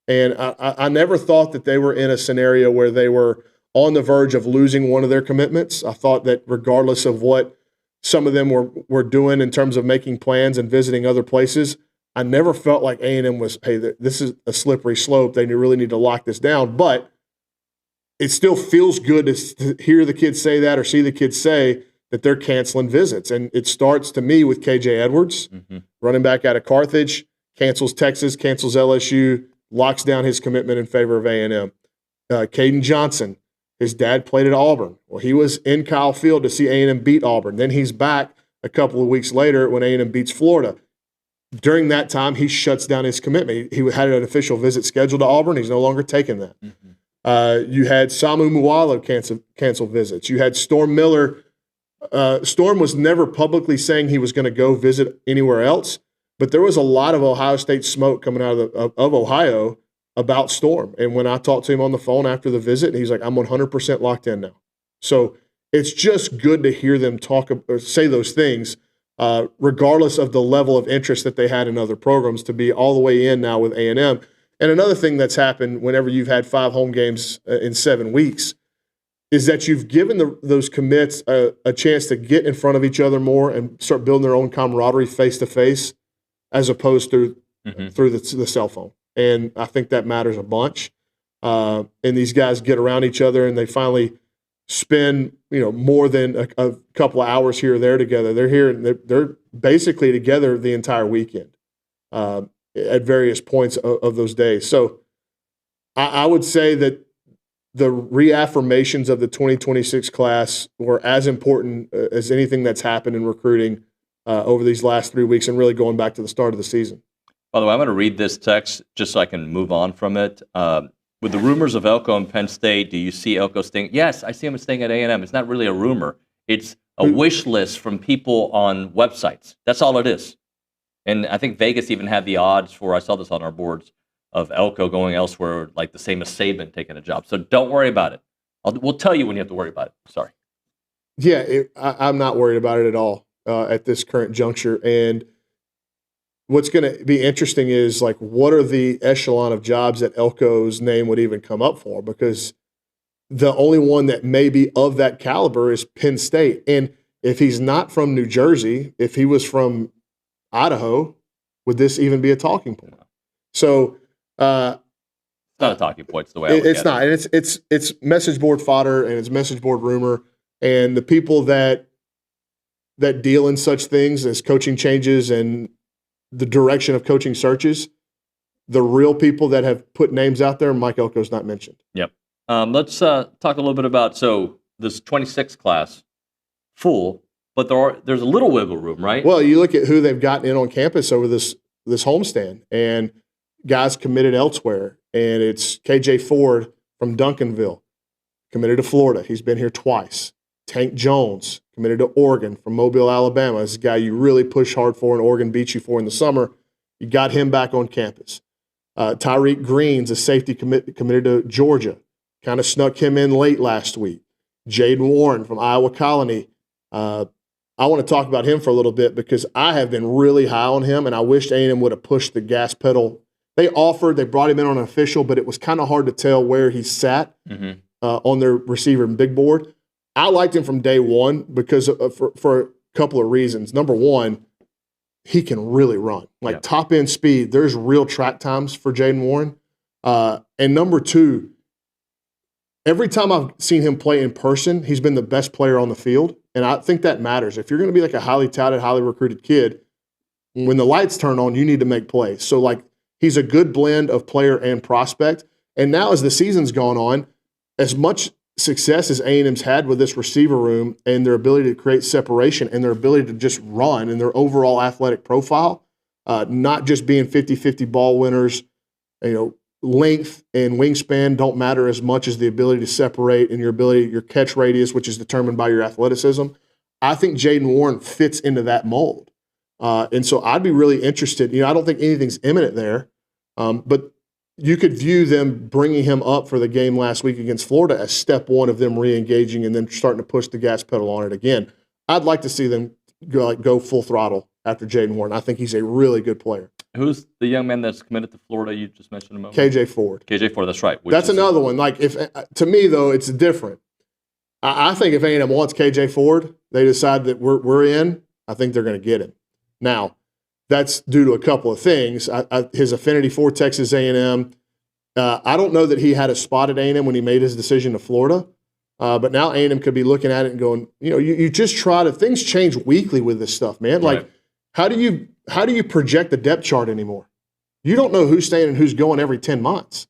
And I never thought that they were in a scenario where they were on the verge of losing one of their commitments. I thought that regardless of what some of them were doing in terms of making plans and visiting other places, I never felt like A&M was, hey, this is a slippery slope. They really need to lock this down. But it still feels good to hear the kids say that or see the kids say that they're canceling visits. And it starts to me with KJ Edwards, running back out of Carthage, cancels Texas, cancels LSU, locks down his commitment in favor of A&M. Caden Johnson, his dad played at Auburn. Well, he was in Kyle Field to see A&M beat Auburn. Then he's back a couple of weeks later when A&M beats Florida. during that time, he shuts down his commitment. He had an official visit scheduled to Auburn. He's no longer taking that. You had Samu Mualo cancel visits. You had Storm Miller. Storm was never publicly saying he was going to go visit anywhere else, but there was a lot of Ohio State smoke coming out of Ohio about Storm. And when I talked to him on the phone after the visit, he's like, I'm 100% locked in now. So it's just good to hear them talk or say those things, regardless of the level of interest that they had in other programs, to be all the way in now with A&M. And another thing that's happened whenever you've had 5 home games in 7 weeks is that you've given those commits a chance to get in front of each other more and start building their own camaraderie face-to-face as opposed to through the cell phone. And I think that matters a bunch. And these guys get around each other and they finally spend more than a couple of hours here or there together. They're here and they're basically together the entire weekend at various points of those days. So I would say that the reaffirmations of the 2026 class were as important as anything that's happened in recruiting over these last 3 weeks and really going back to the start of the season. By the way, I'm going to read this text just so I can move on from it. With the rumors of Elko and Penn State, do you see Elko staying? Yes, I see him staying at A&M. It's not really a rumor. It's a wish list from people on websites. That's all it is. And I think Vegas even had the odds for, I saw this on our boards, of Elko going elsewhere, like the same as Saban taking a job. So don't worry about it. We'll tell you when you have to worry about it. Sorry. Yeah, I'm not worried about it at all at this current juncture. And what's going to be interesting is, like, what are the echelon of jobs that Elko's name would even come up for? Because the only one that may be of that caliber is Penn State. And if he's not from New Jersey, if he was from Idaho, would this even be a talking point? So it's not a talking point. It's the way I look it's at not. it. And it's message board fodder and it's message board rumor. And the people that deal in such things as coaching changes and the direction of coaching searches, the real people that have put names out there, Mike Elko's not mentioned. Yep. Let's talk a little bit about, so this 26 class, full, but there's a little wiggle room, right? Well, you look at who they've gotten in on campus over this homestand, and guys committed elsewhere. And it's KJ Ford from Duncanville, committed to Florida. He's been here twice. Tank Jones, committed to Oregon from Mobile, Alabama. This is a guy you really push hard for and Oregon beat you for in the summer. You got him back on campus. Tyreek Green's a safety committed to Georgia. Kind of snuck him in late last week. Jaden Warren from Iowa Colony. I want to talk about him for a little bit because I have been really high on him, and I wished A&M would have pushed the gas pedal. They brought him in on an official, but it was kind of hard to tell where he sat on their receiver and big board. I liked him from day one because for a couple of reasons. Number one, he can really run. Top end speed, there's real track times for Jaden Warren. And number two, every time I've seen him play in person, he's been the best player on the field. And I think that matters. If you're going to be like a highly touted, highly recruited kid, when the lights turn on, you need to make plays. So, he's a good blend of player and prospect. And now as the season's gone on, as much success as A&M's had with this receiver room and their ability to create separation and their ability to just run and their overall athletic profile, not just being 50-50 ball winners, length and wingspan don't matter as much as the ability to separate and your catch radius, which is determined by your athleticism. I think Jaden Warren fits into that mold. And so I'd be really interested. I don't think anything's imminent there, but you could view them bringing him up for the game last week against Florida as step one of them re-engaging and then starting to push the gas pedal on it again. I'd like to see them go full throttle after Jaden Warren. I think he's a really good player. Who's the young man that's committed to Florida you just mentioned a moment? KJ Ford. KJ Ford, that's right. That's another one. To me, though, it's different. I think if A&M wants KJ Ford, they decide that we're in, I think they're going to get him. Now, that's due to a couple of things. His affinity for Texas A&M. I don't know that he had a spot at A&M when he made his decision to Florida, but now A&M could be looking at it and going, you just try to – things change weekly with this stuff, man. Right. How do you project the depth chart anymore? You don't know who's staying and who's going every 10 months.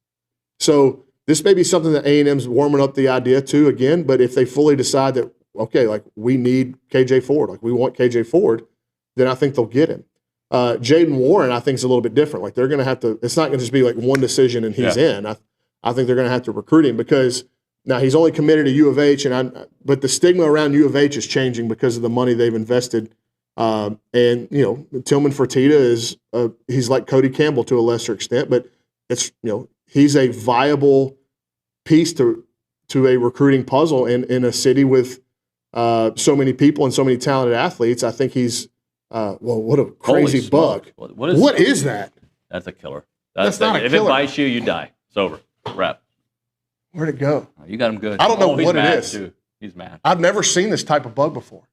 So this may be something that A&M's warming up the idea to again, but if they fully decide that, okay, we need KJ Ford, we want KJ Ford, then I think they'll get him. Jaden Warren, I think, is a little bit different. Like they're going to have to. It's not going to just be like one decision and he's in. I think they're going to have to recruit him because now he's only committed to U of H, but the stigma around U of H is changing because of the money they've invested. And Tillman Fertitta is he's like Cody Campbell to a lesser extent, but it's he's a viable piece to a recruiting puzzle in a city with so many people and so many talented athletes. I think he's what a crazy bug. What is that? That's a killer. That's not a if killer. If it bites you, you die. It's over. Wrap. Where'd it go? You got him good. I don't know he's what it mad is. Too. He's mad. I've never seen this type of bug before.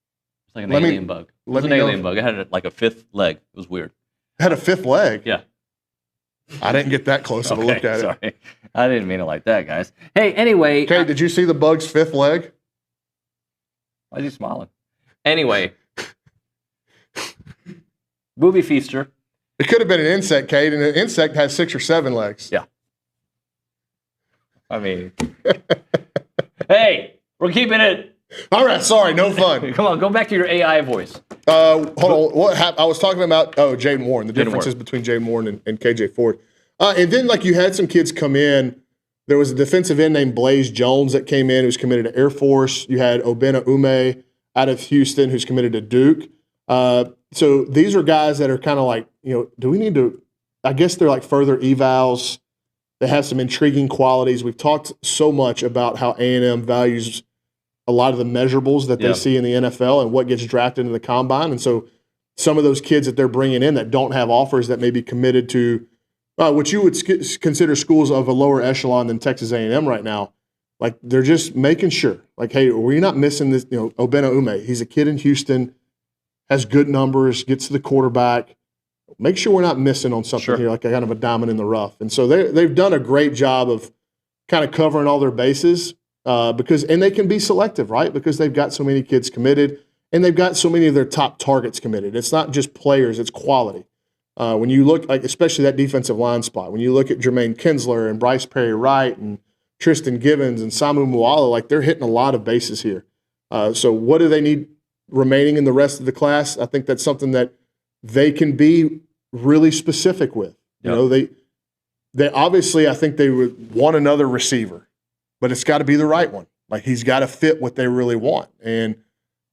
It's like an alien bug. It was an alien bug. It had like a fifth leg. It was weird. It had a fifth leg? Yeah. I didn't get that close of a look at sorry. it. I didn't mean it like that, guys. Hey, anyway. Okay, did you see the bug's fifth leg? Why is he smiling? Anyway. Booby Feaster. It could have been an insect, Kate, and an insect has 6 or 7 legs. Yeah. I mean, hey, we're keeping it. All right, sorry, no fun. Come on, go back to your AI voice. Hold on. I was talking about, Jaden Warren, the differences between Jaden Warren and KJ Ford. And then, you had some kids come in. There was a defensive end named Blaze Jones that came in who's committed to Air Force. You had Obena Ume out of Houston who's committed to Duke. So these are guys that are kind of like, do we need to, I guess they're like further evals. They have some intriguing qualities. We've talked so much about how A&M values a lot of the measurables that they see in the NFL and what gets drafted into the combine. And so some of those kids that they're bringing in that don't have offers that may be committed to what you would consider schools of a lower echelon than Texas A&M right now, like they're just making sure, like, hey, we're not missing this, Obena Ume. He's a kid in Houston, has good numbers, gets to the quarterback. Make sure we're not missing on something here, like a kind of a diamond in the rough. And so they've done a great job of kind of covering all their bases and they can be selective, right? Because they've got so many kids committed and they've got so many of their top targets committed. It's not just players, it's quality. When you look, especially that defensive line spot, when you look at Jermaine Kinsler and Bryce Perry Wright and Tristan Givens and Samu Muala, they're hitting a lot of bases here. So what do they need remaining in the rest of the class? I think that's something that they can be really specific with. They obviously, I think they would want another receiver, but it's got to be the right one. Like he's got to fit what they really want. And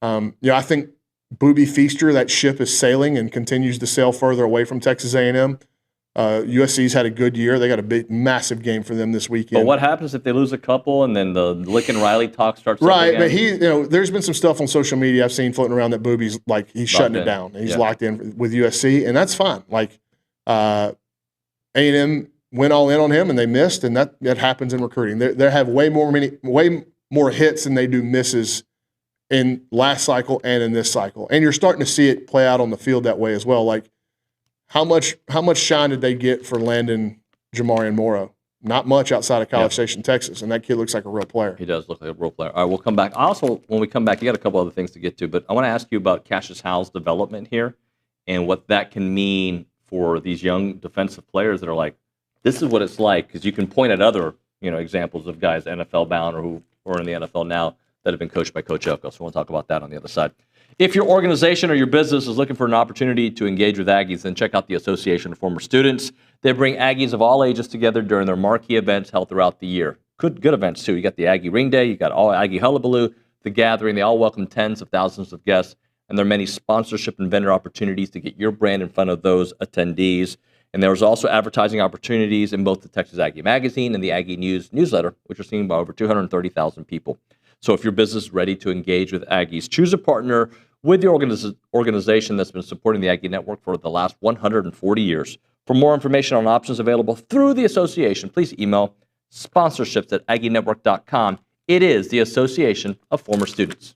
I think Booby Feaster, that ship is sailing and continues to sail further away from Texas A&M. USC's had a good year. They got a massive game for them this weekend. But what happens if they lose a couple and then the Lick and Riley talk starts? Right, up again? But there's been some stuff on social media I've seen floating around that Booby's he's shutting it down. He's locked in with USC, and that's fine. A&M went all in on him and they missed, and that happens in recruiting. They have way more hits than they do misses in last cycle and in this cycle, and you're starting to see it play out on the field that way as well. Like how much shine did they get for landing Jamarian Morrow? Not much outside of College Station, Texas, and that kid looks like a real player. He does look like a real player. All right, we'll come back. Also, when we come back, you got a couple other things to get to, but I want to ask you about Cassius Howell's development here and what that can mean for these young defensive players that are like, this is what it's like, because you can point at other examples of guys NFL bound or who are in the NFL now that have been coached by Coach Elko. So we'll talk about that on the other side. If your organization or your business is looking for an opportunity to engage with Aggies, then check out the Association of Former Students. They bring Aggies of all ages together during their marquee events held throughout the year. Good events, too. You got the Aggie Ring Day. You got all Aggie Hullabaloo, the Gathering. They all welcome tens of thousands of guests, and there are many sponsorship and vendor opportunities to get your brand in front of those attendees. And there was also advertising opportunities in both the Texas Aggie Magazine and the Aggie News newsletter, which are seen by over 230,000 people. So if your business is ready to engage with Aggies, choose a partner with the organization that's been supporting the Aggie Network for the last 140 years. For more information on options available through the association, please email sponsorships@aggienetwork.com. It is the Association of Former Students.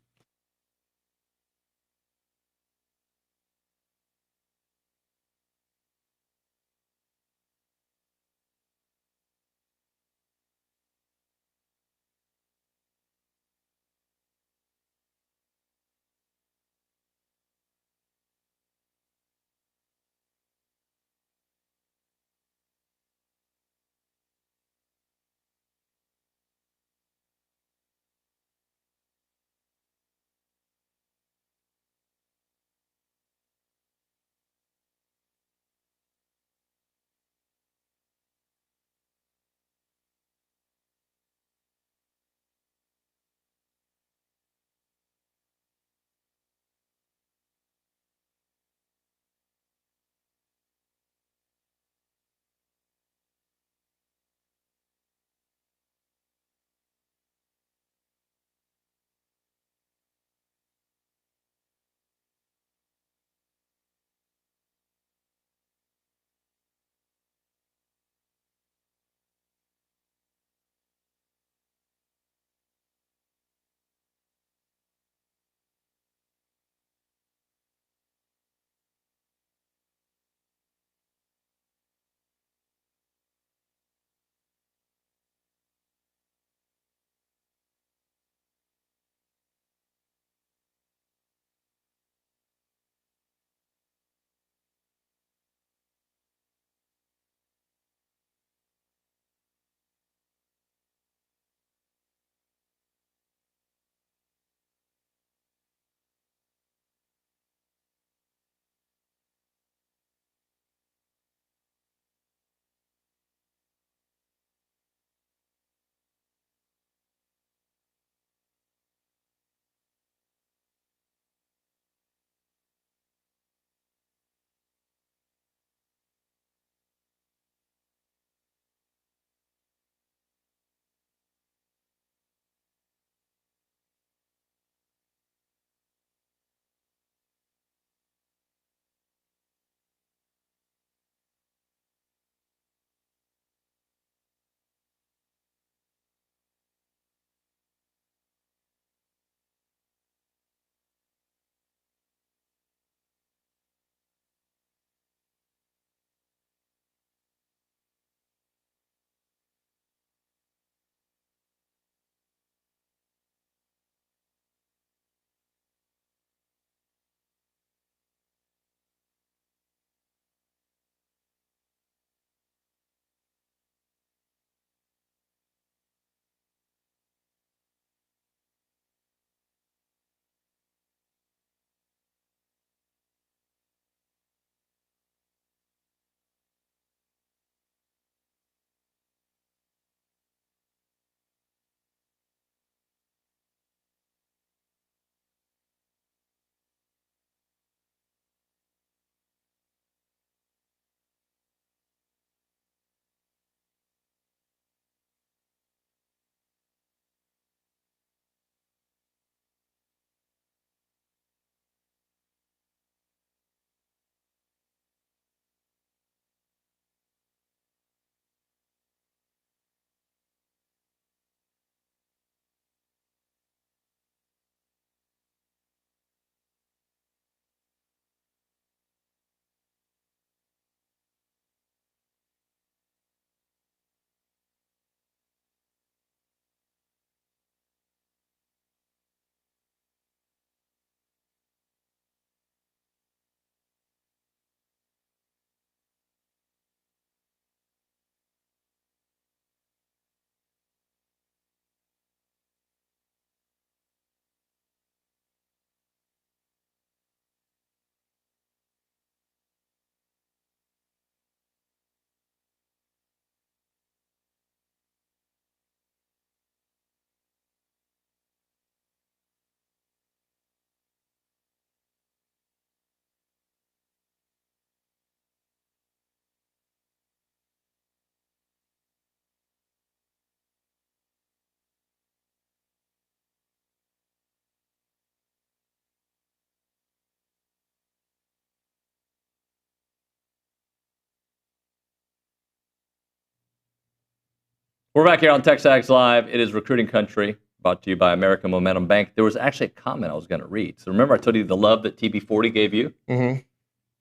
We're back here on TexAgs Live. It is Recruiting Country, brought to you by American Momentum Bank. There was actually a comment I was going to read. So remember I told you the love that TB40 gave you? Mm-hmm.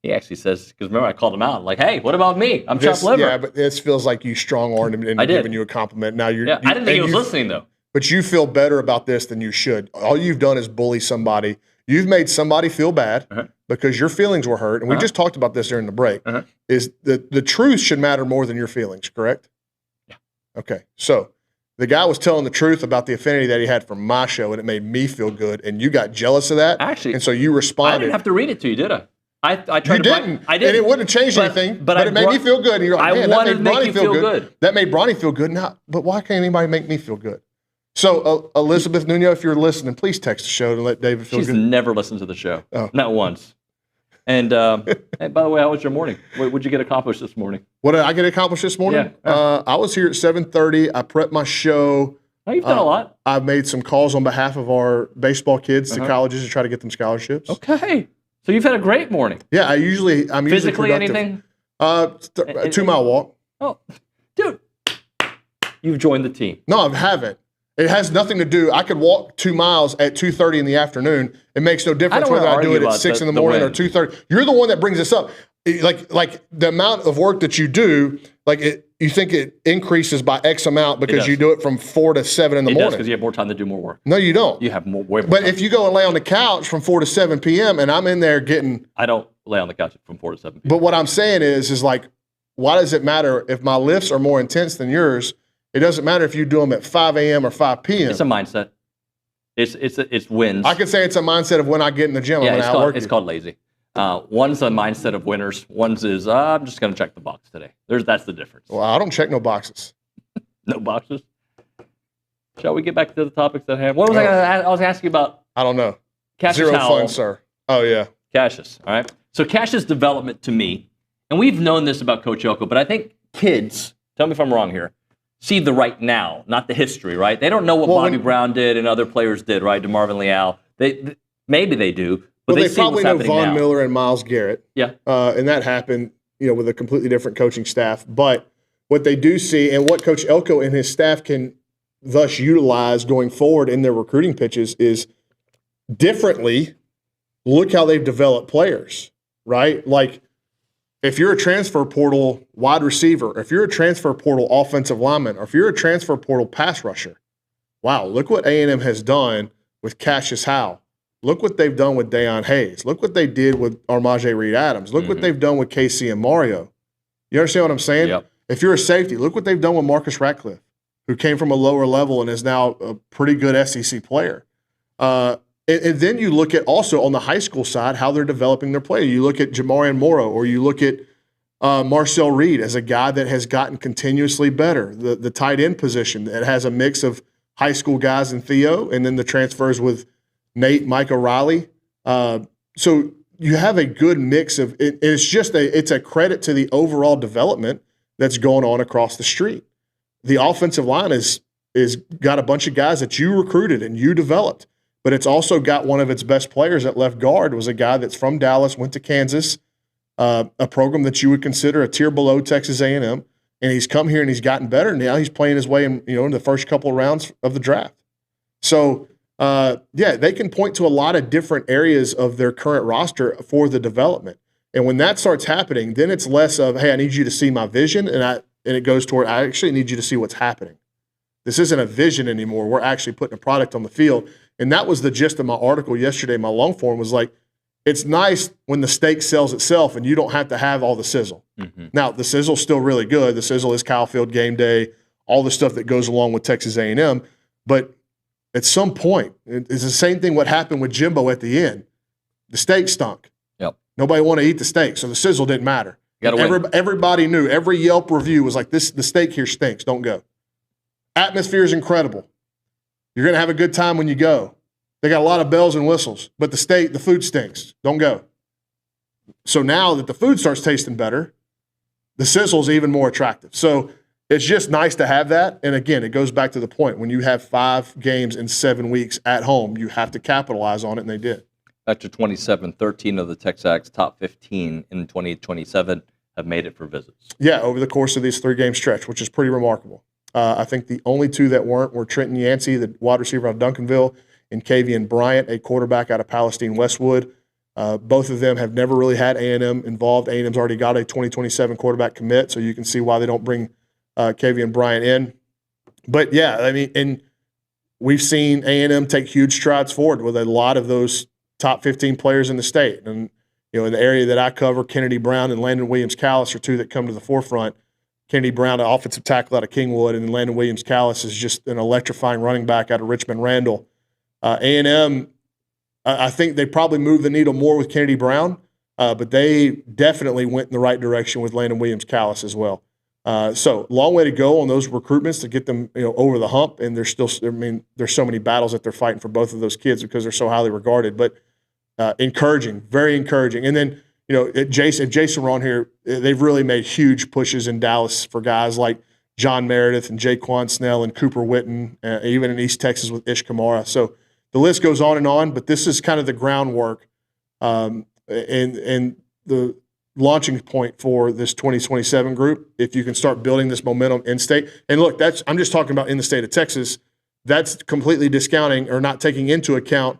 He actually says, because remember I called him out, like, hey, what about me? I'm chopped liver. Yeah, but this feels like you strong-armed him and giving you a compliment. Now you're. Yeah, I didn't think he was listening, though. But you feel better about this than you should. All you've done is bully somebody. You've made somebody feel bad because your feelings were hurt. And we just talked about this during the break. Is the truth should matter more than your feelings, correct? Yeah. Okay. So the guy was telling the truth about the affinity that he had for my show, and it made me feel good. And you got jealous of that. Actually, and so you responded. I didn't have to read it to you, did I? I tried you to. didn't. I didn't. And it wouldn't have changed anything. But it made me feel good. And you're like, man, that made Bronny feel good. That made Bronny feel good. Now, but why can't anybody make me feel good? So, Elizabeth Nuño, if you're listening, please text the show to let David feel good. She's never listened to the show. Oh. Not once. And hey, by the way, how was your morning? What did you get accomplished this morning? What did I get accomplished this morning? Yeah. I was here at 7:30. I prepped my show. Oh, you've done a lot. I've made some calls on behalf of our baseball kids to colleges to try to get them scholarships. Okay. So you've had a great morning. Yeah, I'm usually physically productive. anything? 2-mile walk. Oh, dude, you've joined the team. No, I haven't. It has nothing to do. I could walk 2 miles at 2:30 in the afternoon. It makes no difference whether I do it at 6 in the morning or 2:30. You're the one that brings this up. Like the amount of work that you do, you think it increases by X amount because you do it from 4 to 7 in the morning. Because you have more time to do more work. No, you don't. You have way more But time. if you go and lay on the couch from 4 to 7 p.m. and I'm in there getting. I don't lay on the couch from 4 to 7 p.m. But what I'm saying is like, why does it matter if my lifts are more intense than yours? It doesn't matter if you do them at 5 a.m. or 5 p.m. It's a mindset. It's wins. I could say it's a mindset of when I get in the gym. Yeah, I'm going to outwork it's you. called lazy. One's a mindset of winners. One's is I'm just going to check the box today. That's the difference. Well, I don't check no boxes. No boxes. Shall we get back to the topics at hand? What was I was asking about? I don't know. Cassius Zero Howell. fun, sir. Oh yeah, Cassius. All right. So Cassius' development to me, and we've known this about Coach Elko, but I think kids, tell me if I'm wrong here, see the right now, not the history, right? They don't know what Bobby Brown did and other players did, right? DeMarvin Leal. Maybe they do, but they see probably what's know happening Von now. Miller and Myles Garrett. Yeah. And that happened, with a completely different coaching staff. But what they do see and what Coach Elko and his staff can thus utilize going forward in their recruiting pitches is differently. Look how they've developed players, right? Like if you're a transfer portal wide receiver, if you're a transfer portal offensive lineman, or if you're a transfer portal pass rusher, wow, look what A&M has done with Cassius Howell. Look what they've done with Deion Hayes. Look what they did with Armaje Reed-Adams. Look what they've done with KC and Mario. You understand what I'm saying? Yep. If you're a safety, look what they've done with Marcus Ratcliffe, who came from a lower level and is now a pretty good SEC player. And then you look at also on the high school side how they're developing their play. You look at Jamarian Morrow, or you look at Marcel Reed as a guy that has gotten continuously better. The tight end position that has a mix of high school guys and Theo, and then the transfers with Nate, Mike O'Reilly. So you have a good mix of it. It's a credit to the overall development that's going on across the street. The offensive line is got a bunch of guys that you recruited and you developed. But it's also got one of its best players at left guard, was a guy that's from Dallas, went to Kansas, a program that you would consider a tier below Texas A&M, and he's come here and he's gotten better. Now he's playing his way in the first couple of rounds of the draft. So they can point to a lot of different areas of their current roster for the development. And when that starts happening, then it's less of, hey, I need you to see my vision, and it goes toward, I actually need you to see what's happening. This isn't a vision anymore. We're actually putting a product on the field. And that was the gist of my article yesterday. My long form was like, it's nice when the steak sells itself and you don't have to have all the sizzle. Mm-hmm. Now, the sizzle's still really good. The sizzle is Kyle Field game day, all the stuff that goes along with Texas A&M. But at some point, it's the same thing what happened with Jimbo at the end. The steak stunk. Yep. Nobody wanted to eat the steak, so the sizzle didn't matter. Everybody knew. Every Yelp review was like, the steak here stinks. Don't go. Atmosphere is incredible. You're going to have a good time when you go. They got a lot of bells and whistles, but the food stinks. Don't go. So now that the food starts tasting better, the sizzle is even more attractive. So it's just nice to have that. And again, it goes back to the point. When you have 5 games in 7 weeks at home, you have to capitalize on it, and they did. After 27, 13 of the TexAgs top 15 in 2027 have made it for visits. Yeah, over the course of this 3-game stretch, which is pretty remarkable. I think the only two that weren't were Trenton Yancey, the wide receiver out of Duncanville, and Kavian Bryant, a quarterback out of Palestine Westwood. Both of them have never really had A&M involved. A&M's already got a 2027 quarterback commit, so you can see why they don't bring Kavian Bryant in. But, yeah, I mean, and we've seen A&M take huge strides forward with a lot of those top 15 players in the state. And, you know, in the area that I cover, Kennedy Brown and Landon Williams-Callis are two that come to the forefront. Kennedy Brown, an offensive tackle out of Kingwood, and then Landon Williams-Callis is just an electrifying running back out of Richmond Randall. A&M, I think they probably moved the needle more with Kennedy Brown, but they definitely went in the right direction with Landon Williams-Callis as well. So long way to go on those recruitments to get them, you know, over the hump. And there's still, I mean, there's so many battles that they're fighting for both of those kids because they're so highly regarded. But encouraging, very encouraging. And then, you know, if Jason were on here, they've really made huge pushes in Dallas for guys like John Meredith and Jaquan Snell and Cooper Witten, even in East Texas with Ish Kamara. So the list goes on, but this is kind of the groundwork and the launching point for this 2027 group. If you can start building this momentum in state, and look, I'm just talking about in the state of Texas. That's completely discounting or not taking into account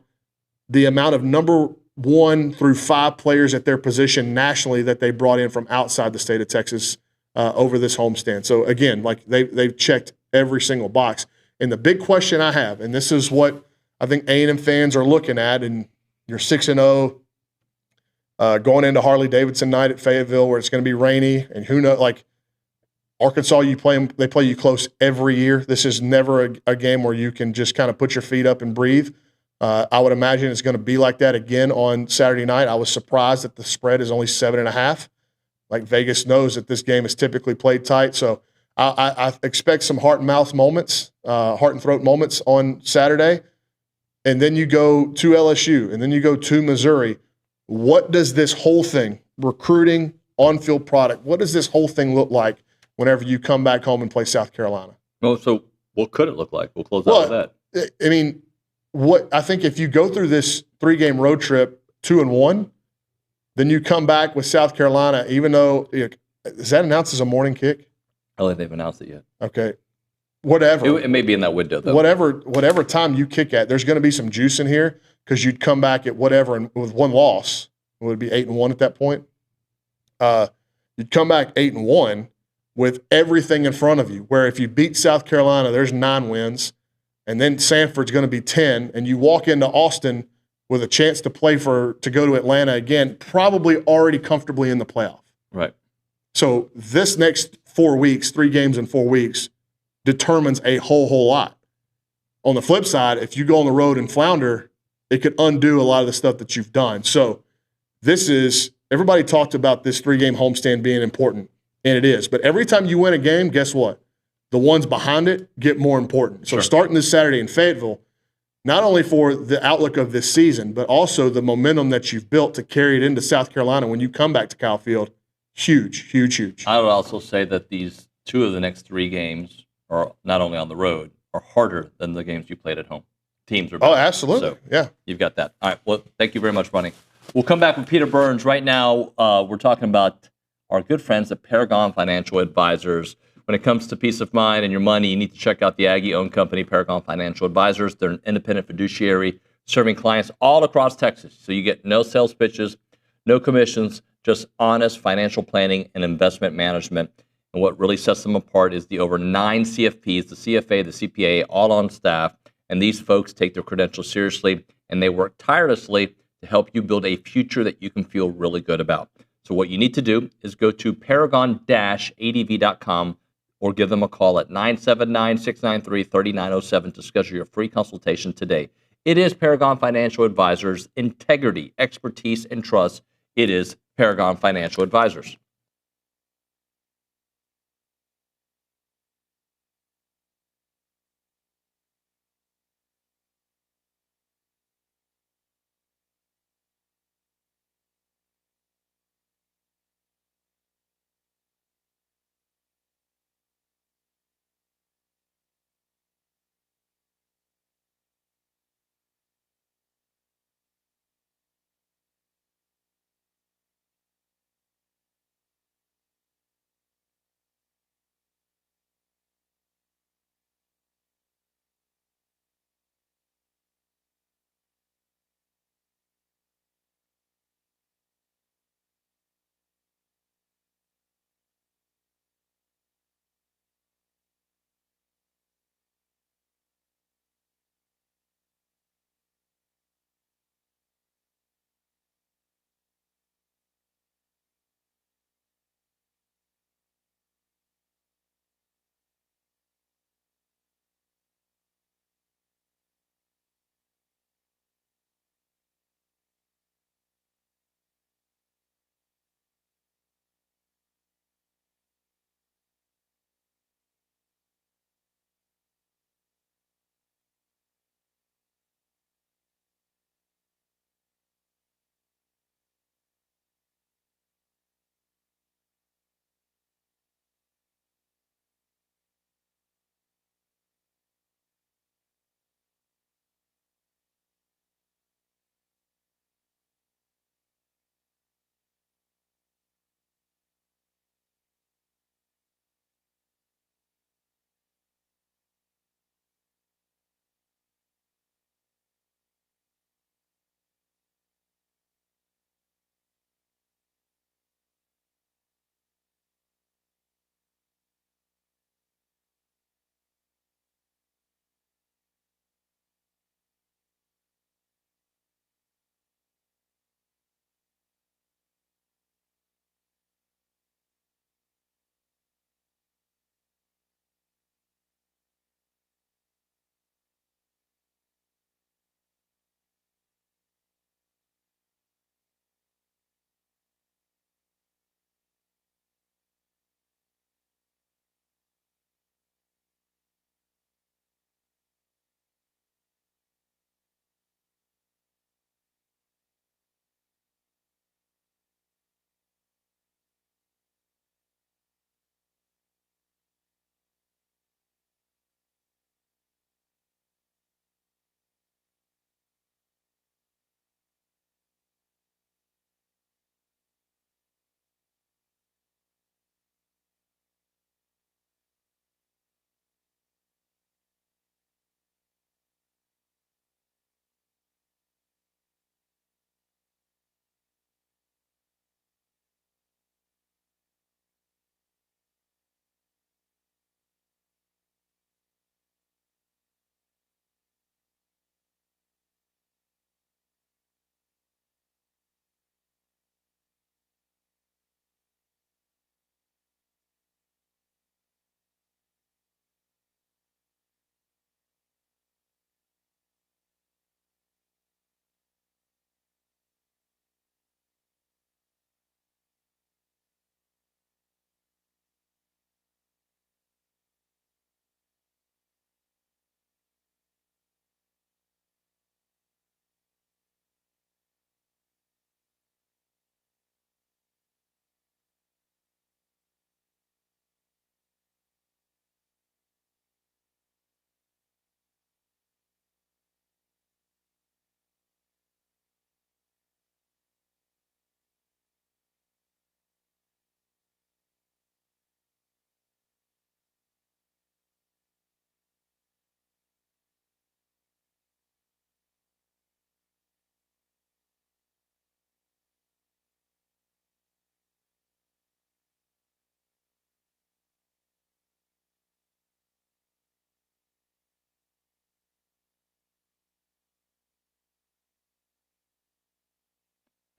the amount of number 1 through 5 players at their position nationally that they brought in from outside the state of Texas over this homestand. So again, like they've checked every single box. And the big question I have, and this is what I think A&M fans are looking at, and you're 6-0, going into Harley-Davidson night at Fayetteville where it's going to be rainy, and who knows, like Arkansas, they play you close every year. This is never a game where you can just kind of put your feet up and breathe. I would imagine it's going to be like that again on Saturday night. I was surprised that the spread is only 7.5. Like Vegas knows that this game is typically played tight. So I expect some heart and throat moments on Saturday. And then you go to LSU, and then you go to Missouri. What does this whole thing, recruiting, on-field product, what does this whole thing look like whenever you come back home and play South Carolina? Oh, so what could it look like? We'll close out with that. I mean, I think if you go through this 3-game road trip 2-1, then you come back with South Carolina, even though is that announced as a morning kick? I don't think they've announced it yet. Okay. Whatever. It may be in that window, though. Whatever time you kick at, there's going to be some juice in here because you'd come back at whatever, and with one loss, it would be 8-1 at that point. You'd come back 8-1 with everything in front of you, where if you beat South Carolina, there's 9 wins. And then Sanford's going to be 10, and you walk into Austin with a chance to to go to Atlanta again, probably already comfortably in the playoff. Right. So this next 4 weeks, 3 games in 4 weeks, determines a whole lot. On the flip side, if you go on the road and flounder, it could undo a lot of the stuff that you've done. So everybody talked about this 3-game homestand being important, and it is. But every time you win a game, guess what? The ones behind it get more important. So starting this Saturday in Fayetteville, not only for the outlook of this season, but also the momentum that you've built to carry it into South Carolina when you come back to Kyle Field, huge, huge, huge. I would also say that these 2 of the next 3 games are not only on the road, are harder than the games you played at home. Teams are better. Oh, absolutely. So yeah. You've got that. All right. Well, thank you very much, Bunny. We'll come back with Peter Burns. Right now, we're talking about our good friends at Paragon Financial Advisors. When it comes to peace of mind and your money, you need to check out the Aggie-owned company, Paragon Financial Advisors. They're an independent fiduciary serving clients all across Texas. So you get no sales pitches, no commissions, just honest financial planning and investment management. And what really sets them apart is the over 9 CFPs, the CFA, the CPA, all on staff. And these folks take their credentials seriously, and they work tirelessly to help you build a future that you can feel really good about. So what you need to do is go to paragon-adv.com or give them a call at 979-693-3907 to schedule your free consultation today. It is Paragon Financial Advisors, integrity, expertise, and trust. It is Paragon Financial Advisors.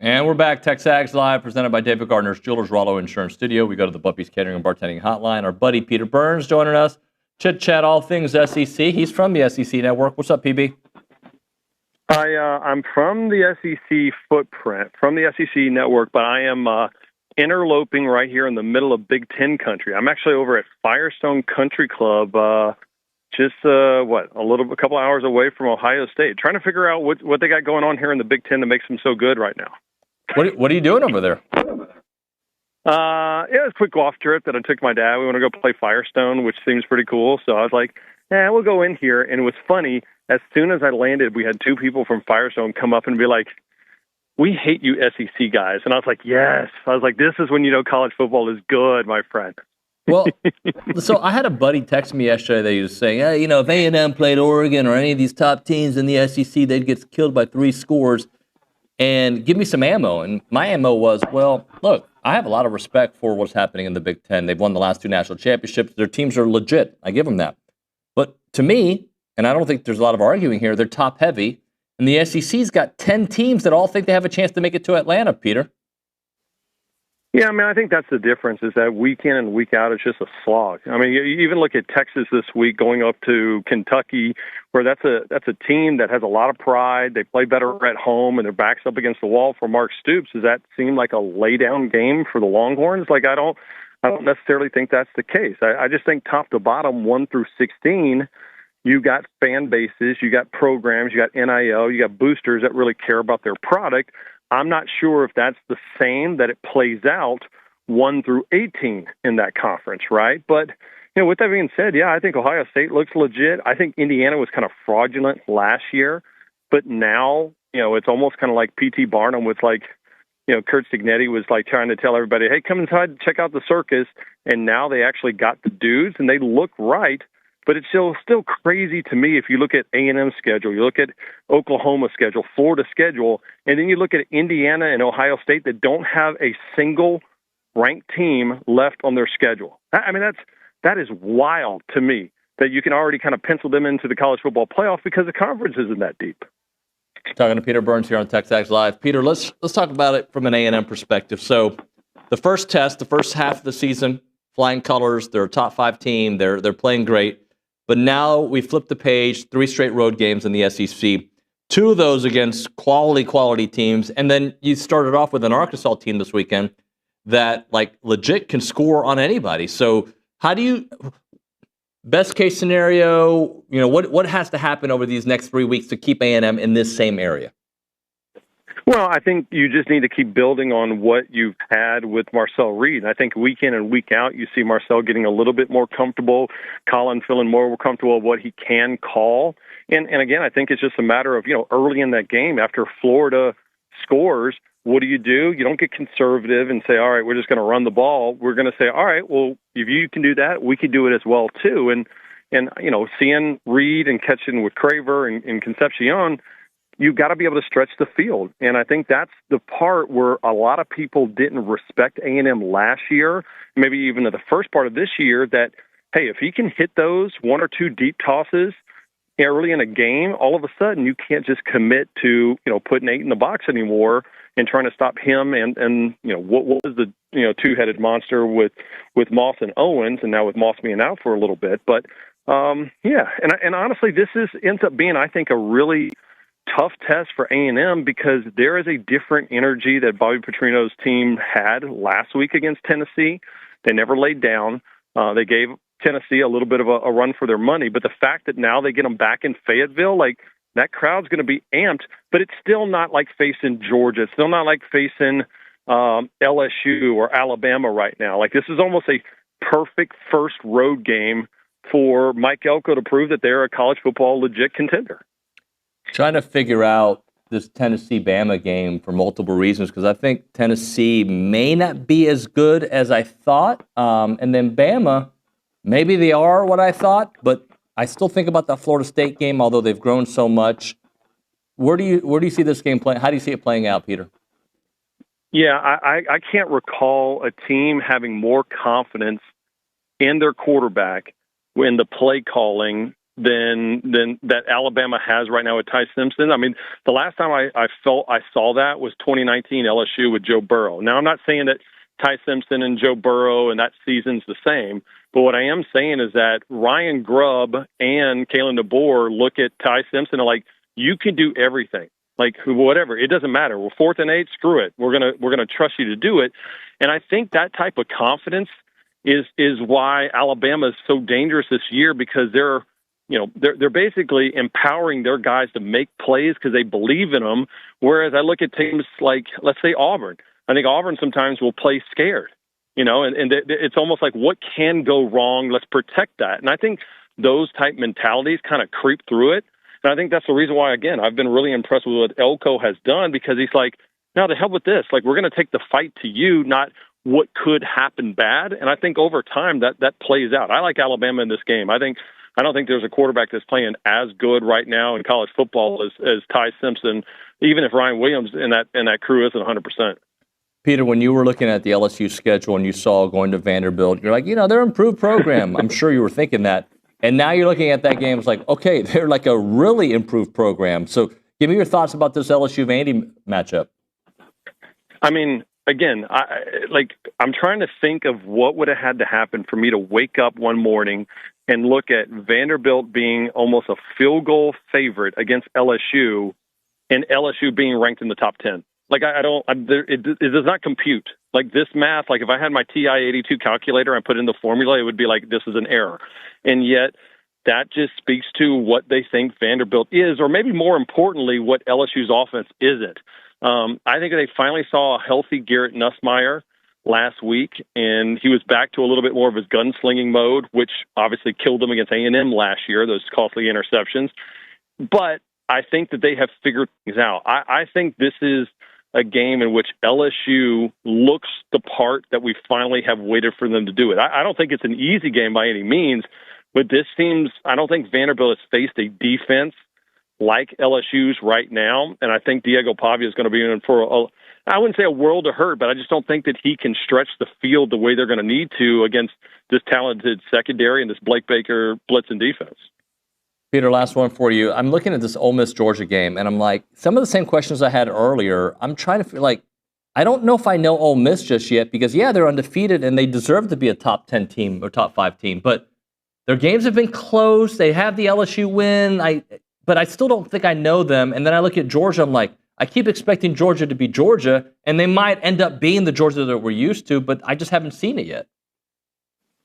And we're back. TexAgs Live, presented by David Gardner's Jewelers Rollo Insurance Studio. We go to the Buppies Catering and Bartending Hotline. Our buddy Peter Burns joining us. Chit-chat all things SEC. He's from the SEC Network. What's up, PB? I'm from the SEC footprint, from the SEC Network, but I am interloping right here in the middle of Big Ten country. I'm actually over at Firestone Country Club, just a couple hours away from Ohio State, trying to figure out what they got going on here in the Big Ten that makes them so good right now. What are you doing over there? It was a quick golf trip that I took my dad. We want to go play Firestone, which seems pretty cool. So I was like, we'll go in here. And it was funny. As soon as I landed, we had two people from Firestone come up and be like, "We hate you SEC guys." And I was like, yes. I was like, this is when you know college football is good, my friend. Well, so I had a buddy text me yesterday that he was saying, if A&M played Oregon or any of these top teams in the SEC, they'd get killed by 3 scores. And give me some ammo. And my ammo was, well, look, I have a lot of respect for what's happening in the Big Ten. They've won the last 2 national championships. Their teams are legit. I give them that. But to me, and I don't think there's a lot of arguing here, they're top heavy. And the SEC's got 10 teams that all think they have a chance to make it to Atlanta, Peter. Yeah, I mean, I think that's the difference, is that week in and week out, it's just a slog. I mean, you even look at Texas this week going up to Kentucky, where that's a team that has a lot of pride. They play better at home, and their back's up against the wall for Mark Stoops. Does that seem like a lay-down game for the Longhorns? Like, I don't necessarily think that's the case. I just think top to bottom, 1 through 16, you got fan bases, you got programs, you got NIL, you got boosters that really care about their product. I'm not sure if that's the same that it plays out 1 through 18 in that conference, right? But, with that being said, yeah, I think Ohio State looks legit. I think Indiana was kind of fraudulent last year, but now, it's almost kind of like P.T. Barnum with Kurt Signetti was trying to tell everybody, hey, come inside, check out the circus. And now they actually got the dudes and they look right. But it's still crazy to me if you look at A&M schedule, you look at Oklahoma schedule, Florida schedule, and then you look at Indiana and Ohio State that don't have a single ranked team left on their schedule. I mean, that is wild to me that you can already kind of pencil them into the college football playoff because the conference isn't that deep. Talking to Peter Burns here on TexAgs Live. Peter, let's talk about it from an A&M perspective. So the first test, the first half of the season, flying colors, they're a top 5 team, they're playing great. But now we flip the page, 3 straight road games in the SEC, 2 of those against quality teams. And then you started off with an Arkansas team this weekend that legit can score on anybody. So how do you, best case scenario, what has to happen over these next 3 weeks to keep A&M in this same area? Well, I think you just need to keep building on what you've had with Marcel Reed. I think week in and week out, you see Marcel getting a little bit more comfortable, Colin feeling more comfortable with what he can call. And again, I think it's just a matter of, early in that game after Florida scores, what do? You don't get conservative and say, all right, we're just going to run the ball. We're going to say, all right, well, if you can do that, we can do it as well, too. And seeing Reed and catching with Craver and Concepcion, you've got to be able to stretch the field. And I think that's the part where a lot of people didn't respect A&M last year, maybe even in the first part of this year, that, hey, if he can hit those 1 or 2 deep tosses early in a game, all of a sudden you can't just commit to, putting 8 in the box anymore and trying to stop him and what was the, 2-headed monster with Moss and Owens, and now with Moss being out for a little bit. But, yeah, and honestly, this ends up being, I think, a really tough test for A&M because there is a different energy that Bobby Petrino's team had last week against Tennessee. They never laid down. They gave Tennessee a little bit of a run for their money, but the fact that now they get them back in Fayetteville, that crowd's going to be amped, but it's still not like facing Georgia. It's still not like facing LSU or Alabama right now. This is almost a perfect first road game for Mike Elko to prove that they're a college football legit contender. Trying to figure out this Tennessee-Bama game for multiple reasons because I think Tennessee may not be as good as I thought. And then Bama, maybe they are what I thought, but I still think about that Florida State game, although they've grown so much. Where do you see this game playing? How do you see it playing out, Peter? Yeah, I can't recall a team having more confidence in their quarterback in the play calling than that Alabama has right now with Ty Simpson. I mean, the last time I saw that was 2019 LSU with Joe Burrow. Now, I'm not saying that Ty Simpson and Joe Burrow and that season's the same, but what I am saying is that Ryan Grubb and Kalen DeBoer look at Ty Simpson and like, you can do everything. Like whatever, it doesn't matter. We're 4th and 8, screw it. We're gonna trust you to do it. And I think that type of confidence is why Alabama is so dangerous this year, because they're basically empowering their guys to make plays because they believe in them. Whereas I look at teams like, let's say, Auburn. I think Auburn sometimes will play scared, and it's almost like, what can go wrong? Let's protect that. And I think those type mentalities kind of creep through it. And I think that's the reason why, again, I've been really impressed with what Elko has done, because he's like, no, the hell with this. Like, we're going to take the fight to you, not what could happen bad. And I think over time that plays out. I like Alabama in this game. I don't think there's a quarterback that's playing as good right now in college football as Ty Simpson, even if Ryan Williams in that crew isn't 100%. Peter, when you were looking at the LSU schedule and you saw going to Vanderbilt, you're like, they're an improved program. I'm sure you were thinking that. And now you're looking at that game, it's like, okay, they're like a really improved program. So give me your thoughts about this LSU-Vandy matchup. I mean, again, I'm trying to think of what would have had to happen for me to wake up one morning and look at Vanderbilt being almost a field goal favorite against LSU and LSU being ranked in the top 10. Like, it does not compute. Like, this math, like if I had my TI-82 calculator and put in the formula, it would be like, this is an error. And yet that just speaks to what they think Vanderbilt is, or maybe more importantly, what LSU's offense isn't. I think they finally saw a healthy Garrett Nussmeier last week, and he was back to a little bit more of his gunslinging mode, which obviously killed them against A&M last year, those costly interceptions. But I think that they have figured things out. I think this is a game in which LSU looks the part that we finally have waited for them to do it. I don't think it's an easy game by any means, but I don't think Vanderbilt has faced a defense like LSU's right now, and I think Diego Pavia is going to be in for I wouldn't say a world of hurt, but I just don't think that he can stretch the field the way they're going to need to against this talented secondary and this Blake Baker blitzing defense. Peter, last one for you. I'm looking at this Ole Miss-Georgia game, and I'm like, some of the same questions I had earlier, I'm trying to feel like, I don't know if I know Ole Miss just yet, because, yeah, they're undefeated, and they deserve to be a top 10 team or top 5 team, but their games have been close. They have the LSU win, but I still don't think I know them. And then I look at Georgia, I'm like, I keep expecting Georgia to be Georgia, and they might end up being the Georgia that we're used to, but I just haven't seen it yet.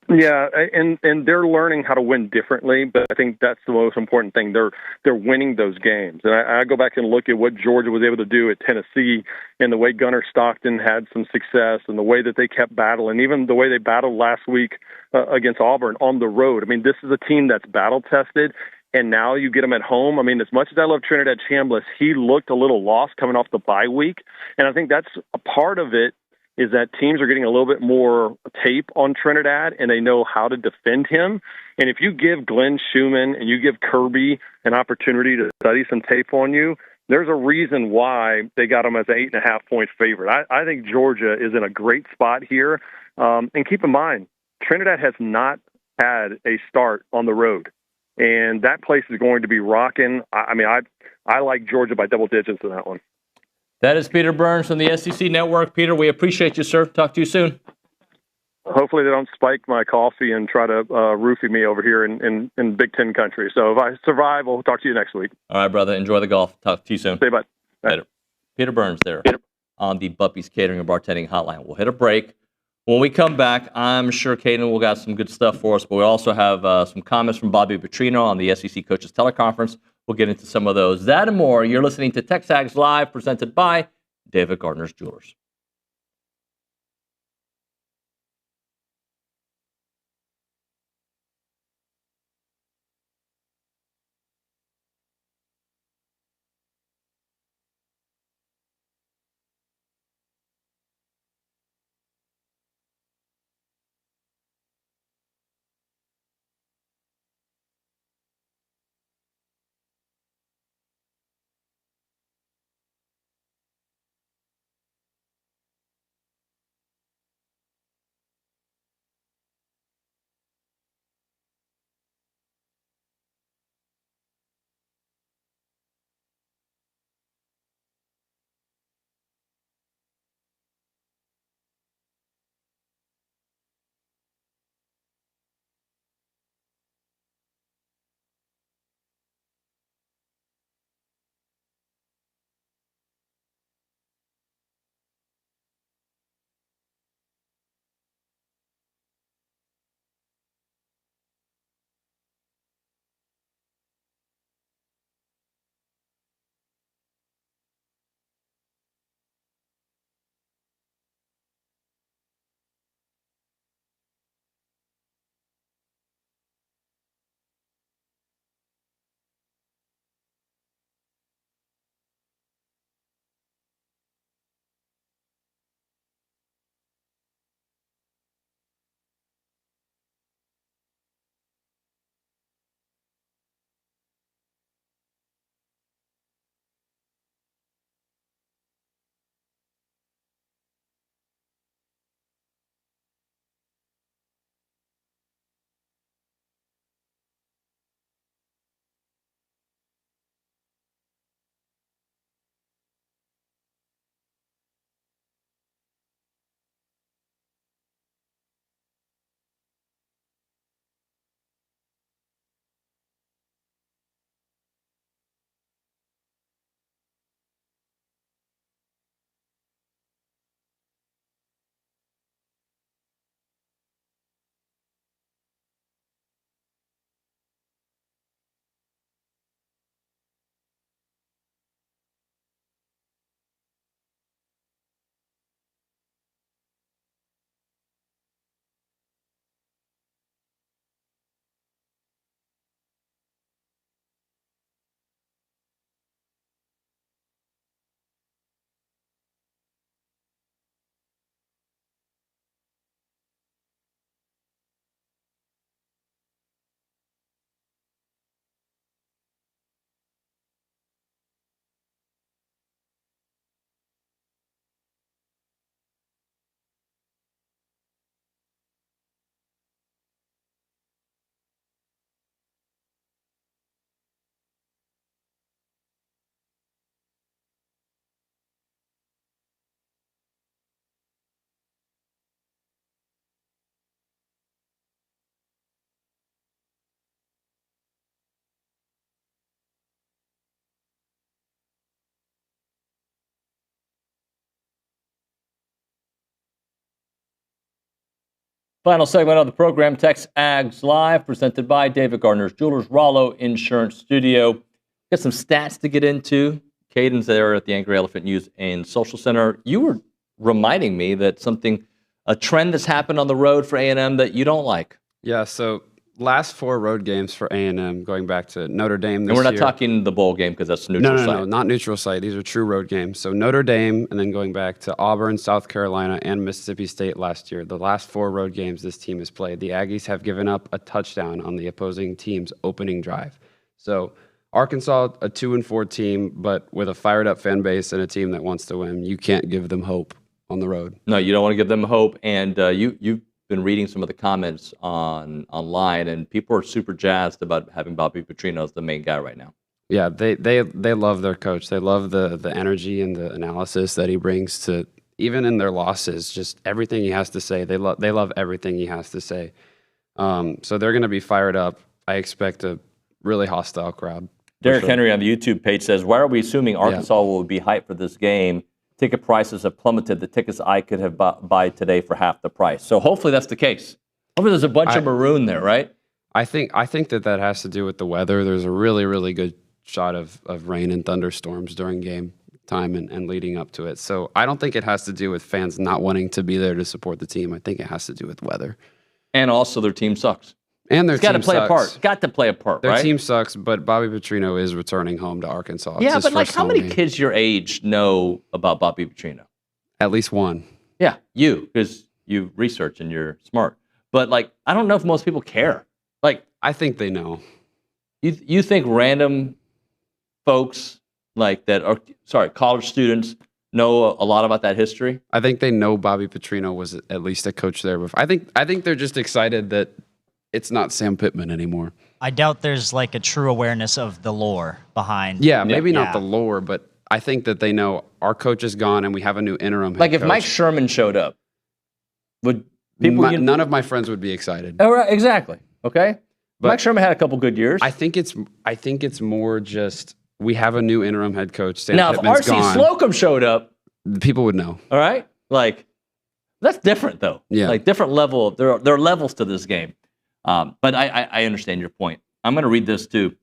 Yeah, and they're learning how to win differently, but I think that's the most important thing. They're winning those games. And I go back and look at what Georgia was able to do at Tennessee and the way Gunnar Stockton had some success and the way that they kept battling, even the way they battled last week against Auburn on the road. I mean, this is a team that's battle-tested, and now you get them at home. I mean, as much as I love Trinidad Chambliss, he looked a little lost coming off the bye week, and I think that's a part of it, is that teams are getting a little bit more tape on Trinidad, and they know how to defend him. And if you give Glenn Schumann and you give Kirby an opportunity to study some tape on you, there's a reason why they got him as an 8.5-point favorite. I think Georgia is in a great spot here. And keep in mind, Trinidad has not had a start on the road, and that place is going to be rocking. I like Georgia by double digits in that one. That is Peter Burns from the SEC Network. Peter, we appreciate you, sir. Talk to you soon. Hopefully they don't spike my coffee and try to roofie me over here in Big Ten country. So if I survive, we'll talk to you next week. All right, brother. Enjoy the golf. Talk to you soon. Say bye. Later. Peter Burns there on the Buppy's Catering and Bartending Hotline. We'll hit a break. When we come back, I'm sure Caden will got some good stuff for us, but we also have some comments from Bobby Petrino on the SEC Coaches Teleconference. We'll get into some of those. That and more. You're listening to TexAgs Live, presented by David Gardner's Jewelers. Final segment of the program, TexAgs Live, presented by David Gardner's Jewelers, Rollo Insurance Studio. Got some stats to get into. Caden's there at the Angry Elephant News and Social Center. You were reminding me that a trend that's happened on the road for A&M that you don't like. Yeah, so last 4 road games for A&M, going back to Notre Dame this And we're not year. talking the bowl game because that's neutral site. No, not neutral site. These are true road games. So Notre Dame, and then going back to Auburn, South Carolina, and Mississippi State last year. The last 4 road games this team has played, the Aggies have given up a touchdown on the opposing team's opening drive. So Arkansas, a 2-4 team, but with a fired-up fan base and a team that wants to win, you can't give them hope on the road. No, you don't want to give them hope. And you've been reading some of the comments online, and people are super jazzed about having Bobby Petrino as the main guy right now. Yeah, they love their coach. They love the energy and the analysis that he brings to, even in their losses, just everything he has to say. They love everything he has to say. So they're going to be fired up. I expect a really hostile crowd. Derek Henry on the YouTube page says, why are we assuming Arkansas will be hyped for this game? Ticket prices have plummeted. The tickets I could have buy today for half the price. So hopefully that's the case. Hopefully there's a bunch of maroon there, right? I think that has to do with the weather. There's a really, really good shot of rain and thunderstorms during game time and leading up to it. So I don't think it has to do with fans not wanting to be there to support the team. I think it has to do with weather. And also their team sucks. And their team team play a part. Got to play a part, Their right? team sucks, but Bobby Petrino is returning home to Arkansas. Yeah, It's his but like first how home many game. kids your age know about Bobby Petrino? At least one. Yeah, you, because you research and you're smart. But like, I don't know if most people care. Like, I think they know. You think random folks like that are college students know a lot about that history? I think they know Bobby Petrino was at least a coach there before. I think they're just excited that it's not Sam Pittman anymore. I doubt there's like a true awareness of the lore behind. Yeah, maybe not the lore, but I think that they know our coach is gone and we have a new interim head Like if coach. Mike Sherman showed up, would people? None of my friends would be excited. Oh, right, exactly. Okay. But Mike Sherman had a couple good years. I think it's more just we have a new interim head coach. Sam Now, Pittman's if R.C. gone. Slocum showed up, people would know. all right, like that's different though. Yeah. Like different level. There are levels to this game. But I understand your point. I'm going to read this too.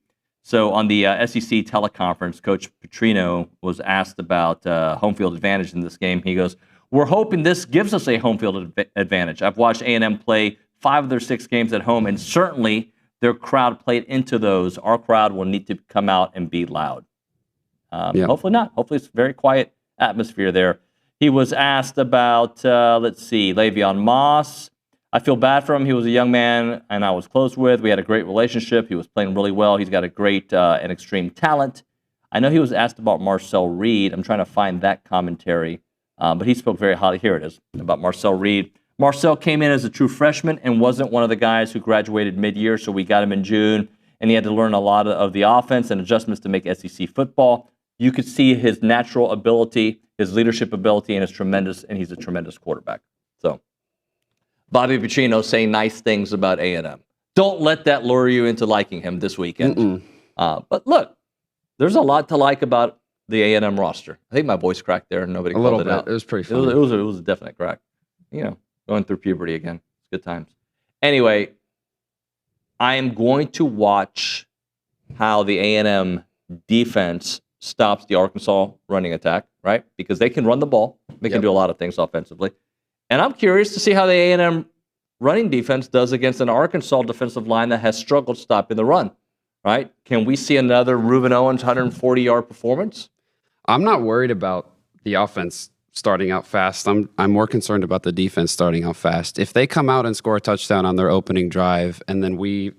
So on the SEC teleconference, Coach Petrino was asked about home field advantage in this game. He goes, "We're hoping this gives us a home field advantage. I've watched A&M play 5 of their 6 games at home, and certainly their crowd played into those. Our crowd will need to come out and be loud." Hopefully not. Hopefully it's a very quiet atmosphere there. He was asked about, Le'Veon Moss. I feel bad for him. He was a young man and I was close with. We had a great relationship. He was playing really well. He's got a great and extreme talent. I know he was asked about Marcel Reed. I'm trying to find that commentary. But he spoke very highly. Here it is, about Marcel Reed. Marcel came in as a true freshman and wasn't one of the guys who graduated mid-year, so we got him in June, and he had to learn a lot of the offense and adjustments to make SEC football. You could see his natural ability, his leadership ability, and he's a tremendous quarterback. So Bobby Petrino saying nice things about A&M. Don't let that lure you into liking him this weekend. But look, there's a lot to like about the A&M roster. I think my voice cracked there and nobody called it out. It was pretty funny. It was a definite crack. You know, going through puberty again. It's good times. Anyway, I am going to watch how the A&M defense stops the Arkansas running attack, right? Because they can run the ball. They can do a lot of things offensively. And I'm curious to see how the A&M running defense does against an Arkansas defensive line that has struggled stopping the run, right? Can we see another Reuben Owens 140-yard performance? I'm not worried about the offense starting out fast. I'm more concerned about the defense starting out fast. If they come out and score a touchdown on their opening drive and then we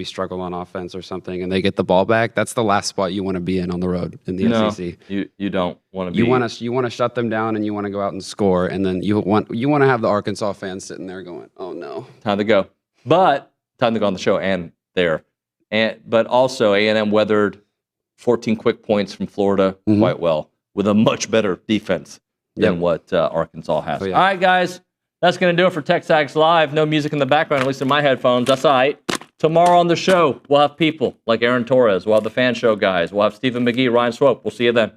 struggle on offense or something and they get the ball back, that's the last spot you want to be in on the road in the SEC. You don't want to be. You want to shut them down and you want to go out and score, and then you want to have the Arkansas fans sitting there going, "Oh no, time to go." But time to go on the show and there. But also A&M weathered 14 quick points from Florida quite well with a much better defense than what Arkansas has. All right, guys, that's going to do it for TexAgs Live. No music in the background, at least in my headphones. That's all right. Tomorrow on the show, we'll have people like Aaron Torres. We'll have the Fan Show guys. We'll have Stephen McGee, Ryan Swope. We'll see you then.